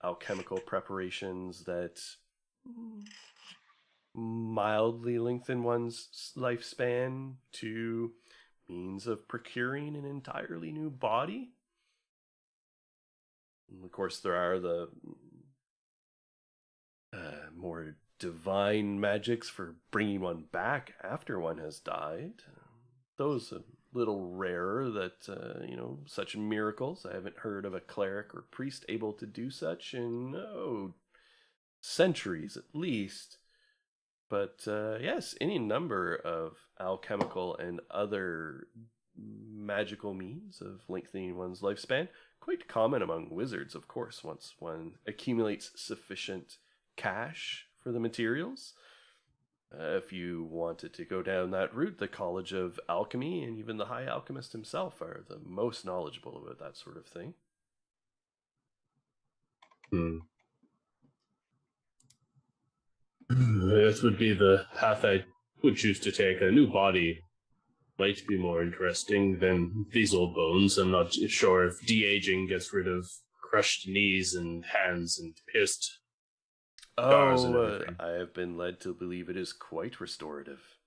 alchemical preparations that mildly lengthen one's lifespan to means of procuring an entirely new body. And of course, there are the more divine magics for bringing one back after one has died. Those a little rarer that, such miracles. I haven't heard of a cleric or priest able to do such in, centuries at least. But yes, any number of alchemical and other magical means of lengthening one's lifespan, quite common among wizards, of course, once one accumulates sufficient cash for the materials. If you wanted to go down that route, the College of Alchemy and even the High Alchemist himself are the most knowledgeable about that sort of thing. This would be the path I would choose to take. A new body might be more interesting than these old bones. I'm not sure if de-aging gets rid of crushed knees and hands and pierced scars and everything. I have been led to believe it is quite restorative.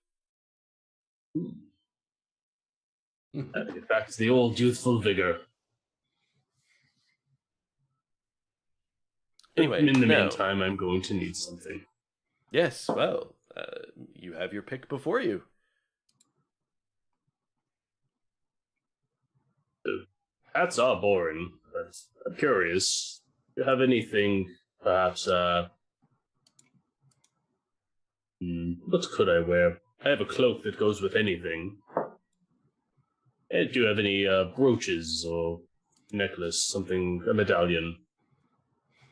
Get back to the old youthful vigor. Anyway, in the no. meantime, I'm going to need something. Yes, well, you have your pick before you. Hats are boring, but I'm curious. Do you have anything, perhaps, what could I wear? I have a cloak that goes with anything. Do you have any brooches or necklace, something, a medallion?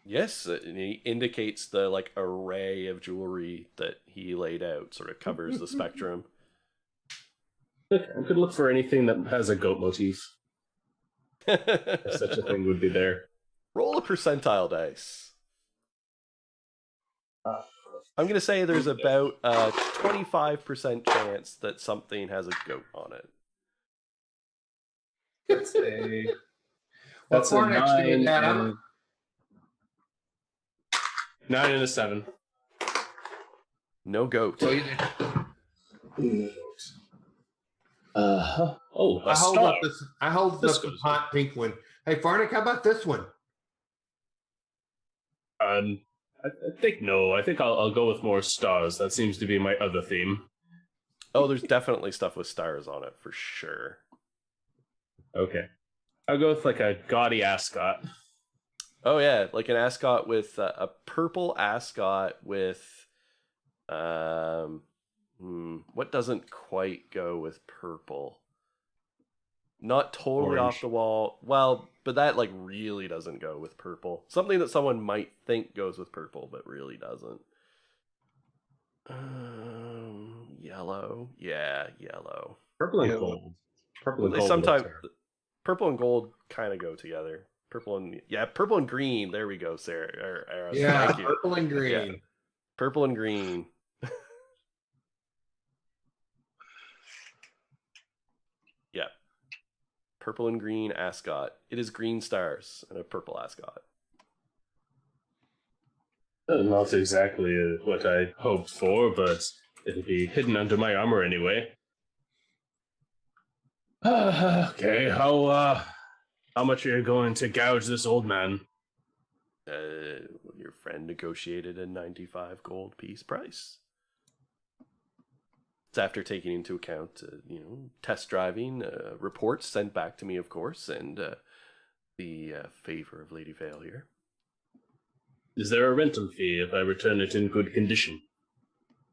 Yes, and he indicates the array of jewelry that he laid out, sort of covers the spectrum. Okay, I could look for anything that has a goat motif. If such a thing would be there. Roll a percentile dice. I'm going to say there's about a 25% chance that something has a goat on it. That's a Before next to 9 that, and 9 and a 7. No goat. So A I hold star. up this. I hold This up the goes hot pink one. Hey, Farnick, how about this one? I think no. I think I'll go with more stars. That seems to be my other theme. Oh, there's definitely stuff with stars on it, for sure. Okay. I'll go with a gaudy ascot. Oh, yeah, like an ascot with a purple ascot with... what doesn't quite go with purple? Not totally Orange. off the wall. Well, but that really doesn't go with purple. Something that someone might think goes with purple, but really doesn't. Yellow. Yeah, yellow. Purple and Yellow. gold. Purple and They gold. sometimes look terrible. purple and gold kind of go together. Purple and green. There we go, Sarah. Yeah, Thank you. purple and green. Yeah. Purple and green. Yeah. Purple and green ascot. It is green stars and a purple ascot. Not exactly what I hoped for, but it'll be hidden under my armor anyway. Okay, how much are you going to gouge this old man? Your friend negotiated a 95 gold piece price. after taking into account, test driving reports sent back to me, of course, and the favor of Lady Vale here. Is there a rental fee if I return it in good condition?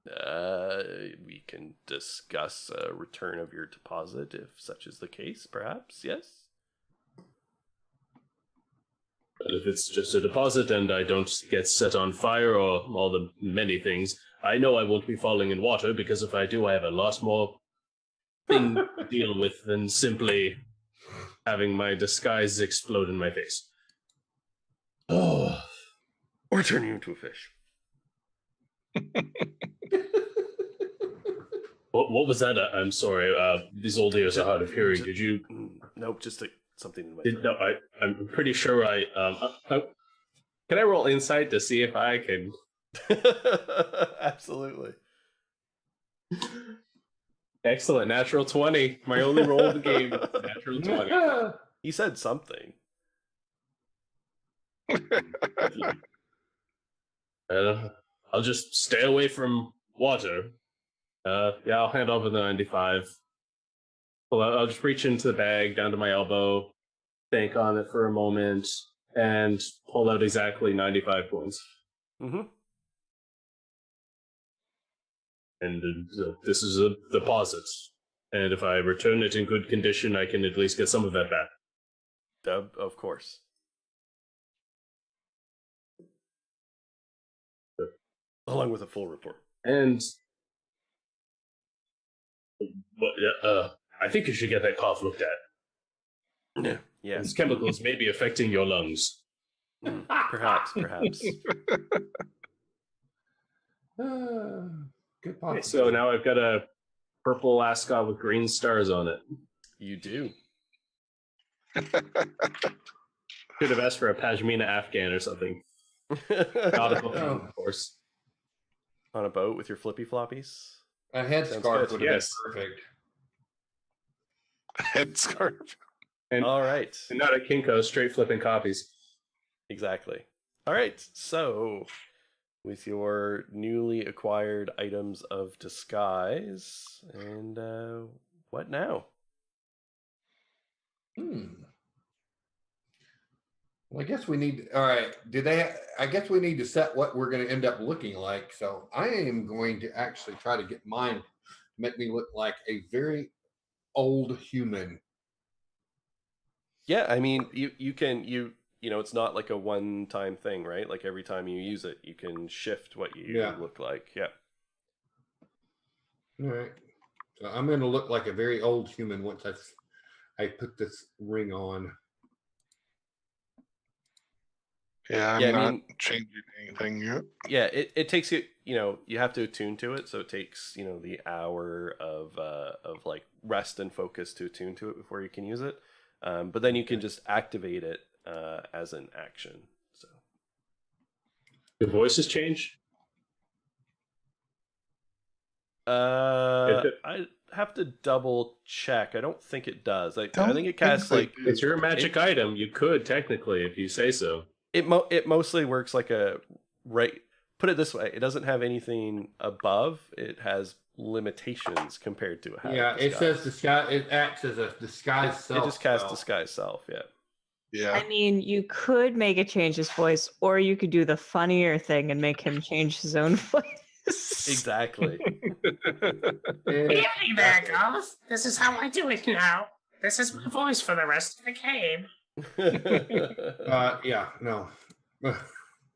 We can discuss a return of your deposit if such is the case, perhaps, yes? But if it's just a deposit and I don't get set on fire or all the many things, I know I won't be falling in water, because if I do, I have a lot more thing to deal with than simply having my disguise explode in my face. Oh. Or turn you into a fish. What was that? I'm sorry. These old ears are hard of hearing. Did you? Nope, just something in my throat. No, I'm pretty sure can I roll insight to see if I can? Absolutely. Excellent, natural 20. My only roll of the game is natural 20. He said something. I'll just stay away from water. Yeah, I'll hand over the 95. I'll just reach into the bag down to my elbow, think on it for a moment, and pull out exactly 95 points. Mm-hmm. And this is a deposit. And if I return it in good condition, I can at least get some of that back. Of course. Along with a full report. And I think you should get that cough looked at. Yeah. Yeah. These chemicals may be affecting your lungs. Perhaps. Good point. Okay, so now I've got a purple ascot with green stars on it. You do. Should have asked for a Pashmina Afghan or something. Nautical theme, of course. On a boat with your flippy floppies. A headscarf would have Yes. been perfect. Headscarf. And, All right. and not a Kinko, straight flipping copies. Exactly. All right. So, with your newly acquired items of disguise, and what now? Well, I guess we need. All right. I guess we need to set what we're going to end up looking like. So I am going to actually try to get mine to make me look like a very old human. Yeah, I mean, you can it's not like a one-time thing, right? Like every time you use it, you can shift what you look like. Yeah. All right. So I'm going to look like a very old human once I put this ring on. Yeah, I'm not changing anything yet. Yeah, it takes you, you have to attune to it, so it takes, the hour of like rest and focus to attune to it before you can use it. But then you can just activate it as an action. So Your voices change? I have to double check. I don't think it does. I think it casts like It's your magic item. You could technically, if you say so. It mostly works like put it this way, it doesn't have anything above. It has limitations compared to a Yeah, it says disguise. It acts as a disguise self. It just casts disguise self. Yeah. Yeah. I mean, you could make it change his voice, or you could do the funnier thing and make him change his own voice. Exactly. Good evening there, girls. This is how I do it now. This is my voice for the rest of the game. Yeah, no.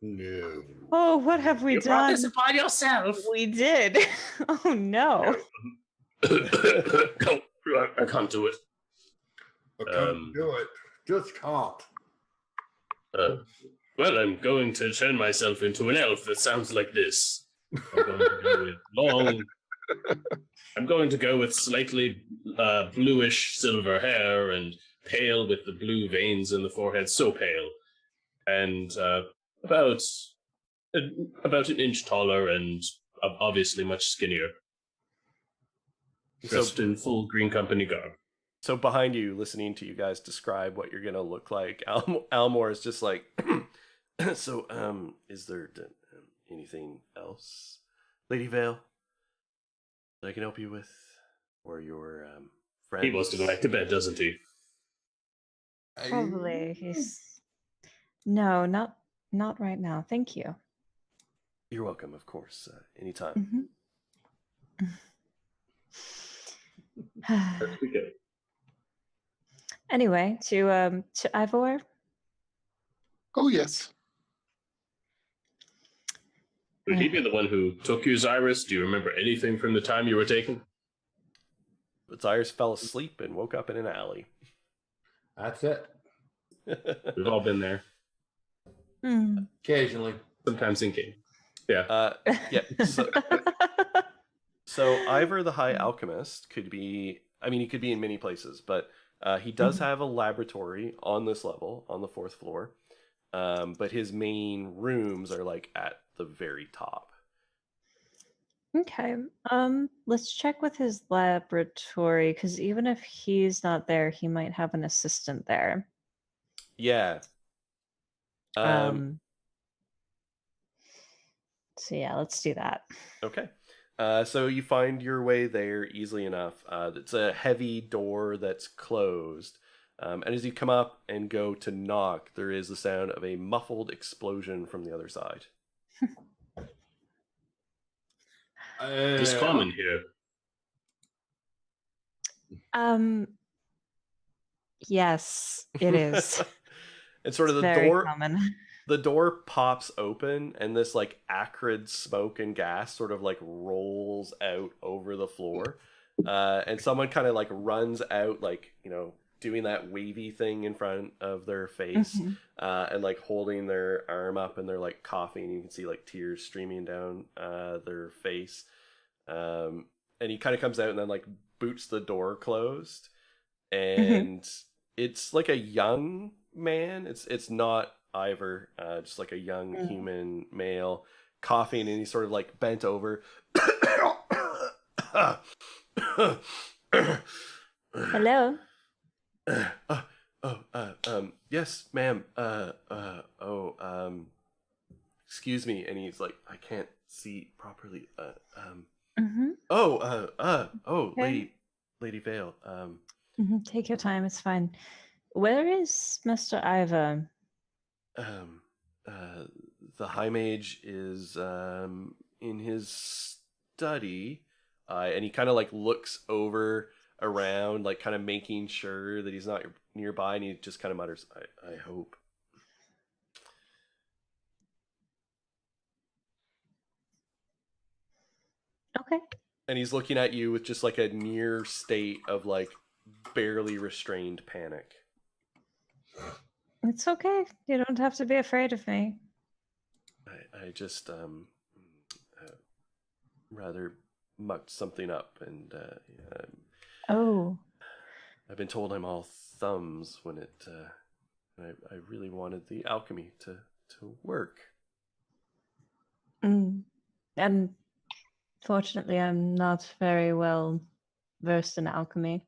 No. Oh, what have we You brought done? this upon yourself. We did. Oh no. I can't do it. I can't do it. Just can't. Well, I'm going to turn myself into an elf that sounds like this. I'm going to go with slightly bluish silver hair and pale with the blue veins in the forehead, so pale, and about an inch taller and obviously much skinnier, dressed in full Green Company garb. So behind you, listening to you guys describe what you're gonna look like, Almore is just like, so is there anything else, Lady Vale? I can help you with, or your friends? He wants to go back to bed, doesn't he? Probably. He's no, not right now. Thank you. You're welcome, of course. Anytime. That's pretty good. Anyway, to Ivor. Oh, yes. Would he be the one who took you, Cyrus? Do you remember anything from the time you were taken? But Cyrus fell asleep and woke up in an alley. That's it. We've all been there. Occasionally. Sometimes in game. Yeah. Yeah. So Ivor the High Alchemist could be, I mean, he could be in many places, but he does have a laboratory on this level, on the 4th floor. But his main rooms are like at the very top. Okay. Let's check with his laboratory, because even if he's not there, he might have an assistant there. Yeah. So yeah, let's do that. Okay. So you find your way there easily enough. It's a heavy door that's closed. And as you come up and go to knock, there is the sound of a muffled explosion from the other side. It's common here. Yes, it is. And sort of It's the very door common. the door pops open and this like acrid smoke and gas sort of like rolls out over the floor. And someone kind of like runs out, like, you know, doing that wavy thing in front of their face, and like holding their arm up, and they're like coughing. You can see like tears streaming down their face. And he kind of comes out and then like boots the door closed. And it's like a young man. It's not Ivor, just like a young human male coughing, and he's sort of like bent over. Hello. Yes, ma'am. Excuse me. And he's like, I can't see properly. Okay. Lady Vale. Take your time. It's fine. Where is Mr. Ivor? The High Mage is in his study, and he kind of like looks over around, like kind of making sure that he's not nearby, and he just kind of mutters, I hope. Okay. And he's looking at you with just like a near state of like barely restrained panic. It's okay. You don't have to be afraid of me. I just rather mucked something up, and Oh. I've been told I'm all thumbs when it I really wanted the alchemy to work. And fortunately, I'm not very well versed in alchemy.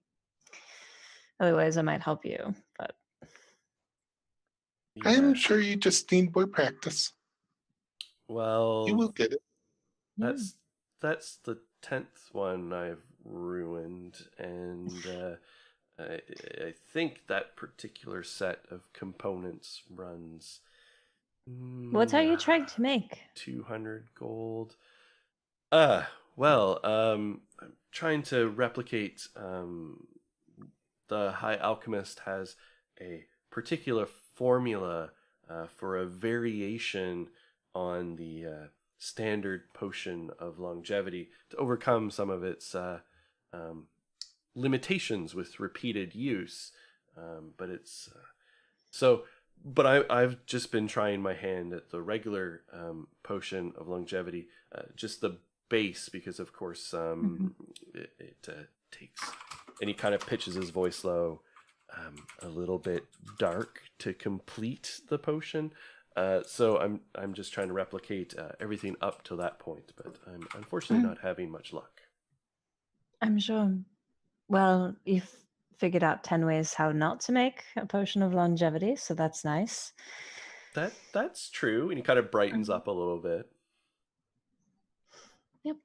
Otherwise, I might help you. But I'm sure you just need more practice. Well, You will get it. that's the 10th one I've ruined, and I think that particular set of components runs. What are you trying to make? 200 gold. I'm trying to replicate. The High Alchemist has a particular formula for a variation on the standard potion of longevity to overcome some of its limitations with repeated use. But it's so. But I've just been trying my hand at the regular potion of longevity, just the base, because of course it takes, and he kind of pitches his voice low, a little bit dark to complete the potion. So I'm just trying to replicate everything up to that point, but I'm unfortunately not having much luck. I'm sure. Well, you've figured out 10 ways how not to make a potion of longevity, so that's nice. That's true, and he kind of brightens up a little bit. Yep.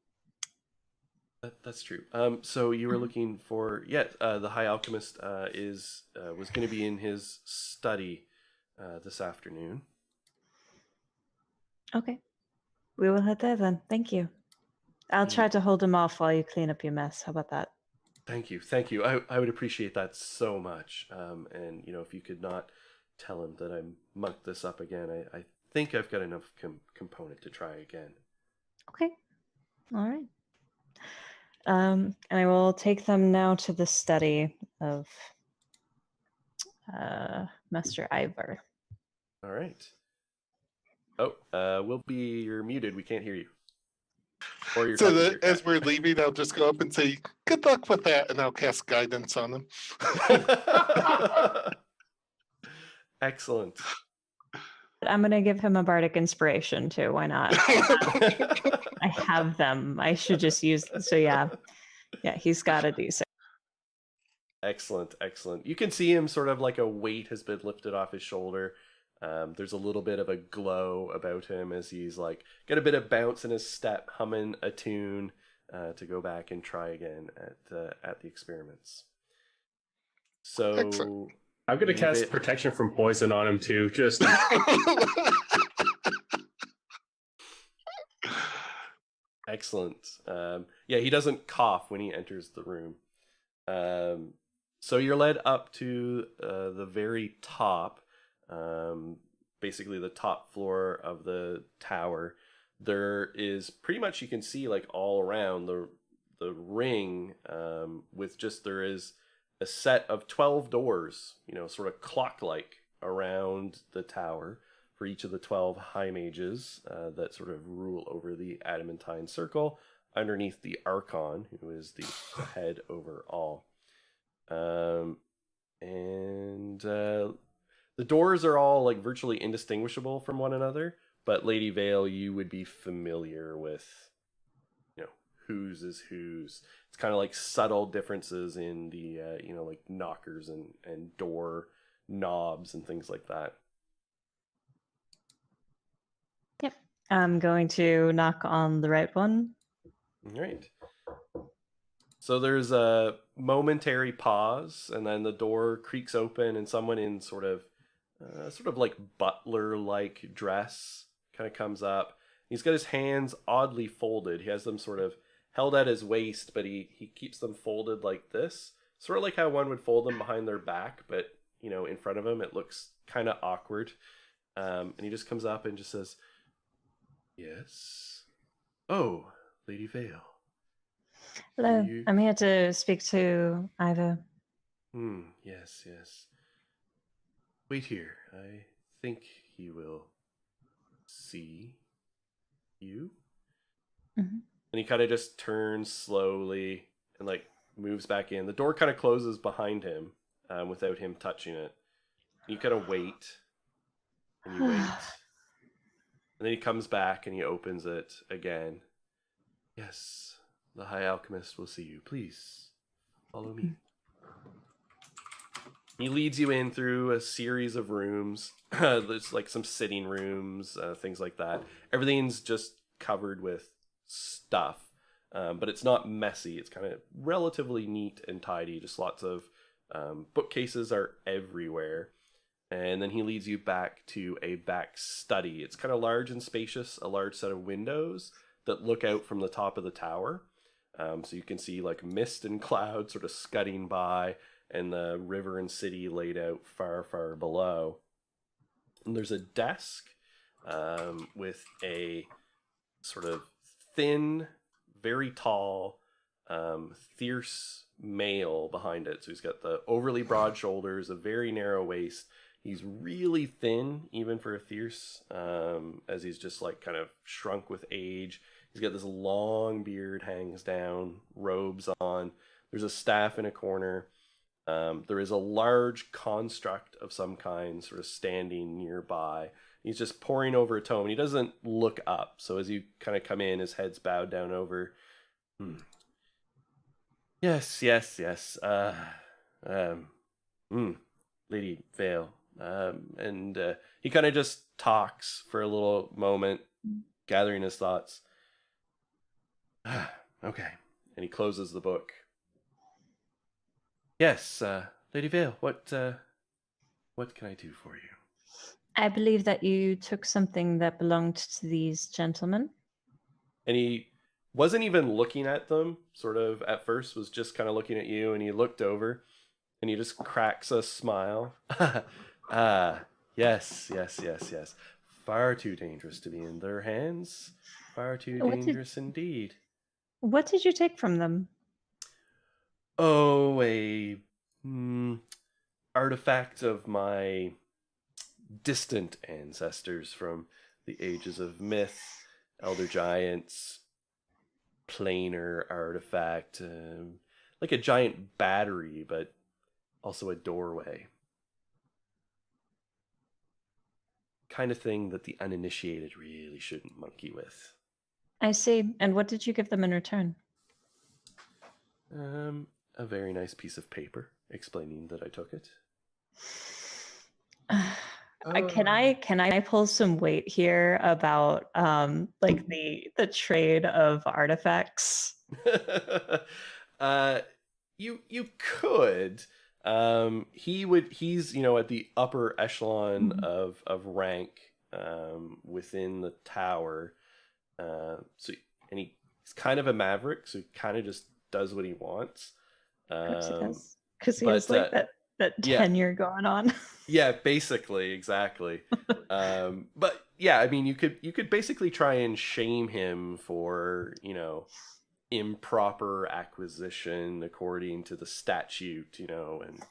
That's true. So you were looking for the High Alchemist was going to be in his study this afternoon. Okay. We will head there then. Thank you. I'll try to hold him off while you clean up your mess. How about that? Thank you. I would appreciate that so much. And if you could not tell him that I mucked this up again, I think I've got enough component to try again. Okay. All right. And I will take them now to the study of Master Ivor. All right. Oh, you're muted. We can't hear you. Or you're So talking to your as cat. we're leaving, I'll just go up and say, "Good luck with that," and I'll cast guidance on him. Excellent. I'm going to give him a bardic inspiration too. Why not? I have them. I should just use. So yeah, he's got a D6. Excellent. You can see him sort of like a weight has been lifted off his shoulder. There's a little bit of a glow about him as he's like got a bit of bounce in his step, humming a tune to go back and try again at the experiments. So Excellent. I'm going to cast protection from poison on him too. Just excellent. He doesn't cough when he enters the room. So you're led up to the very top, basically the top floor of the tower. There is pretty much, you can see like all around the ring, with just, there is a set of 12 doors, sort of clock-like around the tower for each of the 12 high mages that sort of rule over the adamantine circle underneath the Archon, who is the head over all. The doors are all like virtually indistinguishable from one another, but Lady Vale, you would be familiar with, whose is whose. It's kind of like subtle differences in the, like knockers and door knobs and things like that. Yep. I'm going to knock on the right one. All right. So there's a momentary pause, and then the door creaks open, and someone in sort of like butler-like dress kind of comes up. He's got his hands oddly folded. He has them sort of held at his waist, but he keeps them folded like this, sort of like how one would fold them behind their back, but in front of him it looks kind of awkward. And he just comes up and just says, "Yes. Oh, Lady Vale. Hello. I'm here to speak to Ivor. Yes. Wait here. I think he will see you." Mm-hmm. And he kind of just turns slowly and like moves back in. The door kind of closes behind him without him touching it. And you kind of wait, and you wait. And then he comes back and he opens it again. "Yes, the High Alchemist will see you. Please follow me." He leads you in through a series of rooms. There's like some sitting rooms, things like that. Everything's just covered with stuff, but it's not messy. It's kind of relatively neat and tidy. Just lots of bookcases are everywhere. And then he leads you back to a back study. It's kind of large and spacious, a large set of windows that look out from the top of the tower. So you can see like mist and cloud sort of scudding by, and the river and city laid out far, far below. And there's a desk with a sort of thin, very tall, fierce male behind it. So he's got the overly broad shoulders, a very narrow waist. He's really thin, even for a fierce, as he's just like kind of shrunk with age. He's got this long beard, hangs down, robes on. There's a staff in a corner. There is a large construct of some kind sort of standing nearby. He's just poring over a tome. He doesn't look up. So as you kind of come in, his head's bowed down over. Yes. Lady Vale. And he kind of just talks for a little moment, gathering his thoughts. Okay. and he closes the book. Yes, Lady Vale, what can I do for you? I believe that you took something that belonged to these gentlemen. And he wasn't even looking at them, sort of at first, was just kind of looking at you, and he looked over, and he just cracks a smile. Yes. Far too dangerous to be in their hands. Far too dangerous indeed. What did you take from them? Oh, a artifact of my distant ancestors from the ages of myth, elder giants, planar artifact, like a giant battery, but also a doorway. Kind of thing that the uninitiated really shouldn't monkey with. I see. And what did you give them in return? A very nice piece of paper explaining that I took it. Can I pull some weight here about like the trade of artifacts? You could. He's at the upper echelon of rank within the tower. And he's kind of a maverick, so he kind of just does what he wants. Because he has like that tenure going on. Yeah, basically, exactly. But yeah, I mean, you could basically try and shame him for, improper acquisition according to the statute, and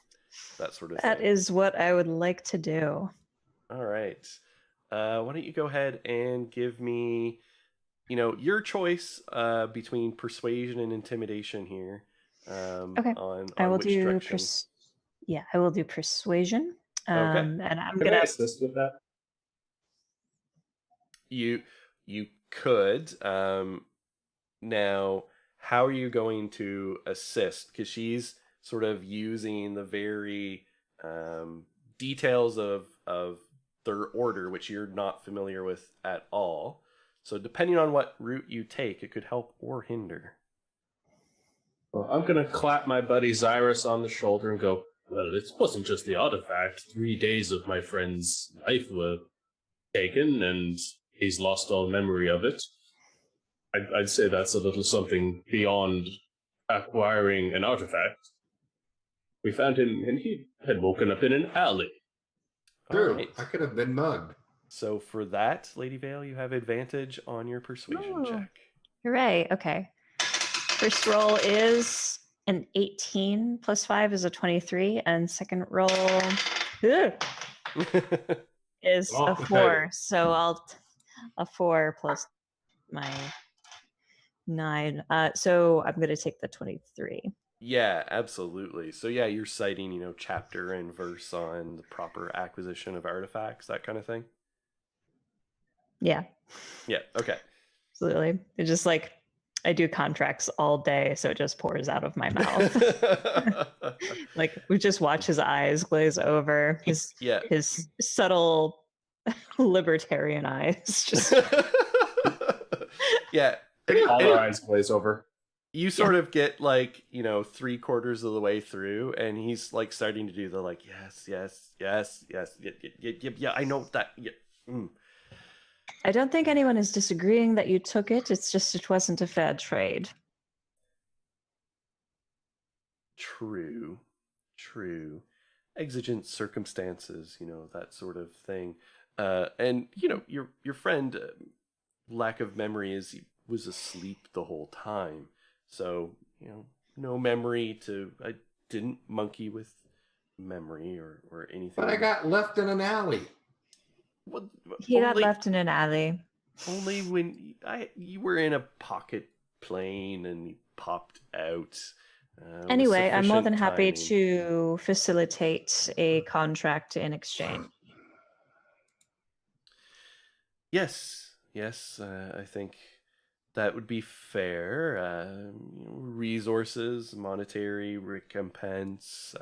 that sort of thing. That is what I would like to do. All right. Why don't you go ahead and give me, your choice between persuasion and intimidation here. Okay. I will do I will do persuasion. Okay. And I'm Can gonna I assist with that? You could. Now, how are you going to assist? Because she's sort of using the very details of their order, which you're not familiar with at all. So depending on what route you take, it could help or hinder. Well, I'm going to clap my buddy Zyrus on the shoulder and go, well, it wasn't just the artifact. 3 days of my friend's life were taken, and he's lost all memory of it. I'd say that's a little something beyond acquiring an artifact. We found him, and he had woken up in an alley. True, Right. I could have been mugged. So for that, Lady Vale, you have advantage on your persuasion check. Hooray. Okay. First roll is an 18 plus 5 is a 23, and second roll is a 4. So a 4 plus my 9. So I'm going to take the 23. Yeah, absolutely. So yeah, you're citing, chapter and verse on the proper acquisition of artifacts, that kind of thing. Yeah. Yeah, okay. Absolutely. It's just like I do contracts all day, so it just pours out of my mouth. Like we just watch his eyes glaze over, his subtle libertarian eyes. Just yeah. All our eyes glaze over. You sort of get 3/4 of the way through, and he's like starting to do the yes, yeah, I know that. Yeah. I don't think anyone is disagreeing that you took it. It's just it wasn't a fair trade. True. Exigent circumstances, that sort of thing. And your friend, lack of memory was asleep the whole time. So, no memory I didn't monkey with memory or anything. But I got left in an alley. Well, he got left in an alley. Only when you were in a pocket plane and you popped out. Anyway, I'm more than happy to facilitate a contract in exchange. Yes, I think that would be fair. Resources, monetary recompense.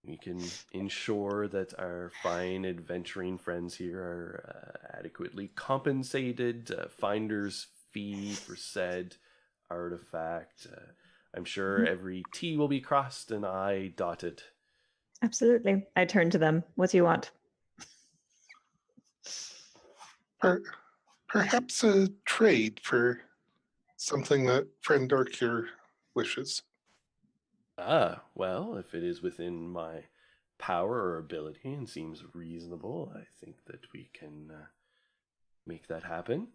We can ensure that our fine adventuring friends here are adequately compensated. Finder's fee for said artifact. I'm sure every T will be crossed and I dotted. Absolutely. I turn to them. What do you want? Perhaps a trade for something that friend Dark here wishes. Ah, well, if it is within my power or ability and seems reasonable, I think that we can make that happen.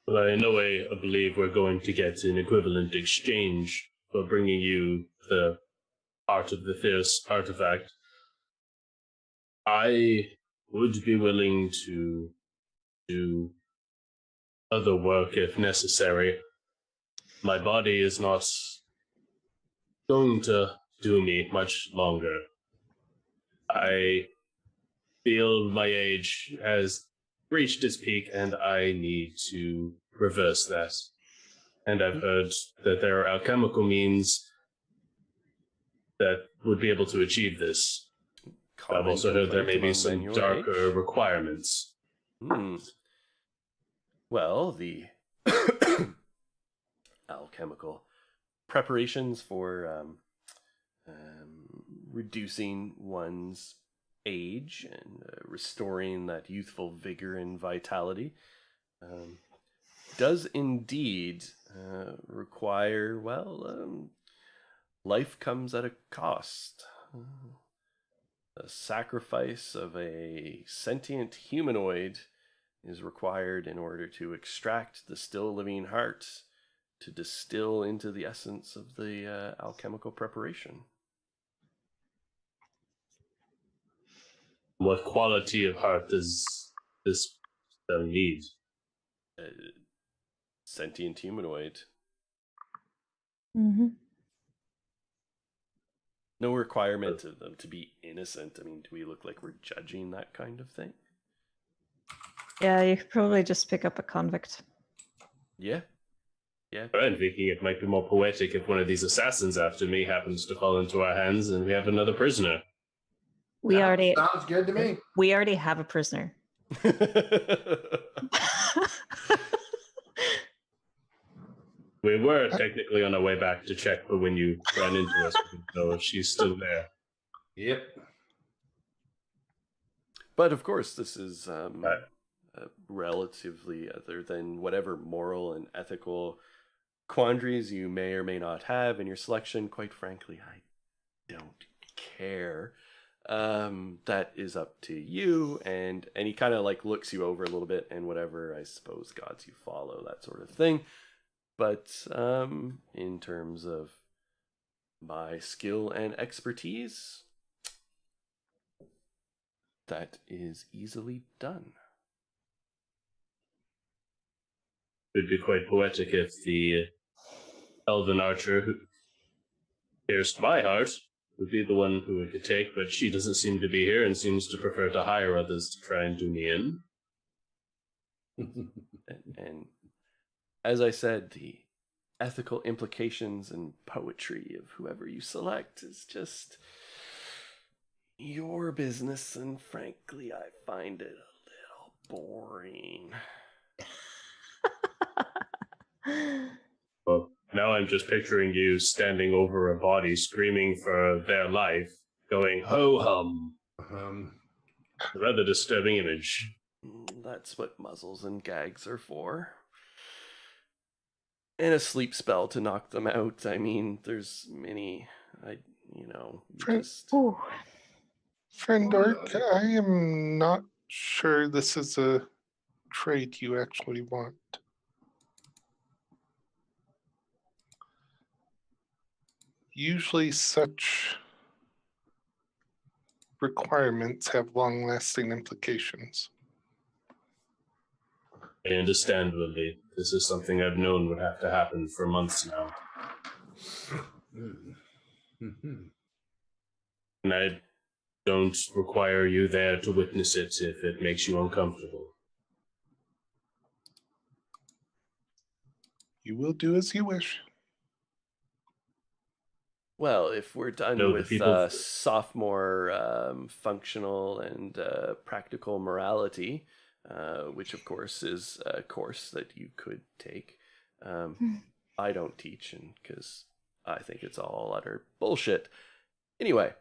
Well, in no way I believe we're going to get an equivalent exchange for bringing you the art of the fierce artifact. I would be willing to do other work if necessary. My body is not going to do me much longer. I feel my age has reached its peak and I need to reverse that. And I've heard that there are alchemical means that would be able to achieve this. I've also heard there may be some darker requirements. Well, the alchemical preparations for reducing one's age and restoring that youthful vigor and vitality does indeed require, well, life comes at a cost. The sacrifice of a sentient humanoid is required in order to extract the still living heart to distill into the essence of the alchemical preparation. What quality of heart does this spell need? Sentient humanoid. Mm-hmm. No requirement of them to be innocent. I mean, do we look like we're judging that kind of thing? Yeah, you could probably just pick up a convict. Yeah. Yeah. I'm thinking it might be more poetic if one of these assassins after me happens to fall into our hands and we have another prisoner. Sounds good to me. We already have a prisoner. We were technically on our way back to check for when you ran into us, so she's still there. Yep. But of course, this is relatively, other than whatever moral and ethical quandaries you may or may not have in your selection. Quite frankly, I don't care. That is up to you. And he kind of like looks you over a little bit, and whatever, I suppose, gods you follow, that sort of thing. But in terms of my skill and expertise, that is easily done. It would be quite poetic if the elven archer who pierced my heart would be the one who we could take, but she doesn't seem to be here and seems to prefer to hire others to try and do me in. And as I said, the ethical implications and poetry of whoever you select is just your business, and frankly, I find it a little boring. Well, now I'm just picturing you standing over a body, screaming for their life, going ho-hum. A rather disturbing image. That's what muzzles and gags are for. And a sleep spell to knock them out. I mean, there's many, Friend Dark, I am not sure this is a trade you actually want. Usually such requirements have long-lasting implications. I understand, Lily. This is something I've known would have to happen for months now. And I don't require you there to witness it if it makes you uncomfortable. You will do as you wish. Well, if we're done with sophomore functional and practical morality, which of course is a course that you could take, I don't teach, and because I think it's all utter bullshit. Anyway,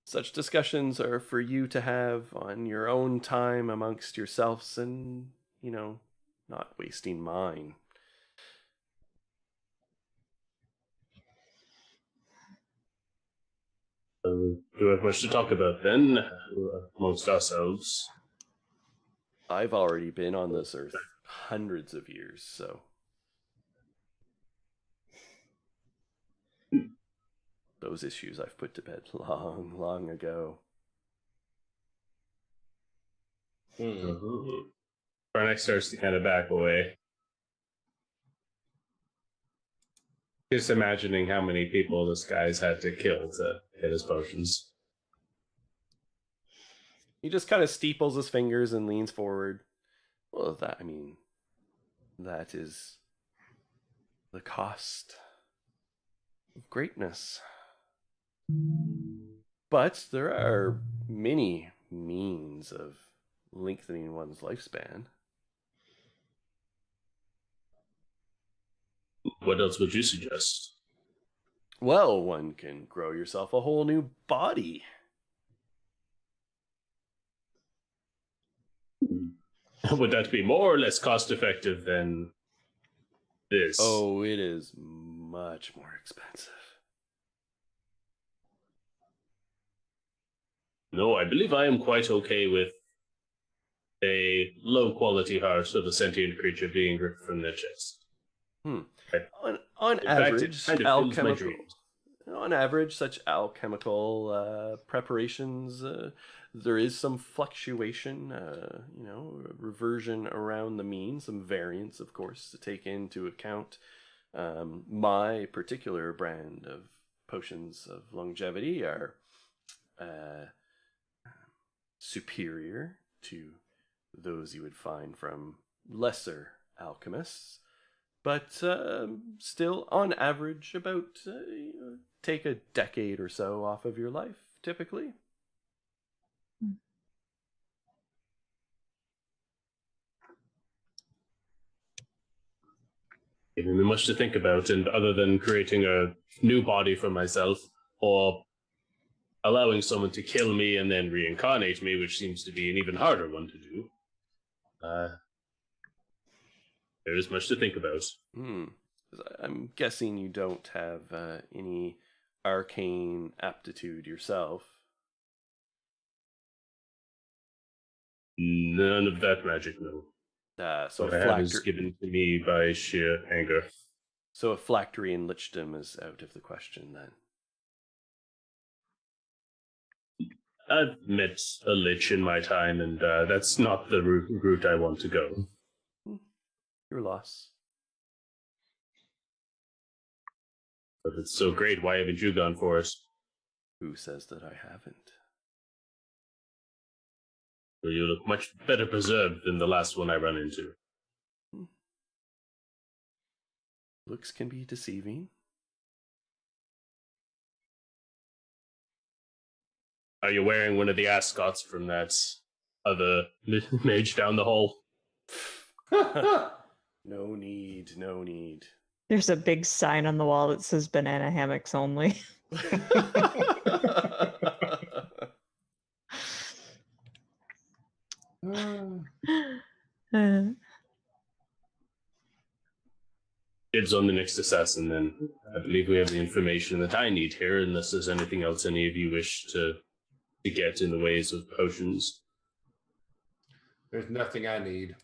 such discussions are for you to have on your own time amongst yourselves and, not wasting mine. Do we have much to talk about then, amongst ourselves? I've already been on this earth hundreds of years, so those issues I've put to bed long, long ago. Farnak starts to kind of back away. Just imagining how many people this guy's had to kill to hit his potions. He just kind of steeples his fingers and leans forward. Well, that is the cost of greatness. But there are many means of lengthening one's lifespan. What else would you suggest? Well, one can grow yourself a whole new body. Would that be more or less cost effective than this? Oh, it is much more expensive. No, I believe I am quite okay with a low-quality heart of a sentient creature being ripped from their chest. On average, fact, it kind of fills my alchemical. dreams. On average, such alchemical preparations, there is some fluctuation, reversion around the mean, some variance, of course, to take into account. My particular brand of potions of longevity are superior to those you would find from lesser alchemists, but still, on average, about take a decade or so off of your life, typically. Giving me much to think about, and other than creating a new body for myself, or allowing someone to kill me and then reincarnate me, which seems to be an even harder one to do, there is much to think about. I'm guessing you don't have any arcane aptitude yourself. None of that magic, no. So what I have is given to me by sheer anger. So a phylactery and lichdom is out of the question then. I've met a lich in my time, and that's not the route I want to go. Your loss. But it's so great, why haven't you gone for it? Who says that I haven't? Well, you look much better preserved than the last one I ran into. Looks can be deceiving. Are you wearing one of the ascots from that other mage down the hall? No need, no need. There's a big sign on the wall that says banana hammocks only. Dibs on the next assassin, then. I believe we have the information that I need here, unless there's anything else any of you wish to get in the ways of potions. There's nothing I need.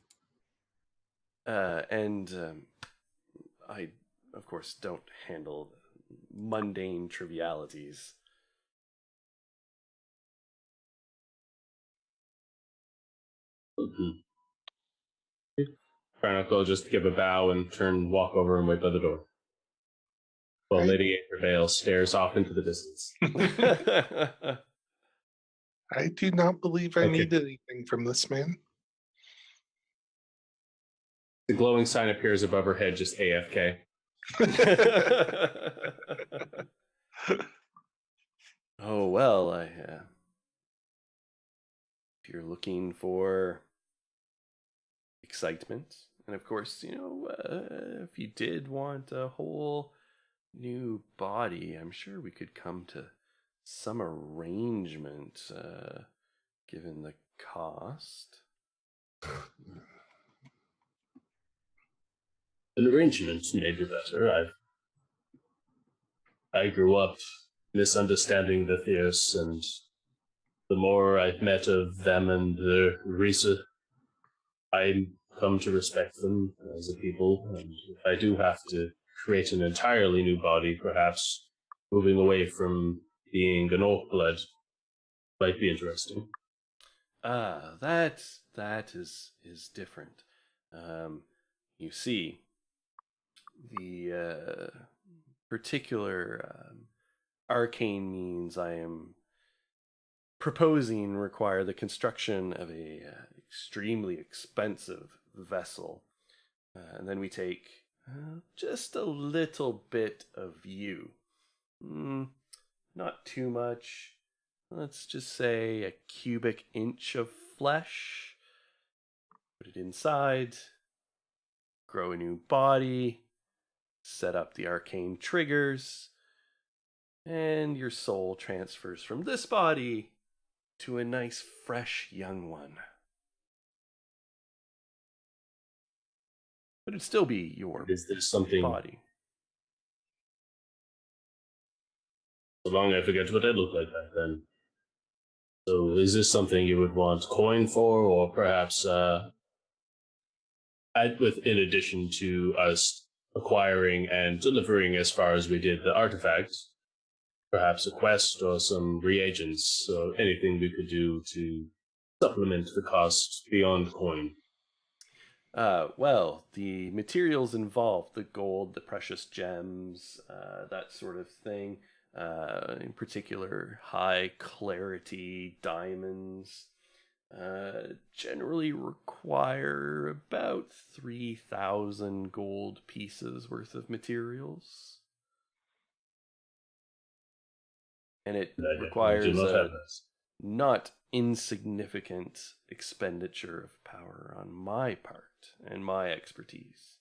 I, of course, don't handle mundane trivialities. Farnak will just give a bow and walk over and wait by the door. While Lady Aethervale stares off into the distance. I do not believe I need anything from this man. The glowing sign appears above her head, just AFK. Oh, well, if you're looking for excitement And of course, if you did want a whole new body, I'm sure we could come to some arrangement, given the cost. An arrangement may be better. I grew up misunderstanding the Thierse, and the more I've met of them and the Risa, I come to respect them as a people, and if I do have to create an entirely new body, perhaps moving away from being an oak blood might be interesting. That is different. You see, the particular arcane means I am proposing require the construction of a extremely expensive vessel, and then we take just a little bit of you. Not too much. Let's just say a cubic inch of flesh. Put it inside. Grow a new body. Set up the arcane triggers. And your soul transfers from this body to a nice, fresh, young one. But it'd still be your Is there something body. So long I forget what I looked like back then. So is this something you would want coin for, or perhaps in addition to us acquiring and delivering as far as we did the artifacts, perhaps a quest or some reagents, so anything we could do to supplement the cost beyond coin? Well, the materials involved, the gold, the precious gems, that sort of thing, in particular, high clarity diamonds, generally require about 3,000 gold pieces worth of materials. And it requires a not insignificant expenditure of power on my part and my expertise.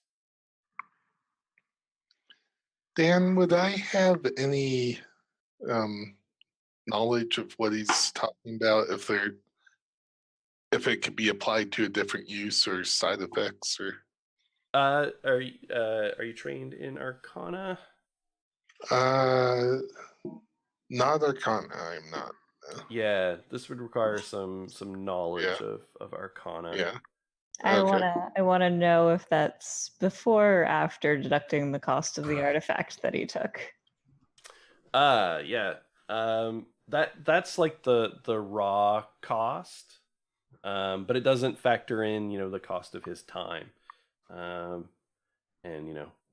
Dan, would I have any knowledge of what he's talking about? If it could be applied to a different use or side effects, or Are you trained in Arcana? not Arcana. I'm not. Yeah, this would require some knowledge Yeah. of Arcana. Yeah. I Okay. wanna know if that's before or after deducting the cost of the artifact that he took. Yeah. That's like the raw cost. But it doesn't factor in, the cost of his time. And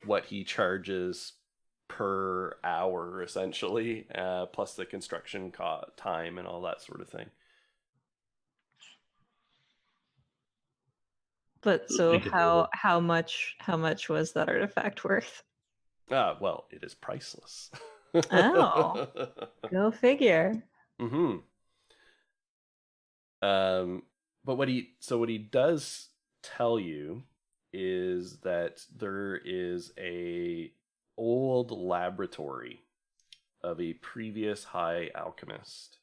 what he charges per hour essentially, plus the construction time and all that sort of thing. But so how much was that artifact worth? Well, it is priceless. Oh, go figure. Mm-hmm. But what he does tell you is that there is a old laboratory of a previous high alchemist,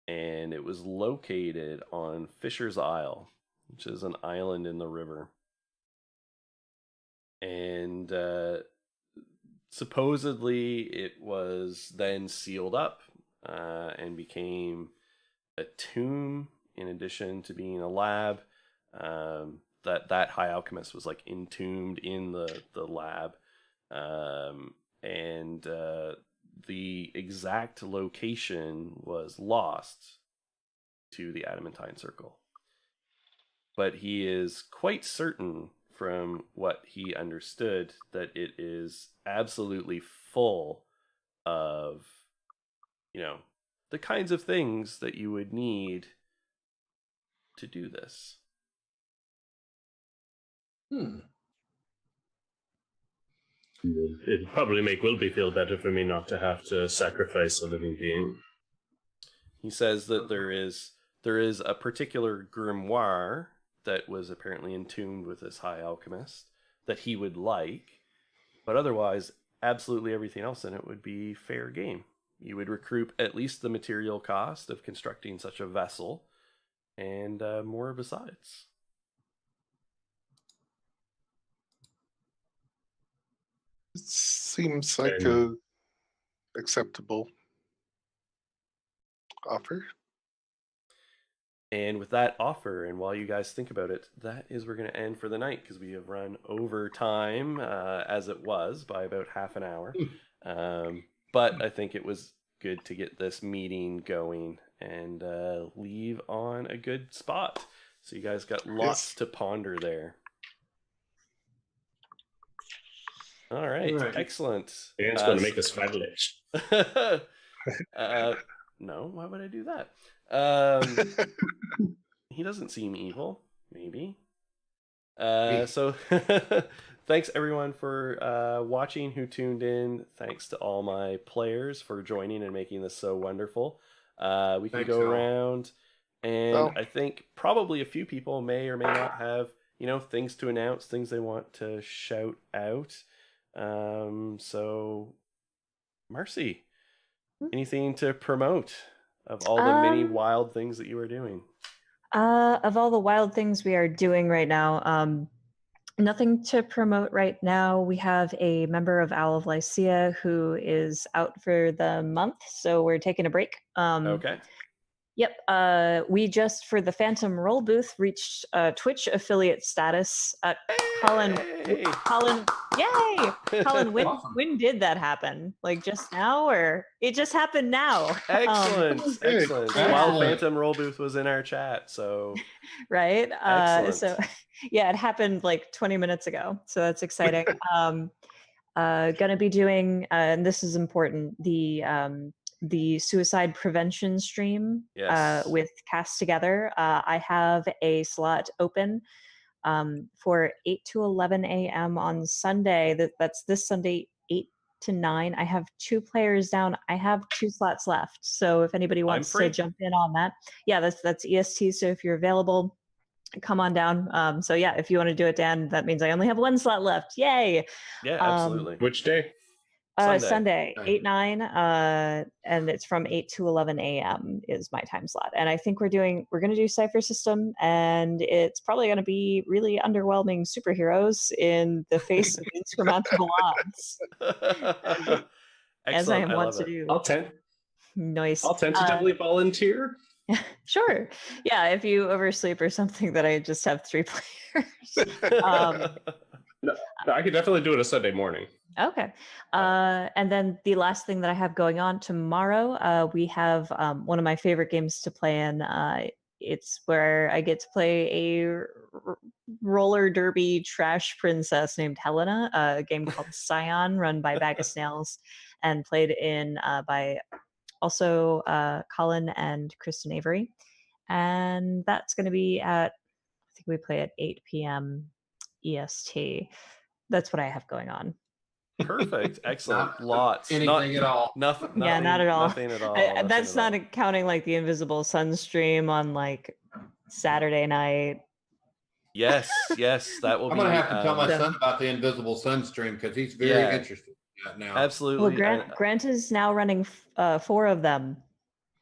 and it was located on Fisher's Isle, which is an island in the river. And supposedly it was then sealed up and became a tomb in addition to being a lab. That high alchemist was like entombed in the lab. And the exact location was lost to the Adamantine Circle. But he is quite certain from what he understood that it is absolutely full of, the kinds of things that you would need to do this. It'd probably make Wilby feel better for me not to have to sacrifice a living being. He says that there is a particular grimoire that was apparently in tune with this high alchemist that he would like, but otherwise, absolutely everything else in it would be fair game. You would recoup at least the material cost of constructing such a vessel, and more besides. It seems like And- a acceptable offer. And with that offer, and while you guys think about it, that is we're going to end for the night because we have run over time as it was by about half an hour. But I think it was good to get this meeting going and leave on a good spot. So you guys got lots to ponder there. All right, excellent. Dan's going to make us fabulous. No, why would I do that? He doesn't seem evil, maybe. So thanks everyone for watching who tuned in. Thanks to all my players for joining and making this so wonderful. We can go around, and I think probably a few people may or may not have, things to announce, things they want to shout out. So Marcy, anything to promote of all the many wild things that you are doing? Of all the wild things we are doing right now, nothing to promote right now. We have a member of Owl of Lycia who is out for the month, so we're taking a break. Okay. Yep. We just, for the Phantom Roll booth, reached Twitch affiliate status. Colin, yay! Colin, when did that happen? Like just now, or it just happened now? Excellent. While Phantom Roll booth was in our chat, so right. Excellent. So yeah, it happened like 20 minutes ago. So that's exciting. Gonna be doing, and this is important, the suicide prevention stream with Cast Together. I have a slot open for 8 to 11 a.m. on Sunday. That's this Sunday, 8 to 9. I have 2 players down. I have 2 slots left. So if anybody wants to jump in on that, yeah, that's EST. So if you're available, come on down. So yeah, if you want to do it, Dan, that means I only have 1 slot left. Yay! Yeah, absolutely. Which day? Sunday, 8-9, and it's from 8 to 11 a.m. is my time slot. And I think we're going to do Cypher System, and it's probably going to be really underwhelming superheroes in the face of insurmountable odds. As I am wont to do. Nice. I'll tentatively volunteer. Sure. Yeah, if you oversleep or something, that I just have 3 players. No, I could definitely do it a Sunday morning. Okay. And then the last thing that I have going on tomorrow, we have one of my favorite games to play in. It's where I get to play a roller derby trash princess named Helena, a game called Scion, run by Bag of Snails, and played in by also Colin and Kristen Avery. And that's going to be I think we play at 8 p.m. EST. That's what I have going on. Perfect. Excellent. Lots. Anything at all. Nothing. Yeah, not at all. Nothing at all. That's not counting like the Invisible Sun stream on like Saturday night. Yes, that will I'm be. going to have to tell my son about the Invisible Sun stream because he's very interested in that now. Absolutely. Well, Grant is now running 4 of them.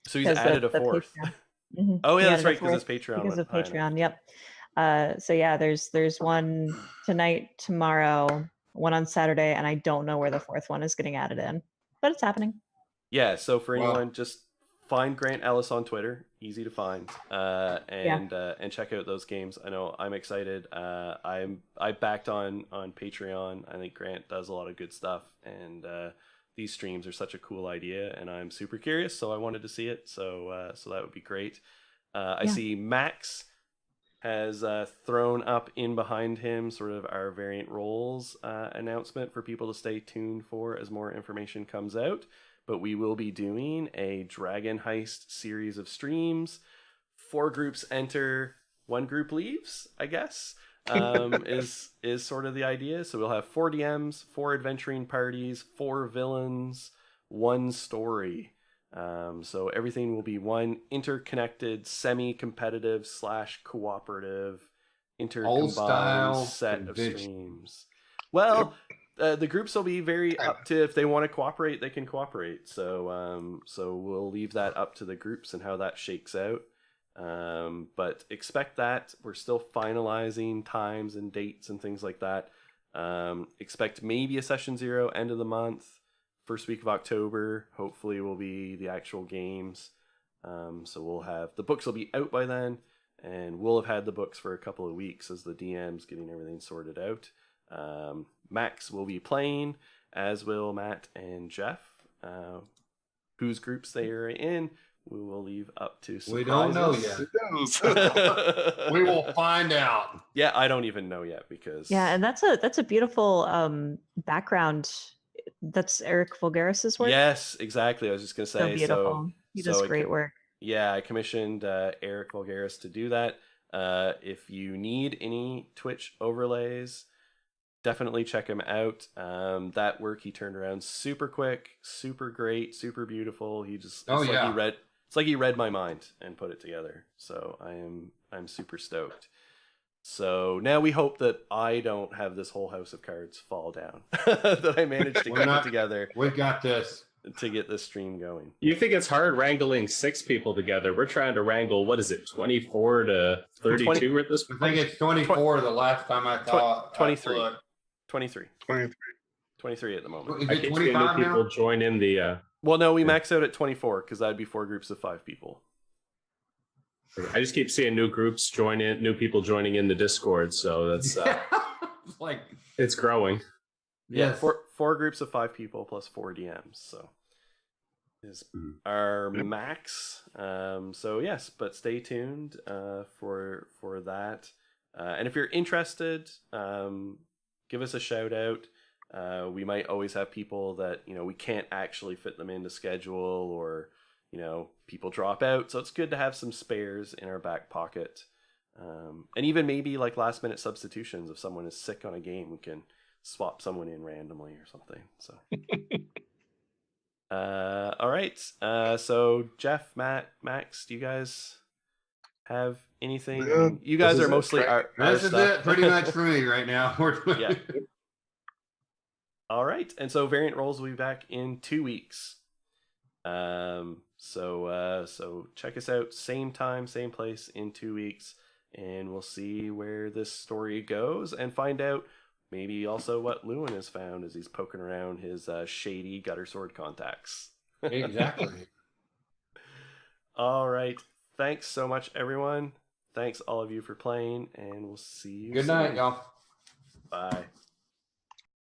So he's added a 4th. Mm-hmm. Oh yeah, that's right, because it's Patreon. Because of Patreon, yep. So yeah, there's one tonight, tomorrow, one on Saturday, and I don't know where the 4th one is getting added in, but it's happening. Yeah, so for anyone, just find Grant Ellis on Twitter, easy to find, and check out those games. I know I'm excited. I backed on Patreon. I think Grant does a lot of good stuff, and these streams are such a cool idea, and I'm super curious, so I wanted to see it. So that would be great. I see Max has thrown up in behind him sort of our variant roles announcement for people to stay tuned for as more information comes out. But we will be doing a Dragon Heist series of streams. 4 groups enter, 1 group leaves, I guess, is sort of the idea. So we'll have 4 DMs, 4 adventuring parties, 4 villains, 1 story. So everything will be one interconnected, semi-competitive / cooperative intercombined style set of convention. streams. Well, the groups will be very up to, if they want to cooperate, they can cooperate. So so we'll leave that up to the groups and how that shakes out. But expect that. We're still finalizing times and dates and things like that. Expect maybe a session 0 end of the month, first week of October. Hopefully will be the actual games. So we'll have, the books will be out by then, and we'll have had the books for a couple of weeks as the DM's getting everything sorted out. Max will be playing, as will Matt and Jeff. Whose groups they are in, we will leave up to surprises. We don't know yet. We will find out. Yeah, I don't even know yet because Yeah, and that's a beautiful background. That's Eric Vulgaris's work. yes, exactly. I was just gonna So say beautiful. He does great work. Yeah, I commissioned Eric Vulgaris to do that. If you need any Twitch overlays, definitely check him out. That work he turned around super quick, super great, super beautiful. He just it's like he read my mind and put it together. So I'm super stoked. So now we hope that I don't have this whole house of cards fall down. That I managed to get it together. We got this. To get this stream going. You think it's hard wrangling 6 people together? We're trying to wrangle, what is it, 24 to 32 at this I point? think it's 24 the last time I thought. 23. I looked. 23. 23. 23 at the moment. Is I it keep seeing new 25 people now? join in the. Well, no, we max out at 24 because that'd be 4 groups of 5 people. I just keep seeing new groups join in, new people joining in the Discord. So that's It's like, it's growing. Yeah, yes. four groups of 5 people plus 4 DMs. So is our max. So yes, but stay tuned for that. And if you're interested, give us a shout out. We might always have people that, you know, we can't actually fit them into schedule, or, you know, people drop out. So it's good to have some spares in our back pocket. And even maybe like last minute substitutions. If someone is sick on a game, we can swap someone in randomly or something. So all right. So Jeff, Matt, Max, do you guys have anything? Yeah, I mean, you guys this are is it. mostly our this is stuff. it pretty much for me right now. Yeah. All right. And so Variant Rolls will be back in 2 weeks. So check us out, same time, same place in 2 weeks, and we'll see where this story goes and find out maybe also what Lewin has found as he's poking around his shady gutter sword contacts. Exactly. All right. Thanks so much, everyone. Thanks all of you for playing, and we'll see you Good soon. night, y'all. Bye.